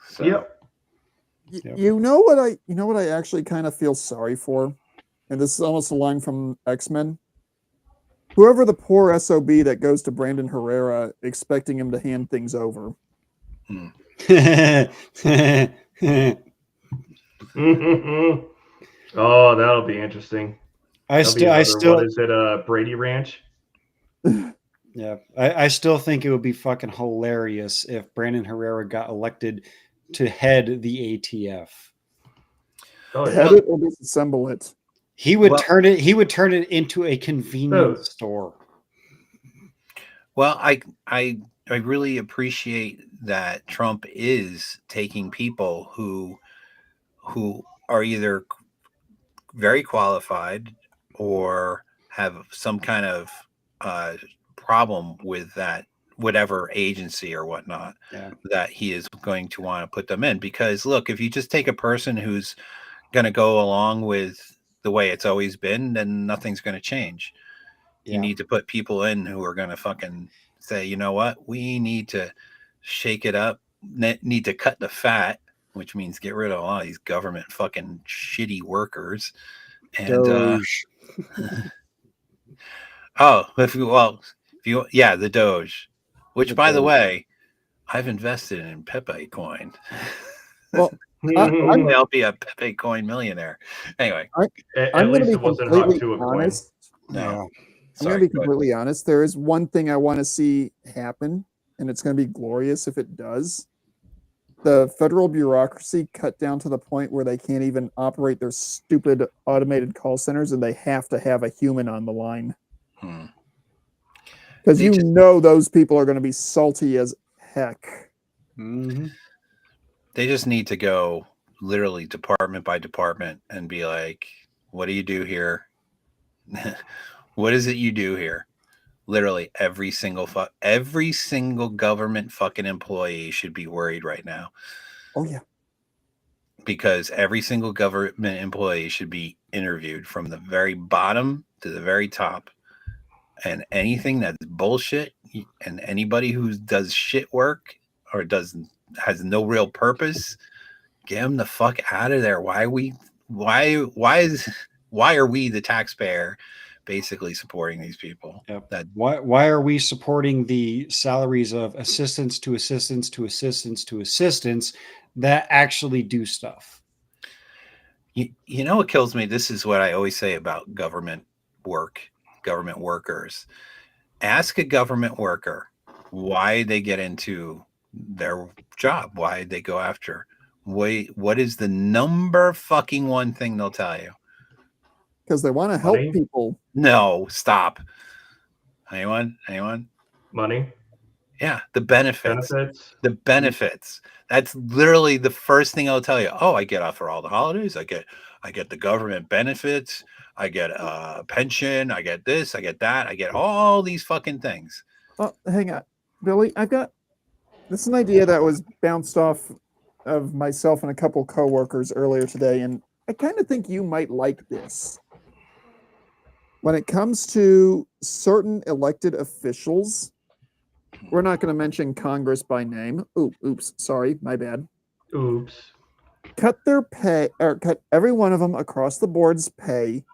So. Yep. You know what I actually kind of feel sorry for, and this is almost a line from X-Men. Whoever the poor SOB that goes to Brandon Herrera expecting him to hand things over. Oh, that'll be interesting. I still, what is it? Brady Ranch. Yeah, I still think it would be fucking hilarious if Brandon Herrera got elected to head the ATF. Oh, Head it or disassemble it. He would turn it. He would turn it into a convenience store. Well, I really appreciate that Trump is taking people who are either very qualified or have some kind of problem with that whatever agency or whatnot that he is going to want to put them in. Because look, if you just take a person who's going to go along with the way it's always been, then nothing's going to change. You need to put people in who are going to fucking say, you know what, we need to shake it up, need to cut the fat, which means get rid of all these government fucking shitty workers. And Doge. The Doge, which by the way, I've invested in Pepe coin. Well, I'll be a Pepe coin millionaire. Anyway, at least it wasn't hot to a coin. No. I'm going to be completely honest. There is one thing I want to see happen, and it's going to be glorious if it does. The federal bureaucracy cut down to the point where they can't even operate their stupid automated call centers, and they have to have a human on the line. Because those people are going to be salty as heck. Mm-hmm. They just need to go literally department by department and be like, what do you do here? What is it you do here? Literally every single government fucking employee should be worried right now. Oh yeah. Because every single government employee should be interviewed from the very bottom to the very top. And anything that's bullshit and anybody who does shit work or has no real purpose, get them the fuck out of there. Why are we the taxpayer basically supporting these people? Yep. Why are we supporting the salaries of assistants to assistants to assistants to assistants that actually do stuff? You know what kills me? This is what I always say about government workers. Ask a government worker why they get into their job, why they go after. What is the number fucking one thing they'll tell you? Because they want to help people. No, stop. Anyone? Money. Yeah, the benefits. The benefits. That's literally the first thing I'll tell you. Oh, I get off for all the holidays. I get the government benefits. I get a pension. I get this. I get that. I get all these fucking things. Oh, hang on, Billy. This is an idea that was bounced off of myself and a couple coworkers earlier today, and I kind of think you might like this. When it comes to certain elected officials, we're not going to mention Congress by name. Oops, sorry, my bad. Oops. Cut their pay, or cut every one of them across the board's pay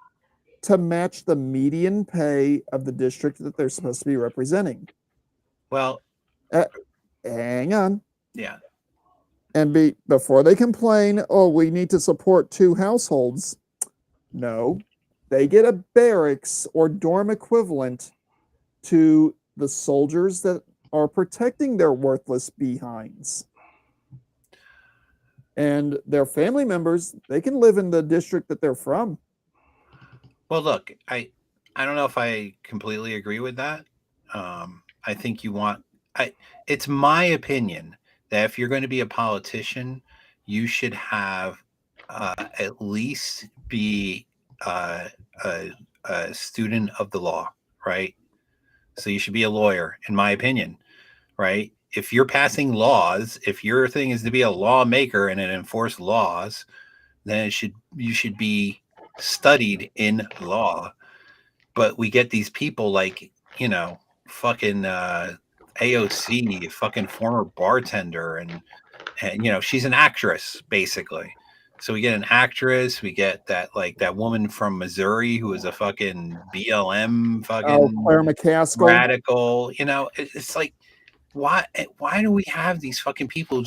to match the median pay of the district that they're supposed to be representing. Well, hang on. Yeah. And before they complain, oh, we need to support 2 households. No, they get a barracks or dorm equivalent to the soldiers that are protecting their worthless behinds. And their family members, they can live in the district that they're from. Well, look, I don't know if I completely agree with that. I think it's my opinion that if you're going to be a politician, you should have at least be a student of the law, right? So you should be a lawyer, in my opinion, right? If you're passing laws, if your thing is to be a lawmaker and enforce laws, then you should be studied in law. But we get these people like, fucking AOC, fucking former bartender, and she's an actress basically. So we get an actress, we get that woman from Missouri who is a fucking BLM fucking Claire McCaskill. radical. It's like, why do we have these fucking people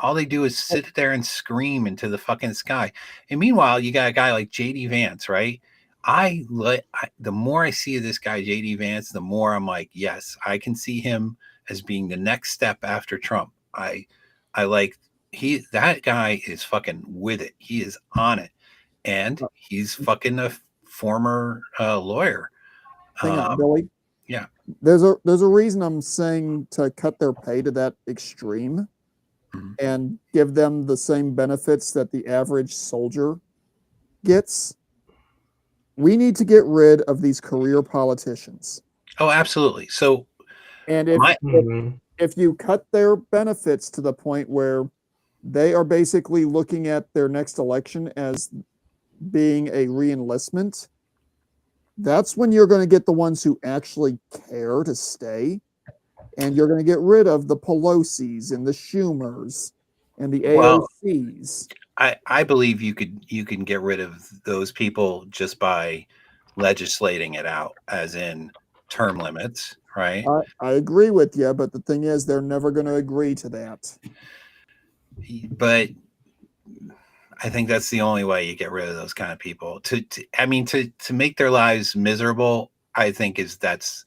all they do is sit there and scream into the fucking sky. And meanwhile, you got a guy like JD Vance, right? The more I see this guy JD Vance, the more I'm like, yes, I can see him as being the next step after Trump. I like that guy is fucking with it. He is on it, and he's fucking a former lawyer. Hang on, Billy. Yeah, there's a reason I'm saying to cut their pay to that extreme and give them the same benefits that the average soldier gets. We need to get rid of these career politicians. Oh, absolutely. So, and if you cut their benefits to the point where they are basically looking at their next election as being a re-enlistment, that's when you're going to get the ones who actually care to stay. And you're going to get rid of the Pelosi's and the Schumers and the AOCs. I believe you can get rid of those people just by legislating it out, as in term limits, right? I agree with you, but the thing is, they're never going to agree to that. But I think that's the only way you get rid of those kind of people. To make their lives miserable, I think that's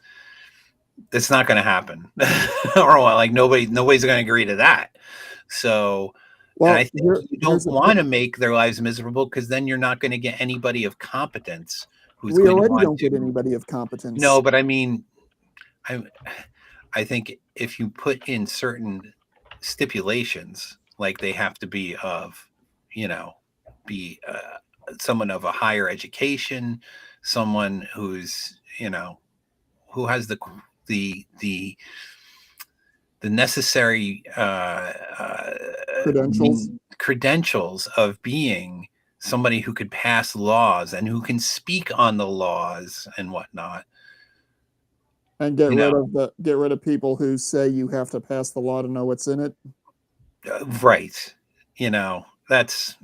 not going to happen. Or like nobody's going to agree to that. So, well, I think you don't want to make their lives miserable, because then you're not going to get anybody of competence. We already don't get anybody of competence. No, but I mean, I think if you put in certain stipulations, like they have to be of, be someone of a higher education, someone who's, who has the necessary credentials of being somebody who could pass laws and who can speak on the laws and whatnot. And get rid of people who say you have to pass the law to know what's in it. Right. That's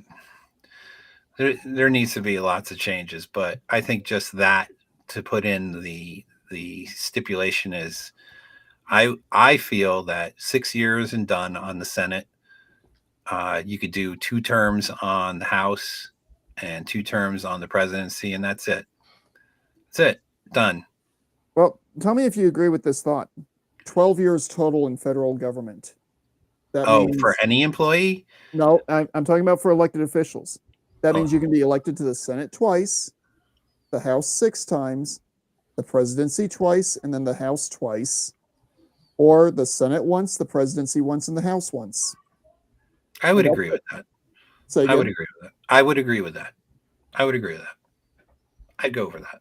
there needs to be lots of changes, but I think just that, to put in the stipulation is, I feel that 6 years and done on the Senate. You could do 2 terms on the House and 2 terms on the presidency, and that's it. That's it. Done. Well, tell me if you agree with this thought. 12 years total in federal government. That means, for any employee? No, I'm talking about for elected officials. That means you can be elected to the Senate twice, the House 6 times, the presidency twice, and then the House twice, or the Senate once, the presidency once, and the House once. I would agree with that. I would agree with that. I would agree with that. I'd go for that.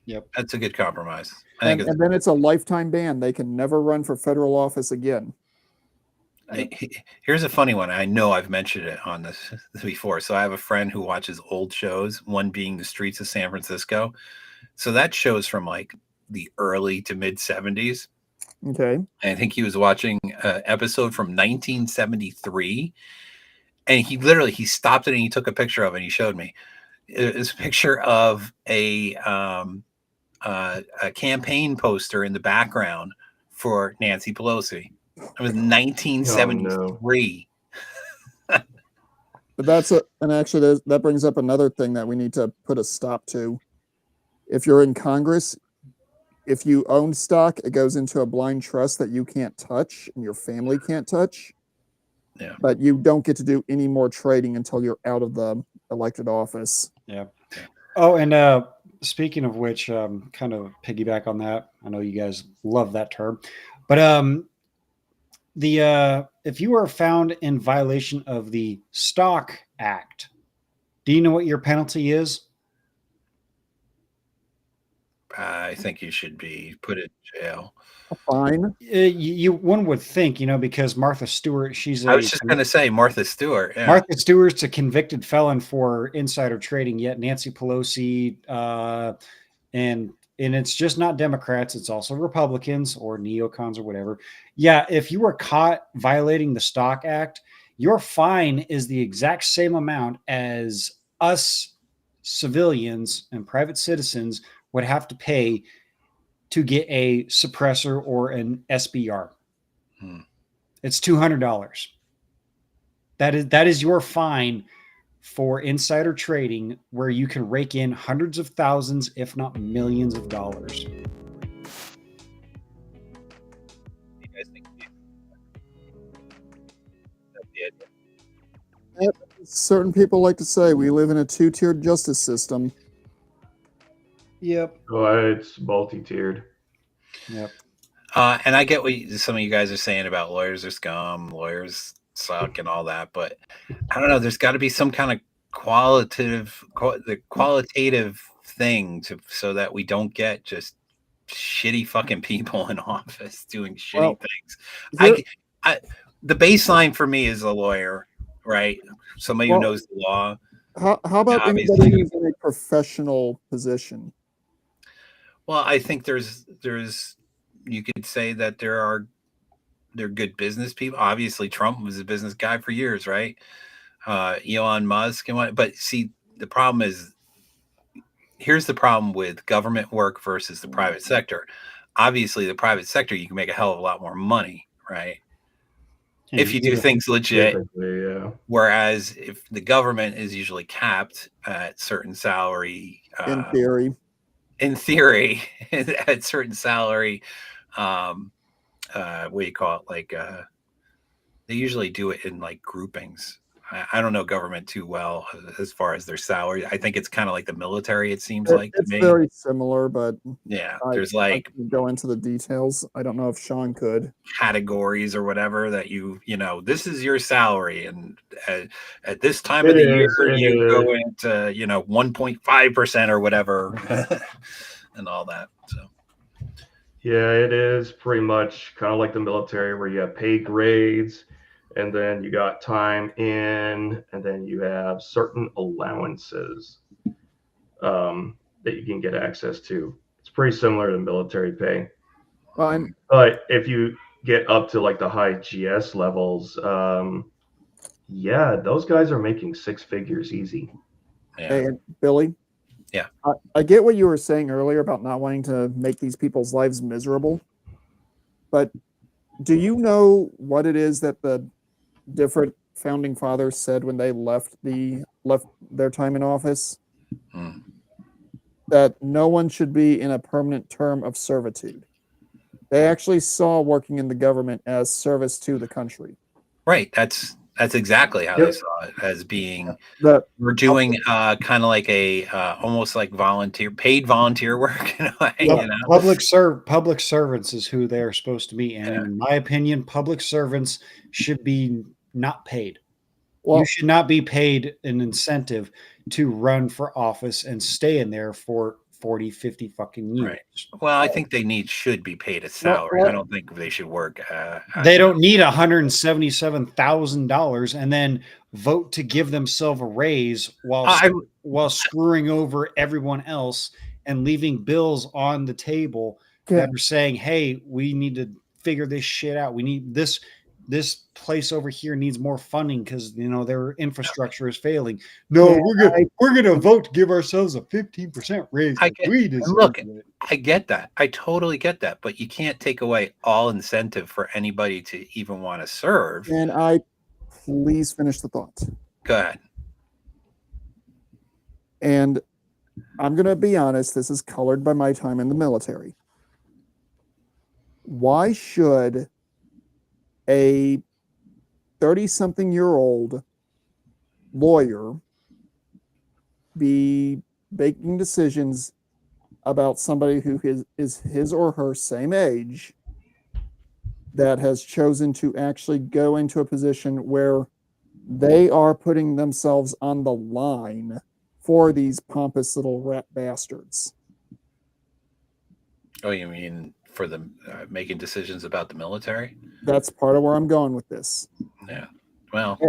Yep. That's a good compromise. And then it's a lifetime ban. They can never run for federal office again. Here's a funny one. I know I've mentioned it on this before. So I have a friend who watches old shows, one being The Streets of San Francisco. So that show's from like the early to mid 70s. Okay. And I think he was watching an episode from 1973. And he stopped it and he took a picture of it and he showed me. It's a picture of a campaign poster in the background for Nancy Pelosi. It was 1973. Oh, no. But that brings up another thing that we need to put a stop to. If you're in Congress, if you own stock, it goes into a blind trust that you can't touch and your family can't touch. Yeah. But you don't get to do any more trading until you're out of the elected office. Yeah. Oh, and speaking of which, kind of piggyback on that. I know you guys love that term, but if you are found in violation of the Stock Act, do you know what your penalty is? I think you should be put in jail. Fine. One would think, because Martha Stewart, she's I was just going to say Martha Stewart. Yeah. Martha Stewart's a convicted felon for insider trading. Yet Nancy Pelosi, and it's just not Democrats; it's also Republicans or neocons or whatever. Yeah, if you were caught violating the Stock Act, your fine is the exact same amount as us civilians and private citizens would have to pay to get a suppressor or an SBR. It's $200. That is your fine for insider trading, where you can rake in hundreds of thousands, if not millions of dollars. Certain people like to say we live in a two-tiered justice system. Yep. Oh, it's multi-tiered. Yep. And I get what some of you guys are saying about lawyers are scum, lawyers suck, and all that, but I don't know. There's got to be some kind of qualitative thing so that we don't get just shitty fucking people in office doing shitty things. The baseline for me is a lawyer, right? Somebody who knows the law. How about anybody who's in a professional position? Well, I think there's you could say that they're good business people. Obviously, Trump was a business guy for years, right? Elon Musk and what. But see, the problem is, here's the problem with government work versus the private sector. Obviously, the private sector, you can make a hell of a lot more money, right? If you do things legit. Yeah. Whereas if the government is usually capped at certain salary, in theory, at certain salary, what do you call it? Like, they usually do it in like groupings. I don't know government too well as far as their salary. I think it's kind of like the military. It seems like it's to me. Very similar, but yeah, there's like I go into the details. I don't know if Sean could. Categories or whatever that this is your salary, and at this time of the year you go into 1.5% or whatever, and all that. So. Yeah, it is pretty much kind of like the military, where you have pay grades, and then you got time in, and then you have certain allowances that you can get access to. It's pretty similar to military pay. But if you get up to like the high GS levels, yeah, those guys are making six figures easy. Yeah. Hey, Billy? Yeah. I get what you were saying earlier about not wanting to make these people's lives miserable. But do you know what it is that the different founding fathers said when they left their time in office? That no one should be in a permanent term of servitude. They actually saw working in the government as service to the country. Right. That's exactly how they saw it, as being we're doing kind of like a almost like paid volunteer work in a way. Public servants is who they're supposed to be, and in my opinion, public servants should be not paid. Well, you should not be paid an incentive to run for office and stay in there for 40, 50 fucking years. Right. Well, I think they should be paid a salary. I don't think they should work. They don't need $177,000 and then vote to give themselves a raise while screwing over everyone else and leaving bills on the table that are saying, "Hey, we need to figure this shit out. We need this place over here needs more funding because their infrastructure is failing." No, we're gonna vote to give ourselves a 15% raise. I get that. I totally get that. But you can't take away all incentive for anybody to even want to serve. And please finish the thought. Go ahead. And I'm gonna be honest, this is colored by my time in the military. Why should a 30-something-year-old lawyer be making decisions about somebody who is his or her same age that has chosen to actually go into a position where they are putting themselves on the line for these pompous little rat bastards. Oh, you mean for the making decisions about the military? That's part of where I'm going with this. Yeah. Well,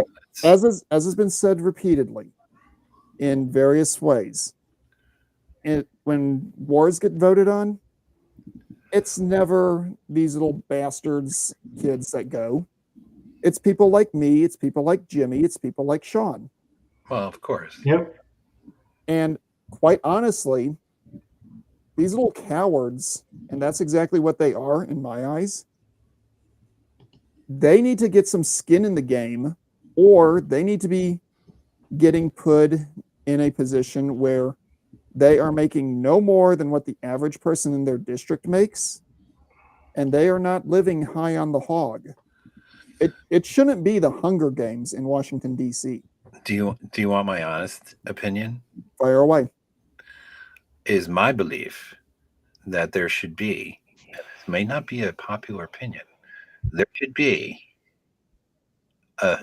as has been said repeatedly in various ways, when wars get voted on, it's never these little bastards kids that go. It's people like me, it's people like Jimmy, it's people like Sean. well, of course. Yep. And quite honestly, these little cowards, and that's exactly what they are in my eyes, they need to get some skin in the game, or they need to be getting put in a position where they are making no more than what the average person in their district makes, and they are not living high on the hog. It shouldn't be the Hunger Games in Washington, D.C. Do you want my honest opinion? Fire away. Is my belief that there should be, and this may not be a popular opinion, there should be a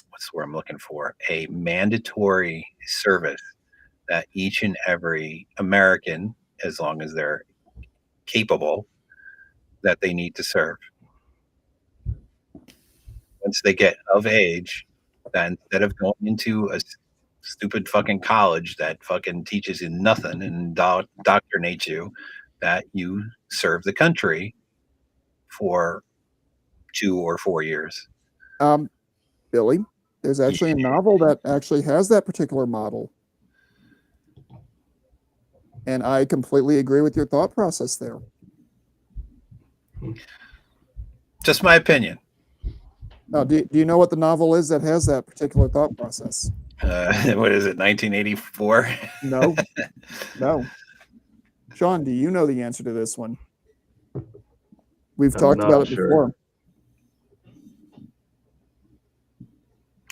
what's the word I'm looking for? A mandatory service that each and every American, as long as they're capable, that they need to serve. Once they get of age, that instead of going into a stupid fucking college that fucking teaches you nothing and indoctrinates you, that you serve the country for 2 or 4 years. Billy, there's actually a novel that actually has that particular model. And I completely agree with your thought process there. Just my opinion. Now, do you know what the novel is that has that particular thought process? What is it, 1984? No. No. Sean, do you know the answer to this one? We've talked about it before.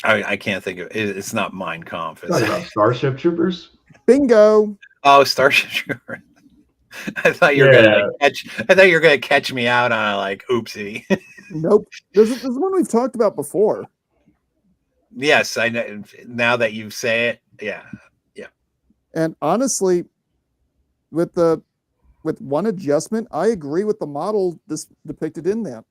I can't think of it. It's not Mein Kampf. Starship Troopers? Bingo. Oh, Starship Troopers. I thought you were gonna catch me out on a like oopsie. Nope. This is one we've talked about before. Yes, I know. Now that you say it, yeah. And honestly, with one adjustment, I agree with the model depicted in that.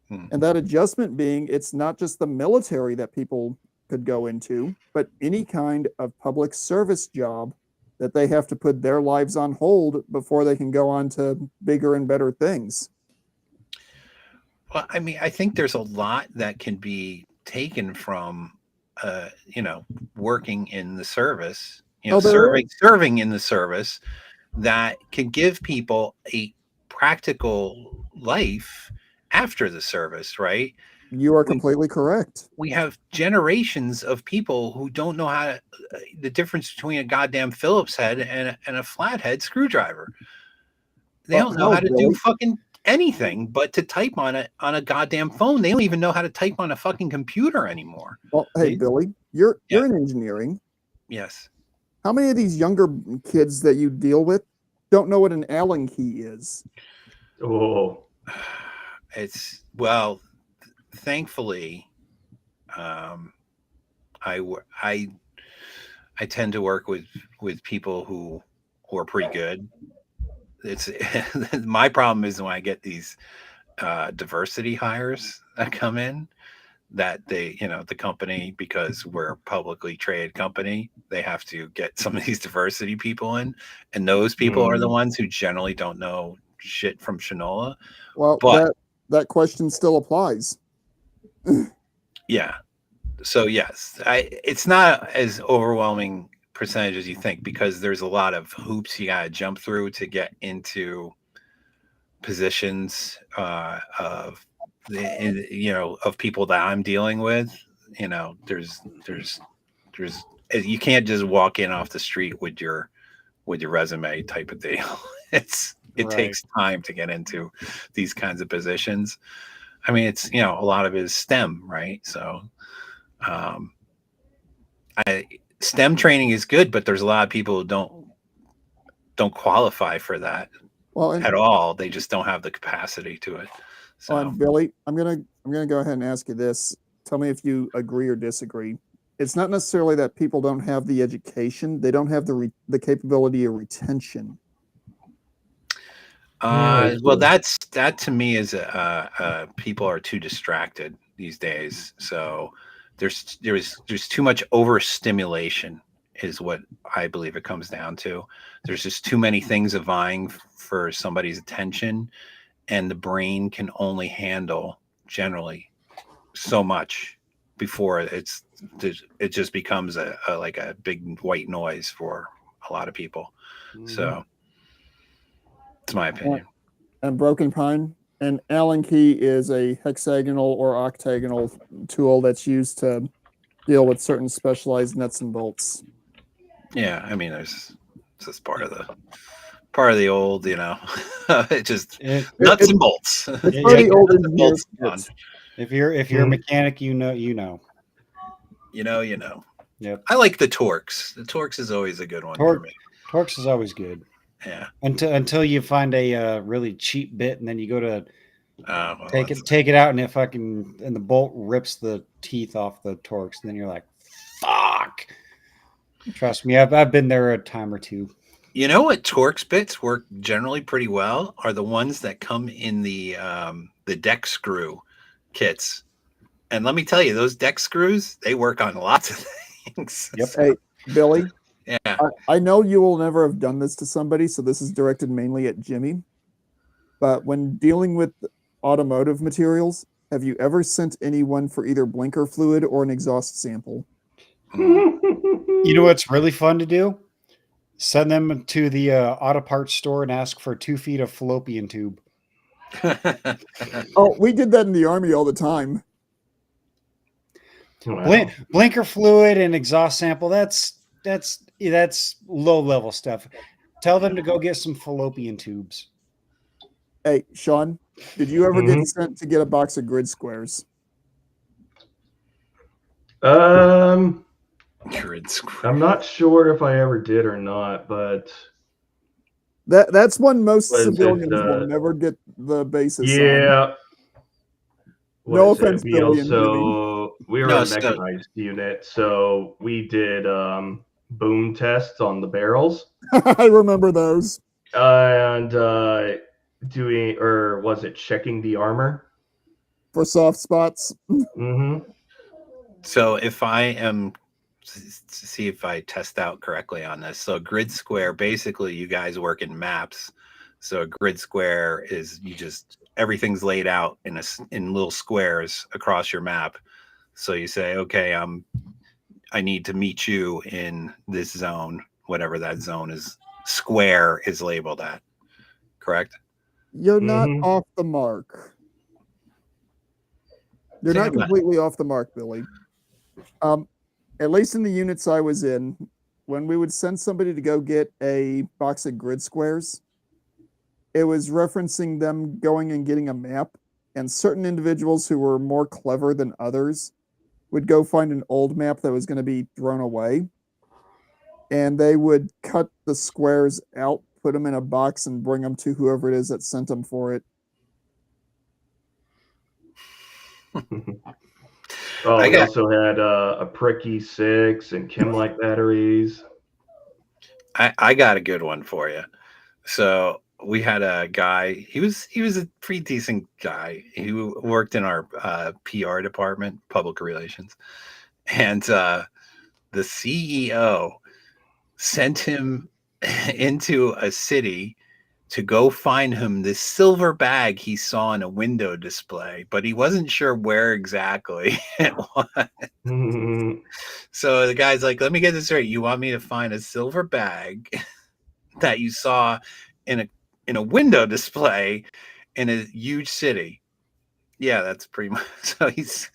And that adjustment being, it's not just the military that people could go into, but any kind of public service job that they have to put their lives on hold before they can go on to bigger and better things. Well, I mean, I think there's a lot that can be taken from, working in the service, serving in the service, that can give people a practical life after the service, right? You are completely correct. We have generations of people who don't know how to, the difference between a goddamn Phillips head and a flathead screwdriver. They don't know how to do fucking anything but to type on a goddamn phone. They don't even know how to type on a fucking computer anymore. Well, hey, Billy, you're in engineering. Yes. How many of these younger kids that you deal with don't know what an Allen key is? Oh, thankfully, I tend to work with people who are pretty good. It's my problem is when I get these diversity hires that come in, that they, the company, because we're a publicly traded company, they have to get some of these diversity people in, and those people are the ones who generally don't know shit from Shinola. Well, but that question still applies. Yeah. So yes, it's not as overwhelming percentage as you think, because there's a lot of hoops you got to jump through to get into positions of people that I'm dealing with. There's you can't just walk in off the street with your resume type of deal. It takes time to get into these kinds of positions. I mean, it's, a lot of it is STEM, right? So STEM training is good, but there's a lot of people who don't qualify for that. Well, and, at all. They just don't have the capacity to it. So and Billy, I'm gonna go ahead and ask you this. Tell me if you agree or disagree. It's not necessarily that people don't have the education; they don't have the capability of retention. well, that to me is people are too distracted these days. So there's too much overstimulation is what I believe it comes down to. There's just too many things vying for somebody's attention, and the brain can only handle generally so much before it just becomes a like a big white noise for a lot of people. So it's my opinion. And Broken Pine and Allen key is a hexagonal or octagonal tool that's used to deal with certain specialized nuts and bolts. Yeah, I mean, it's just part of the old, it just nuts and bolts. It's pretty old bolts engineers. If you're a mechanic, you know. You know. Yep. I like the Torx. The Torx is always a good one for me. Torx is always good. Yeah. Until you find a really cheap bit, and then you go to Well, take it out, and the bolt rips the teeth off the Torx, and then you're like, fuck. Trust me, I've been there a time or two. You know what Torx bits work generally pretty well are the ones that come in the deck screw kits. And let me tell you, those deck screws, they work on lots of things. Yep. Hey, Billy. Yeah. I know you will never have done this to somebody, so this is directed mainly at Jimmy. But when dealing with automotive materials, have you ever sent anyone for either blinker fluid or an exhaust sample? You know what's really fun to do? Send them to the auto parts store and ask for 2 feet of fallopian tube. Oh, we did that in the Army all the time. Wow. Blinker fluid and exhaust sample, that's low level stuff. Tell them to go get some fallopian tubes. Hey, Sean, did you ever get sent to get a box of grid squares? Grid squares. I'm not sure if I ever did or not, but That's one most Was it, civilians will never get the basis on. yeah. What No is it? offense, We Billy and also we were No, a mechanized unit, so we did boom tests on the barrels I remember those. and doing, or was it checking the armor? For soft spots. So if I am to see if I test out correctly on this. So grid square, basically you guys work in maps. So a grid square is everything's laid out in little squares across your map. So you say, okay, I need to meet you in this zone, whatever that zone is, square is labeled at. Correct? You're not off the mark. You're not completely off the mark, Billy. At least in the units I was in, when we would send somebody to go get a box of grid squares, it was referencing them going and getting a map, and certain individuals who were more clever than others would go find an old map that was going to be thrown away, and they would cut the squares out, put them in a box, and bring them to whoever it is that sent them for it. Oh, we also had a Pricky 6 and Chemlite batteries. I got a good one for you. So we had a guy. He was a pretty decent guy. He worked in our PR department, public relations, and the CEO sent him into a city to go find him this silver bag he saw in a window display, but he wasn't sure where exactly it was. So the guy's like, let me get this straight. You want me to find a silver bag that you saw in a window display in a huge city? Yeah, that's pretty much. So he's,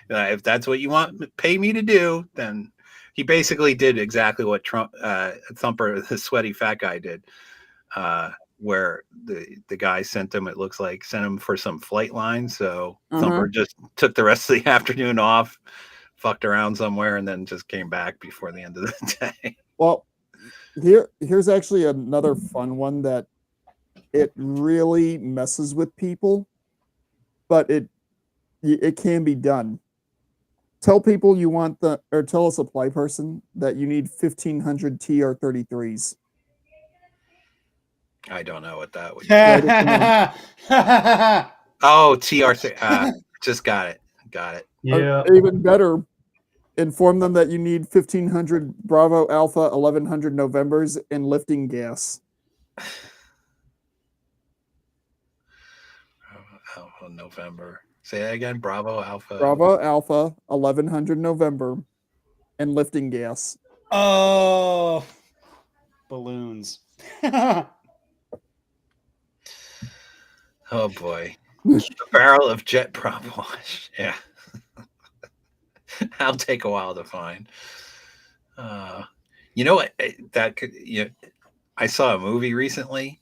if that's what you want, pay me to do, then he basically did exactly what Thumper, the sweaty fat guy, did. Where the guy sent him for some flight line. So Thumper just took the rest of the afternoon off, fucked around somewhere, and then just came back before the end of the day. Well, here's actually another fun one that it really messes with people, but it can be done. Tell people you want tell a supply person that you need 1,500 TR-33s. I don't know what that would. Yeah. Oh, TR3. Just got it. Got it. Yeah. Even better, inform them that you need 1,500 Bravo Alpha 1,100 Novembers and lifting gas. Alpha November. Say that again. Bravo Alpha. Bravo Alpha 1,100 November and lifting gas. Oh, balloons. Oh boy. A barrel of jet prop wash. Yeah. That'll take a while to find. You know what? That could. I saw a movie recently.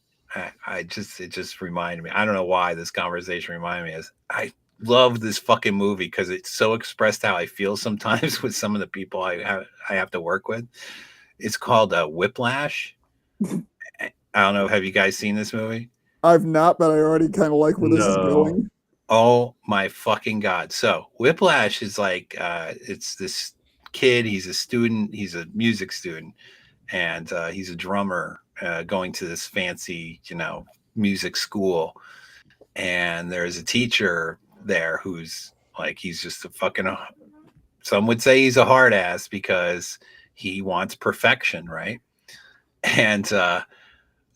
It just reminded me. I don't know why this conversation reminded me. I love this fucking movie because it so expressed how I feel sometimes with some of the people I have to work with. It's called Whiplash. I don't know. Have you guys seen this movie? I've not, but I already kind of like where this is No. going. Oh my fucking God. So Whiplash is like, it's this kid. He's a student. He's a music student, and he's a drummer going to this fancy, music school. And there's a teacher there who's like, he's just a fucking, some would say he's a hard ass because he wants perfection, right? And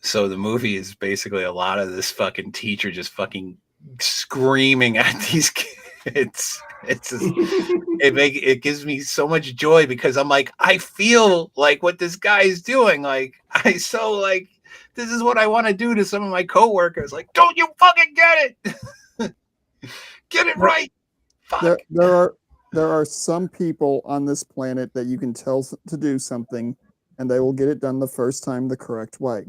so the movie is basically a lot of this fucking teacher just fucking screaming at these kids. It's just, it gives me so much joy because I'm like, I feel like what this guy is doing. Like, this is what I want to do to some of my coworkers. Like, don't you fucking get it? Get it right. Fuck. There are some people on this planet that you can tell to do something and they will get it done the first time the correct way.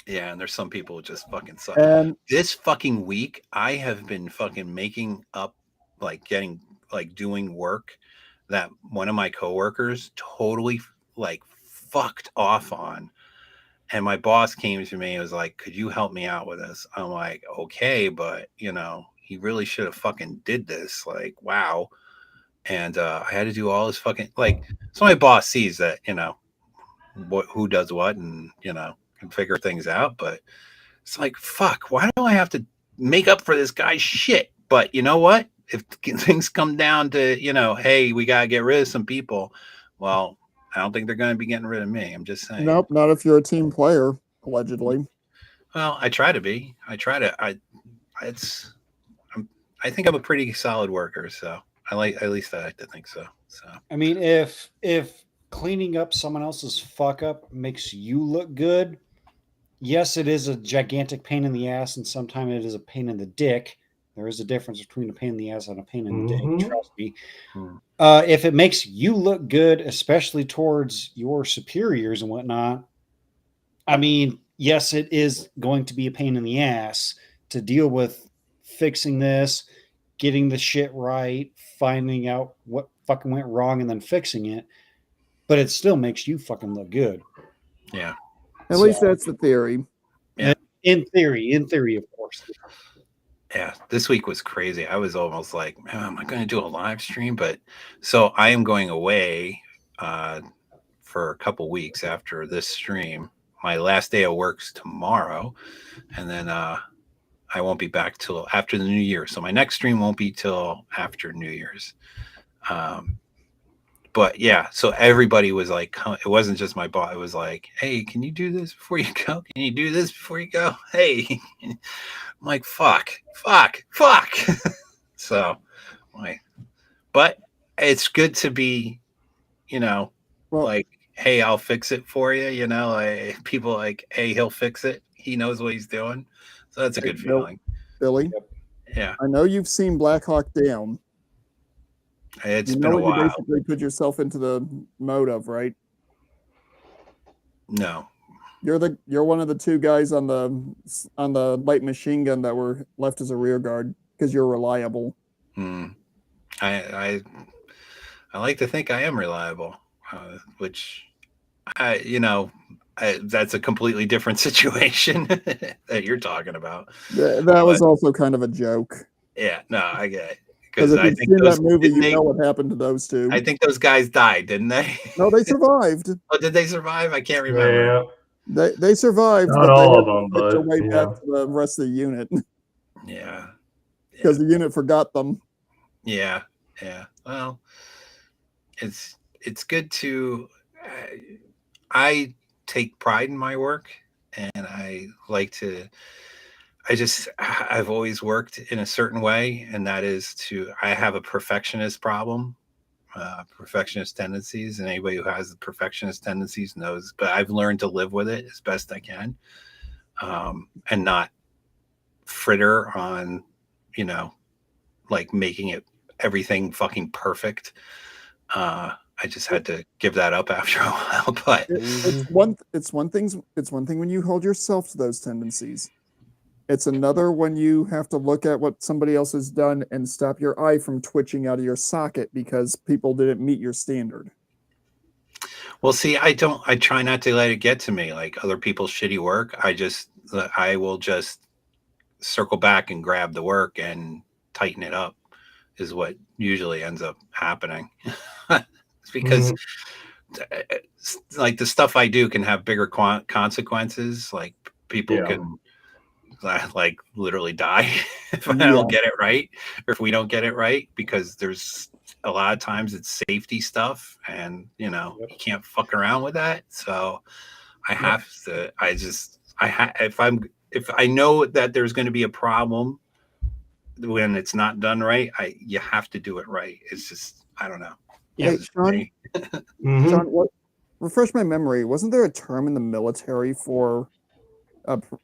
Yeah, and there's some people who just fucking suck. And this fucking week, I have been fucking making up, doing work that one of my coworkers totally fucked off on. And my boss came to me and was like, could you help me out with this? I'm like, okay, but he really should have fucking did this. Like, wow. And I had to do all this fucking so my boss sees that, who does what and, can figure things out. But it's like, fuck, why do I have to make up for this guy's shit? But you know what? If things come down to, hey, we got to get rid of some people. Well, I don't think they're going to be getting rid of me. I'm just saying. Nope, not if you're a team player, allegedly. Well, I try to be. I think I'm a pretty solid worker, so at least I like to think so. So I mean, if cleaning up someone else's fuck up makes you look good, yes, it is a gigantic pain in the ass, and sometimes it is a pain in the dick. There is a difference between a pain in the ass and a pain in the dick, trust me. If it makes you look good, especially towards your superiors and whatnot, I mean, yes, it is going to be a pain in the ass to deal with fixing this, getting the shit right, finding out what fucking went wrong, and then fixing it. But it still makes you fucking look good. Yeah. At least that's the theory. Yeah. In theory, of course. Yeah, this week was crazy. I was almost like, am I going to do a live stream? But so I am going away for a couple weeks after this stream. My last day of work's tomorrow, and then I won't be back till after the New Year. So my next stream won't be till after New Year's. But yeah, so everybody was like, it wasn't just my boss. It was like, hey, can you do this before you go? Can you do this before you go? Hey, I'm like, fuck. So, but it's good to be, hey, I'll fix it for you. People like, hey, he'll fix it. He knows what he's doing. So that's a good feeling. Billy? Yeah. I know you've seen Black Hawk Down. It's been a while. You basically put yourself into the mode of, right? No. You're one of the two guys on the light machine gun that were left as a rear guard because you're reliable. I like to think I am reliable, which I that's a completely different situation that you're talking about. That was also kind of a joke. Yeah, no, I get it. Because Because if I you've think seen those that movie, didn't you they, know what happened to those two. I think those guys died, didn't they? No, they survived. Oh, did they survive? I can't remember. Yeah, They survived, not but they all had of to them, make their but way back yeah. to the rest of the unit Yeah, because the unit forgot them. yeah. Well, it's good to. I take pride in my work, and I like to. I've always worked in a certain way, and that is I have a perfectionist problem, perfectionist tendencies, and anybody who has the perfectionist tendencies knows, but I've learned to live with it as best I can, and not fritter on, like making it everything fucking perfect. I just had to give that up after a while, but It's one thing when you hold yourself to those tendencies. It's another when you have to look at what somebody else has done and stop your eye from twitching out of your socket because people didn't meet your standard. well, see, I try not to let it get to me, like other people's shitty work. I will just circle back and grab the work and tighten it up is what usually ends up happening. It's because like the stuff I do can have bigger consequences. Like people Yeah. can like literally die if I Yeah. don't get it right, or if we don't get it right, because there's a lot of times it's safety stuff, and you can't fuck around with that. So I have to. If I know that there's going to be a problem when it's not done right, you have to do it right. It's just, I don't know. Hey, It's Sean, me. Sean, refresh my memory. Wasn't there a term in the military for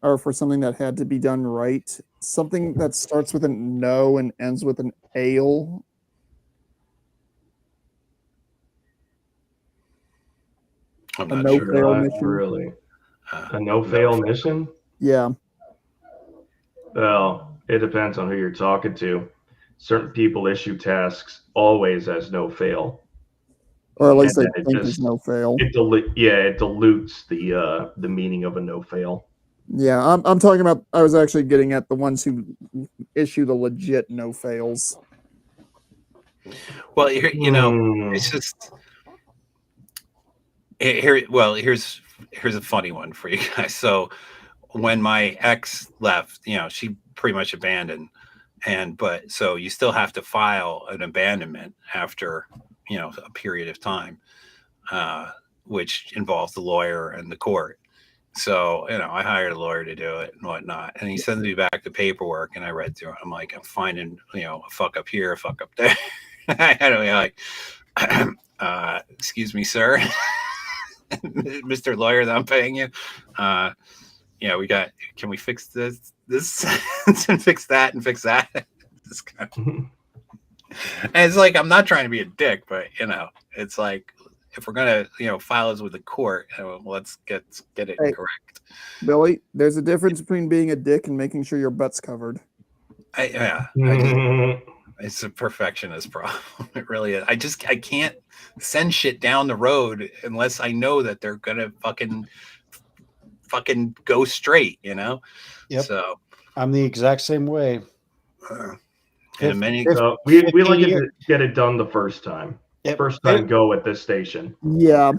or for something that had to be done right? Something that starts with an no and ends with an ale. I'm A not no sure. fail Not mission. really. A no-fail mission? Yeah. Well, it depends on who you're talking to. Certain people issue tasks always as no-fail. Or at least And they then think there's no fail. it dilutes the meaning of a no-fail. Yeah, I'm talking about. I was actually getting at the ones who issue the legit no fails. Well, it's just here. Well, here's a funny one for you guys. So when my ex left, she pretty much abandoned, but so you still have to file an abandonment after a period of time, which involves the lawyer and the court. So, I hired a lawyer to do it and whatnot. And he sends me back the paperwork, and I read through it. I'm like, I'm finding, a fuck up here, a fuck up there. I had to be like, excuse me, sir, Mr. Lawyer that I'm paying you. Can we fix this and fix that and fix that? This kind of, and it's like, I'm not trying to be a dick, but it's like, if we're gonna, file this with the court, let's get it correct. Billy, there's a difference between being a dick and making sure your butt's covered. It's a perfectionist problem. It really is. I can't send shit down the road unless I know that they're gonna fucking go straight. Yep. So I'm the exact same way. We like it to get it done the first time. Yep. First time go at this station. Yeah.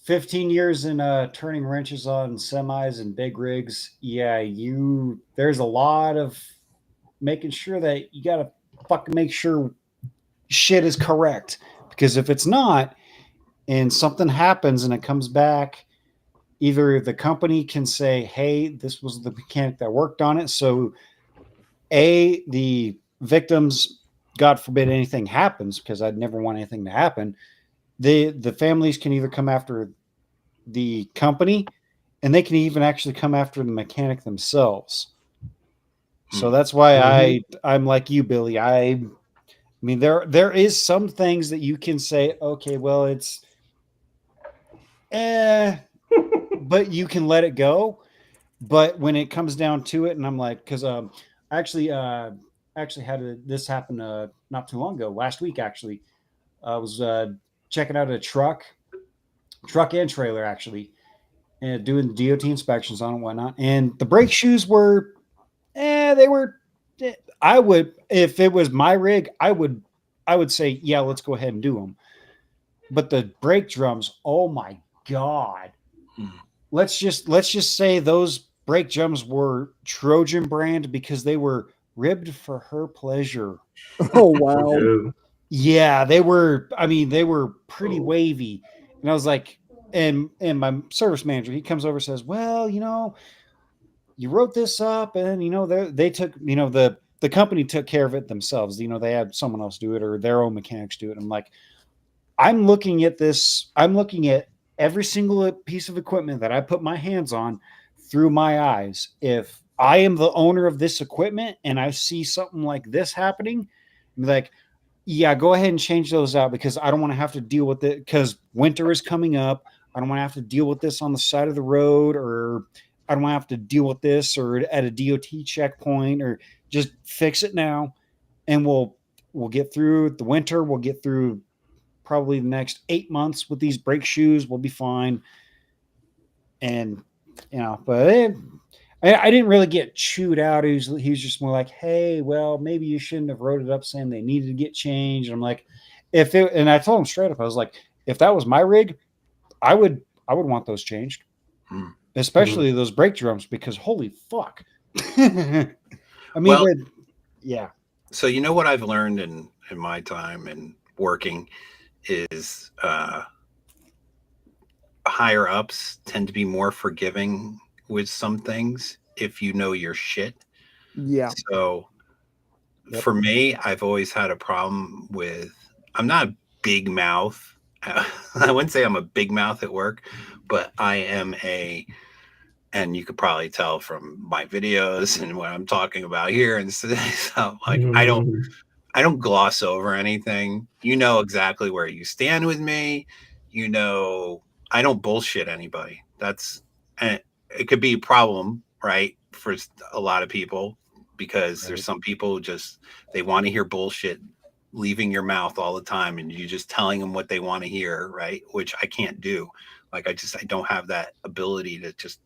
15 years in turning wrenches on semis and big rigs. Yeah, there's a lot of making sure that you gotta fucking make sure shit is correct, because if it's not and something happens and it comes back, either the company can say, hey, this was the mechanic that worked on it, so the victims, God forbid anything happens, because I'd never want anything to happen, the families can either come after the company, and they can even actually come after the mechanic themselves. So that's why I'm like you, Billy. I mean, there is some things that you can say, okay, well, it's but you can let it go. But when it comes down to it, and I'm like, because I actually had this happen not too long ago, last week actually. I was checking out a truck and trailer actually, and doing DOT inspections on it and whatnot. And the brake shoes were, they were. I would, if it was my rig, I would say, yeah, let's go ahead and do them. But the brake drums, oh my god! Let's just say those brake drums were Trojan brand because they were ribbed for her pleasure. Oh wow. Ew. Yeah, they were. I mean, they were pretty wavy, and I was like, and my service manager, he comes over and says, well, you wrote this up, and they took, the company took care of it themselves. They had someone else do it or their own mechanics do it. I'm like, I'm looking at this. I'm looking at every single piece of equipment that I put my hands on through my eyes. If I am the owner of this equipment and I see something like this happening, I'm like, yeah, go ahead and change those out because I don't want to have to deal with it because winter is coming up. I don't want to have to deal with this on the side of the road, or I don't want to have to deal with this or at a DOT checkpoint, or just fix it now. And we'll get through the winter. We'll get through probably the next 8 months with these brake shoes. We'll be fine. And, but I didn't really get chewed out. He was just more like, hey, well, maybe you shouldn't have wrote it up saying they needed to get changed. And I'm like, and I told him straight up, I was like, if that was my rig, I would want those changed, especially those brake drums, because holy fuck. I mean, Well, yeah. So what I've learned in my time and working is higher ups tend to be more forgiving with some things if you know your shit. Yeah. So for me, I've always had a problem with, I'm not a big mouth. I wouldn't say I'm a big mouth at work, but I am and you could probably tell from my videos and what I'm talking about here and stuff, like I don't gloss over anything. You know exactly where you stand with me. I don't bullshit anybody. And it could be a problem, right, for a lot of people, because there's some people just, they want to hear bullshit leaving your mouth all the time, and you just telling them what they want to hear, right? Which I can't do. Like I don't have that ability to just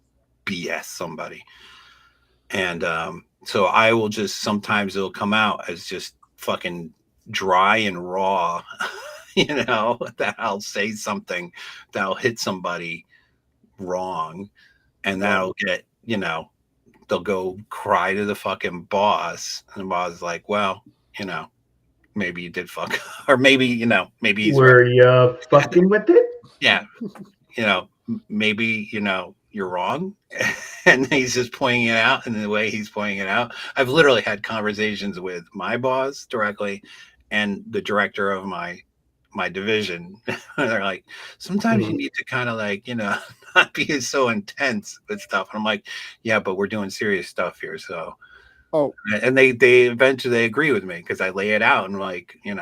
BS somebody. And so I will just, sometimes it'll come out as just fucking dry and raw, that I'll say something that'll hit somebody wrong, and that'll get, they'll go cry to the fucking boss, and the boss is like, well, maybe you did fuck, or maybe, maybe he's Were right. you fucking with it? Yeah. Maybe, you're wrong. And he's just pointing it out, and the way he's pointing it out, I've literally had conversations with my boss directly and the director of my division. They're like, sometimes you need to kind of like, not be so intense with stuff. And I'm like, yeah, but we're doing serious stuff here. So, and they eventually agree with me because I lay it out and like, you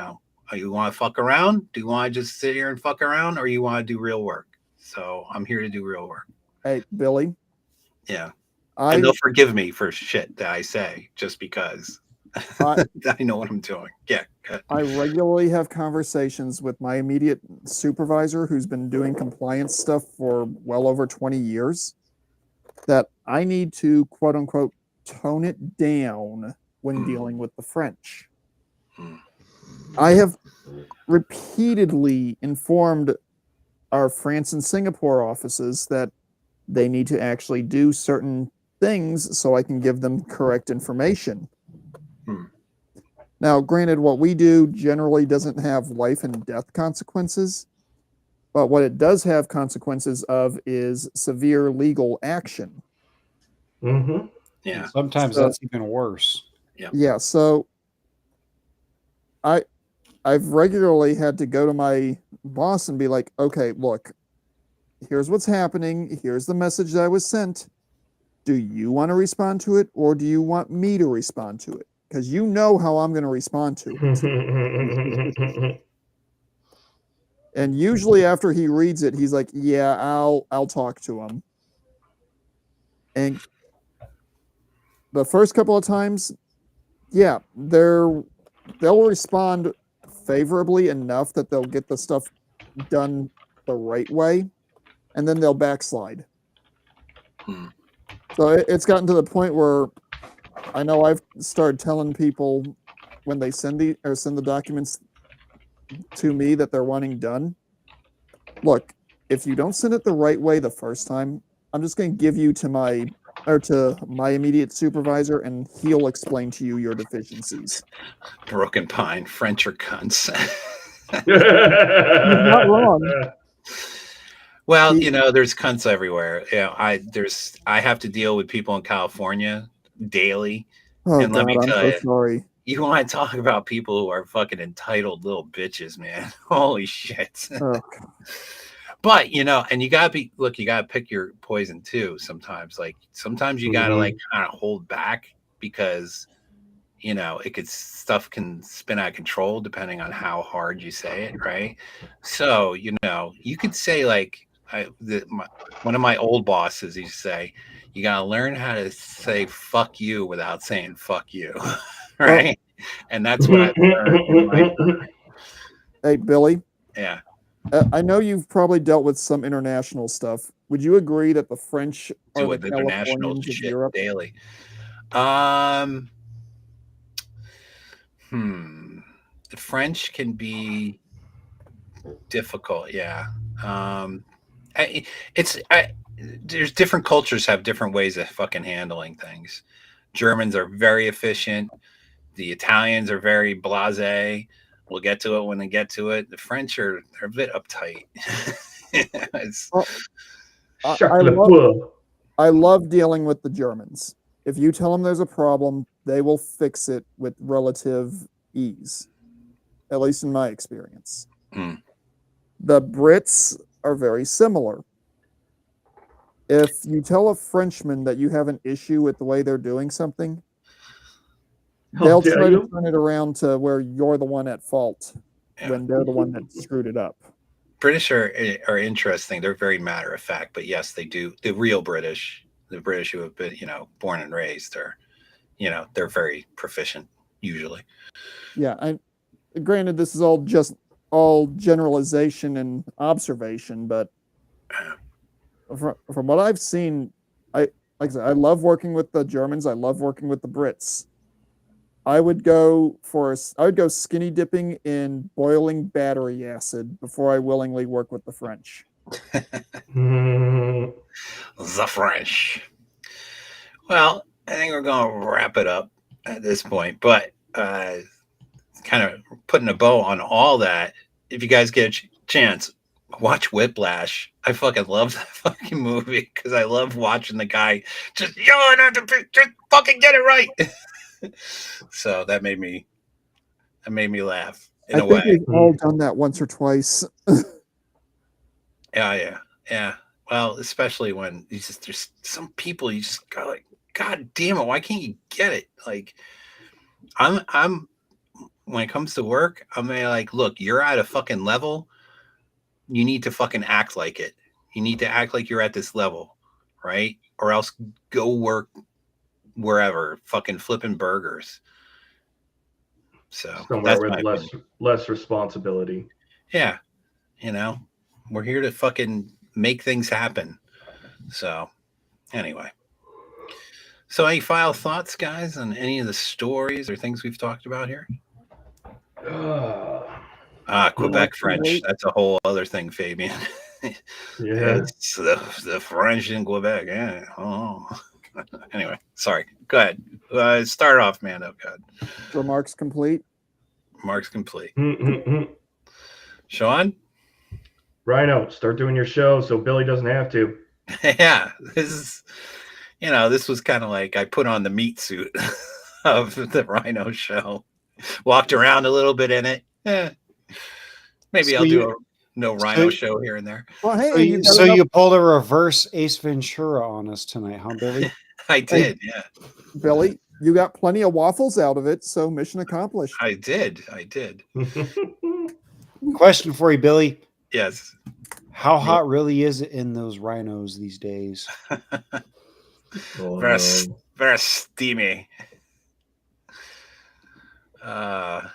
want to fuck around? Do you want to just sit here and fuck around, or you want to do real work? So I'm here to do real work. Hey, Billy. Yeah. And they'll forgive me for shit that I say just because I know what I'm doing. Yeah. I regularly have conversations with my immediate supervisor, who's been doing compliance stuff for well over 20 years, that I need to, quote unquote, tone it down when dealing with the French. I have repeatedly informed our France and Singapore offices that they need to actually do certain things so I can give them correct information. Now, granted, what we do generally doesn't have life and death consequences, but what it does have consequences of is severe legal action. Mm-hmm. Yeah. Sometimes that's even worse. Yeah. Yeah. So I've regularly had to go to my boss and be like, okay, look, here's what's happening. Here's the message that I was sent. Do you want to respond to it, or do you want me to respond to it? Because you know how I'm going to respond to it. And usually after he reads it, he's like, yeah, I'll talk to him. And the first couple of times, yeah, they'll respond favorably enough that they'll get the stuff done the right way, and then they'll backslide. Hmm. So it's gotten to the point where I know I've started telling people when they send the documents to me that they're wanting done. Look, if you don't send it the right way the first time, I'm just going to give you to my immediate supervisor, and he'll explain to you your deficiencies. Broken Pine, French are cunts. He's not wrong. Well, there's cunts everywhere. I have to deal with people in California daily. Oh And let God, me I'm tell so you, sorry. you want to talk about people who are fucking entitled little bitches, man. Holy shit. Oh, But, and you gotta pick your poison too sometimes. Like sometimes you gotta like kind of hold back because stuff can spin out of control depending on how hard you say it, right? So, you could say like one of my old bosses used to say, you gotta learn how to say fuck you without saying fuck you. Right? And that's what I've learned in my time. Hey, Billy. Yeah. I know you've probably dealt with some international stuff. Would you agree that the French are Do the with international Californians of shit Europe? daily. The French can be difficult, yeah. There's different cultures have different ways of fucking handling things. Germans are very efficient. The Italians are very blasé. We'll get to it when they get to it. The French they're a bit uptight. I love dealing with the Germans. If you tell them there's a problem, they will fix it with relative ease, at least in my experience. Mm. The Brits are very similar. If you tell a Frenchman that you have an issue with the way they're doing something, they'll try to turn it around to where you're the one at fault when they're the one that screwed it up. British are interesting. They're very matter of fact, but yes, they do. The real British, the British who have been, born and raised, they're very proficient usually. Yeah, granted, this is all generalization and observation, but from what I've seen, like I said, I love working with the Germans. I love working with the Brits. I would go skinny dipping in boiling battery acid before I willingly work with the French. The French. Well, I think we're going to wrap it up at this point, but kind of putting a bow on all that. If you guys get a chance, watch Whiplash. I fucking love that fucking movie because I love watching the guy just yelling at the just fucking get it right. So that made me laugh in a way. I think we've all done that once or twice. Yeah. Well, especially when there's some people you just go like, God damn it, why can't you get it? Like, I'm when it comes to work, I'm like, look, you're at a fucking level. You need to fucking act like it. You need to act like you're at this level, right? Or else go work wherever, fucking flipping burgers. So somewhere with less responsibility. Yeah, we're here to fucking make things happen. So anyway, so any final thoughts, guys, on any of the stories or things we've talked about here? Quebec French. That's a whole other thing, Fabian. Yeah, it's the French in Quebec. Yeah. Oh. Anyway, sorry. Go ahead. Start off, man. Oh God. Remarks complete. Remarks complete. Sean? Rhino, start doing your show so Billy doesn't have to. Yeah, this was kind of like I put on the meat suit of the Rhino show. Walked around a little bit in it. Maybe I'll do a Rhino show here and there. Well, hey, you pulled a reverse Ace Ventura on us tonight, huh, Billy? I did, yeah. Billy, you got plenty of waffles out of it, so mission accomplished. I did. Question for you, Billy. Yes. How hot really is it in those rhinos these days? Very steamy. I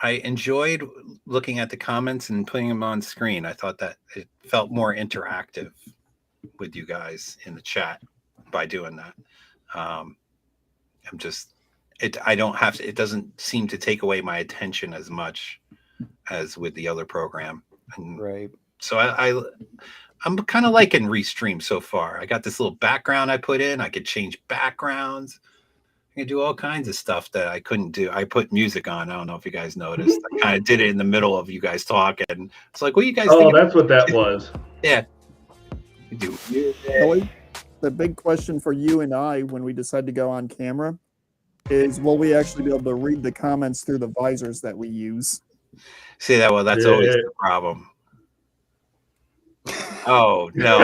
enjoyed looking at the comments and putting them on screen. I thought that it felt more interactive. with you guys in the chat by doing that. I'm just I don't have to. It doesn't seem to take away my attention as much as with the other program. And Right. so I'm kind of liking Restream so far. I got this little background I put in. I could change backgrounds. I could do all kinds of stuff that I couldn't do. I put music on. I don't know if you guys noticed. I kind of did it in the middle of you guys talking. It's like, what do you guys think? Oh, that's what that was. Yeah. You do. Billy, the big question for you and I when we decide to go on camera is, will we actually be able to read the comments through the visors that we use? See that? Well, that's Yeah. always the problem. Oh no!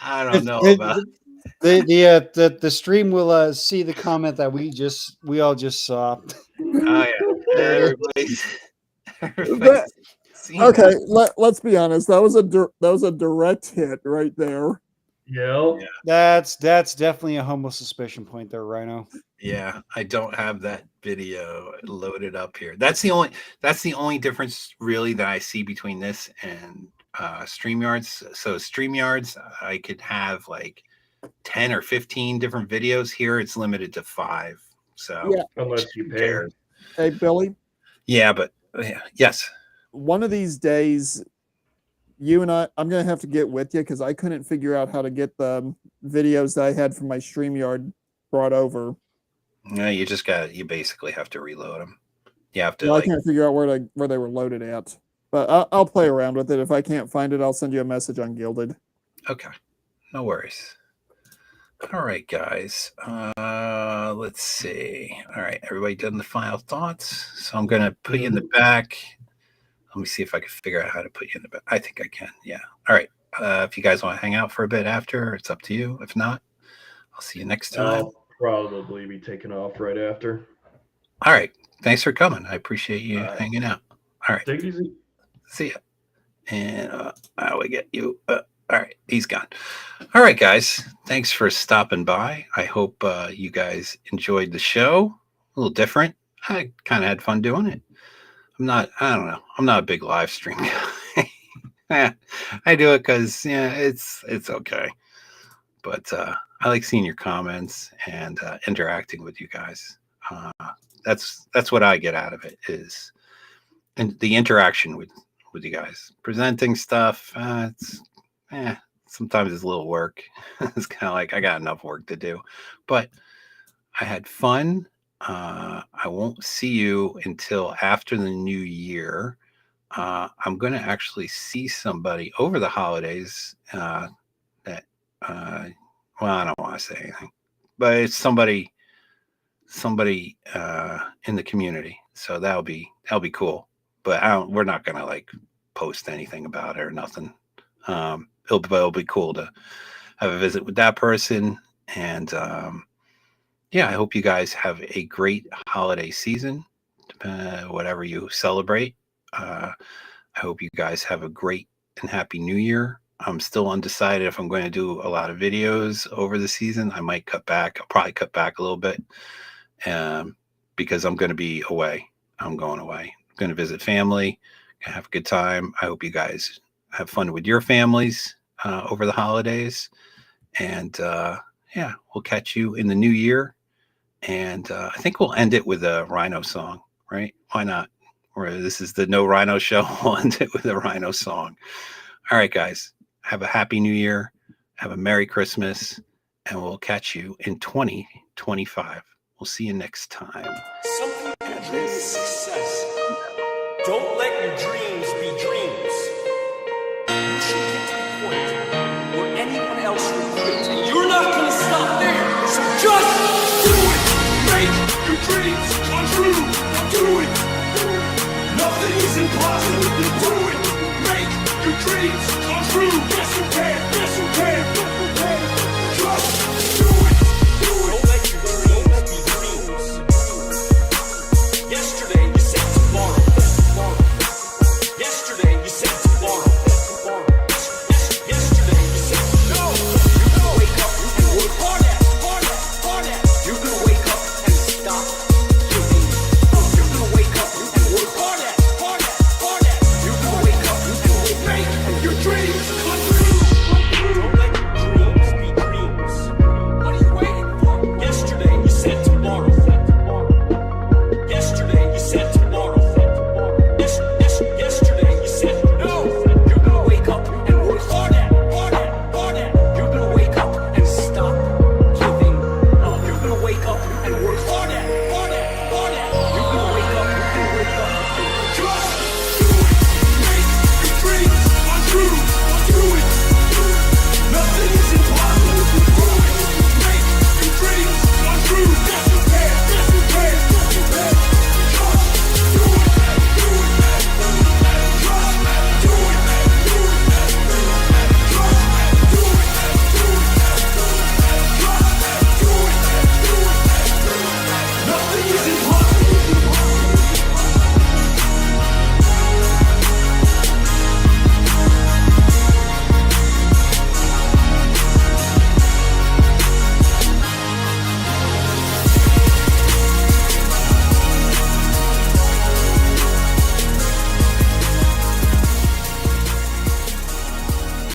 I don't know about the stream will see the comment that we all just saw. Oh yeah, everybody's seen Okay, that. let's be honest. That was a direct hit right there. Yep. Yeah. That's definitely a humble suspicion point there, Rhino. Yeah, I don't have that video loaded up here. That's the only difference really that I see between this and StreamYards. So StreamYards, I could have like 10 or 15 different videos. Here it's limited to 5. So Yeah. Unless you who pay. cares? Hey, Billy, Yeah, but yes. one of these days, you and I'm going to have to get with you because I couldn't figure out how to get the videos that I had from my StreamYard brought over. No, you basically have to reload them. You have to I can't figure out where they were loaded at. But I'll play around with it. If I can't find it, I'll send you a message on Gilded. Okay, no worries. All right, guys. Let's see. All right, everybody done the final thoughts? So I'm gonna put you in the back. Let me see if I can figure out how to put you in the back. I think I can. Yeah. All right. If you guys want to hang out for a bit after, it's up to you. If not, I'll see you next time. I'll probably be taking off right after. All right. Thanks for coming. I appreciate you hanging out. All right. Take it easy. See ya. And I will get you. All right. He's gone. All right, guys. Thanks for stopping by. I hope you guys enjoyed the show. A little different. I kind of had fun doing it. I don't know. I'm not a big live stream guy. I do it because it's okay. But I like seeing your comments and interacting with you guys. That's what I get out of it is, and the interaction with you guys, presenting stuff. Sometimes it's a little work. It's kind of like I got enough work to do, but I had fun. I won't see you until after the new year. I'm going to actually see somebody over the holidays that, well, I don't want to say anything, but it's somebody in the community. So that'll be cool. But we're not going to like post anything about it or nothing. It'll be cool to have a visit with that person. And, yeah, I hope you guys have a great holiday season, whatever you celebrate. I hope you guys have a great and happy new year. I'm still undecided if I'm going to do a lot of videos over the season. I might cut back. I'll probably cut back a little bit because I'm going to be away. I'm going away. I'm going to visit family, have a good time. I hope you guys have fun with your families over the holidays. And yeah, we'll catch you in the new year. And I think we'll end it with a Rhino song, right? Why not? This is the No Rhino Show. We'll end it with a Rhino song. All right, guys. Have a happy new year. Have a Merry Christmas. And we'll catch you in 2025. We'll see you next time. Some people dream success. Don't let your dreams be dreams. You should get to the point where anyone else will quit. And you're not going to stop there. So just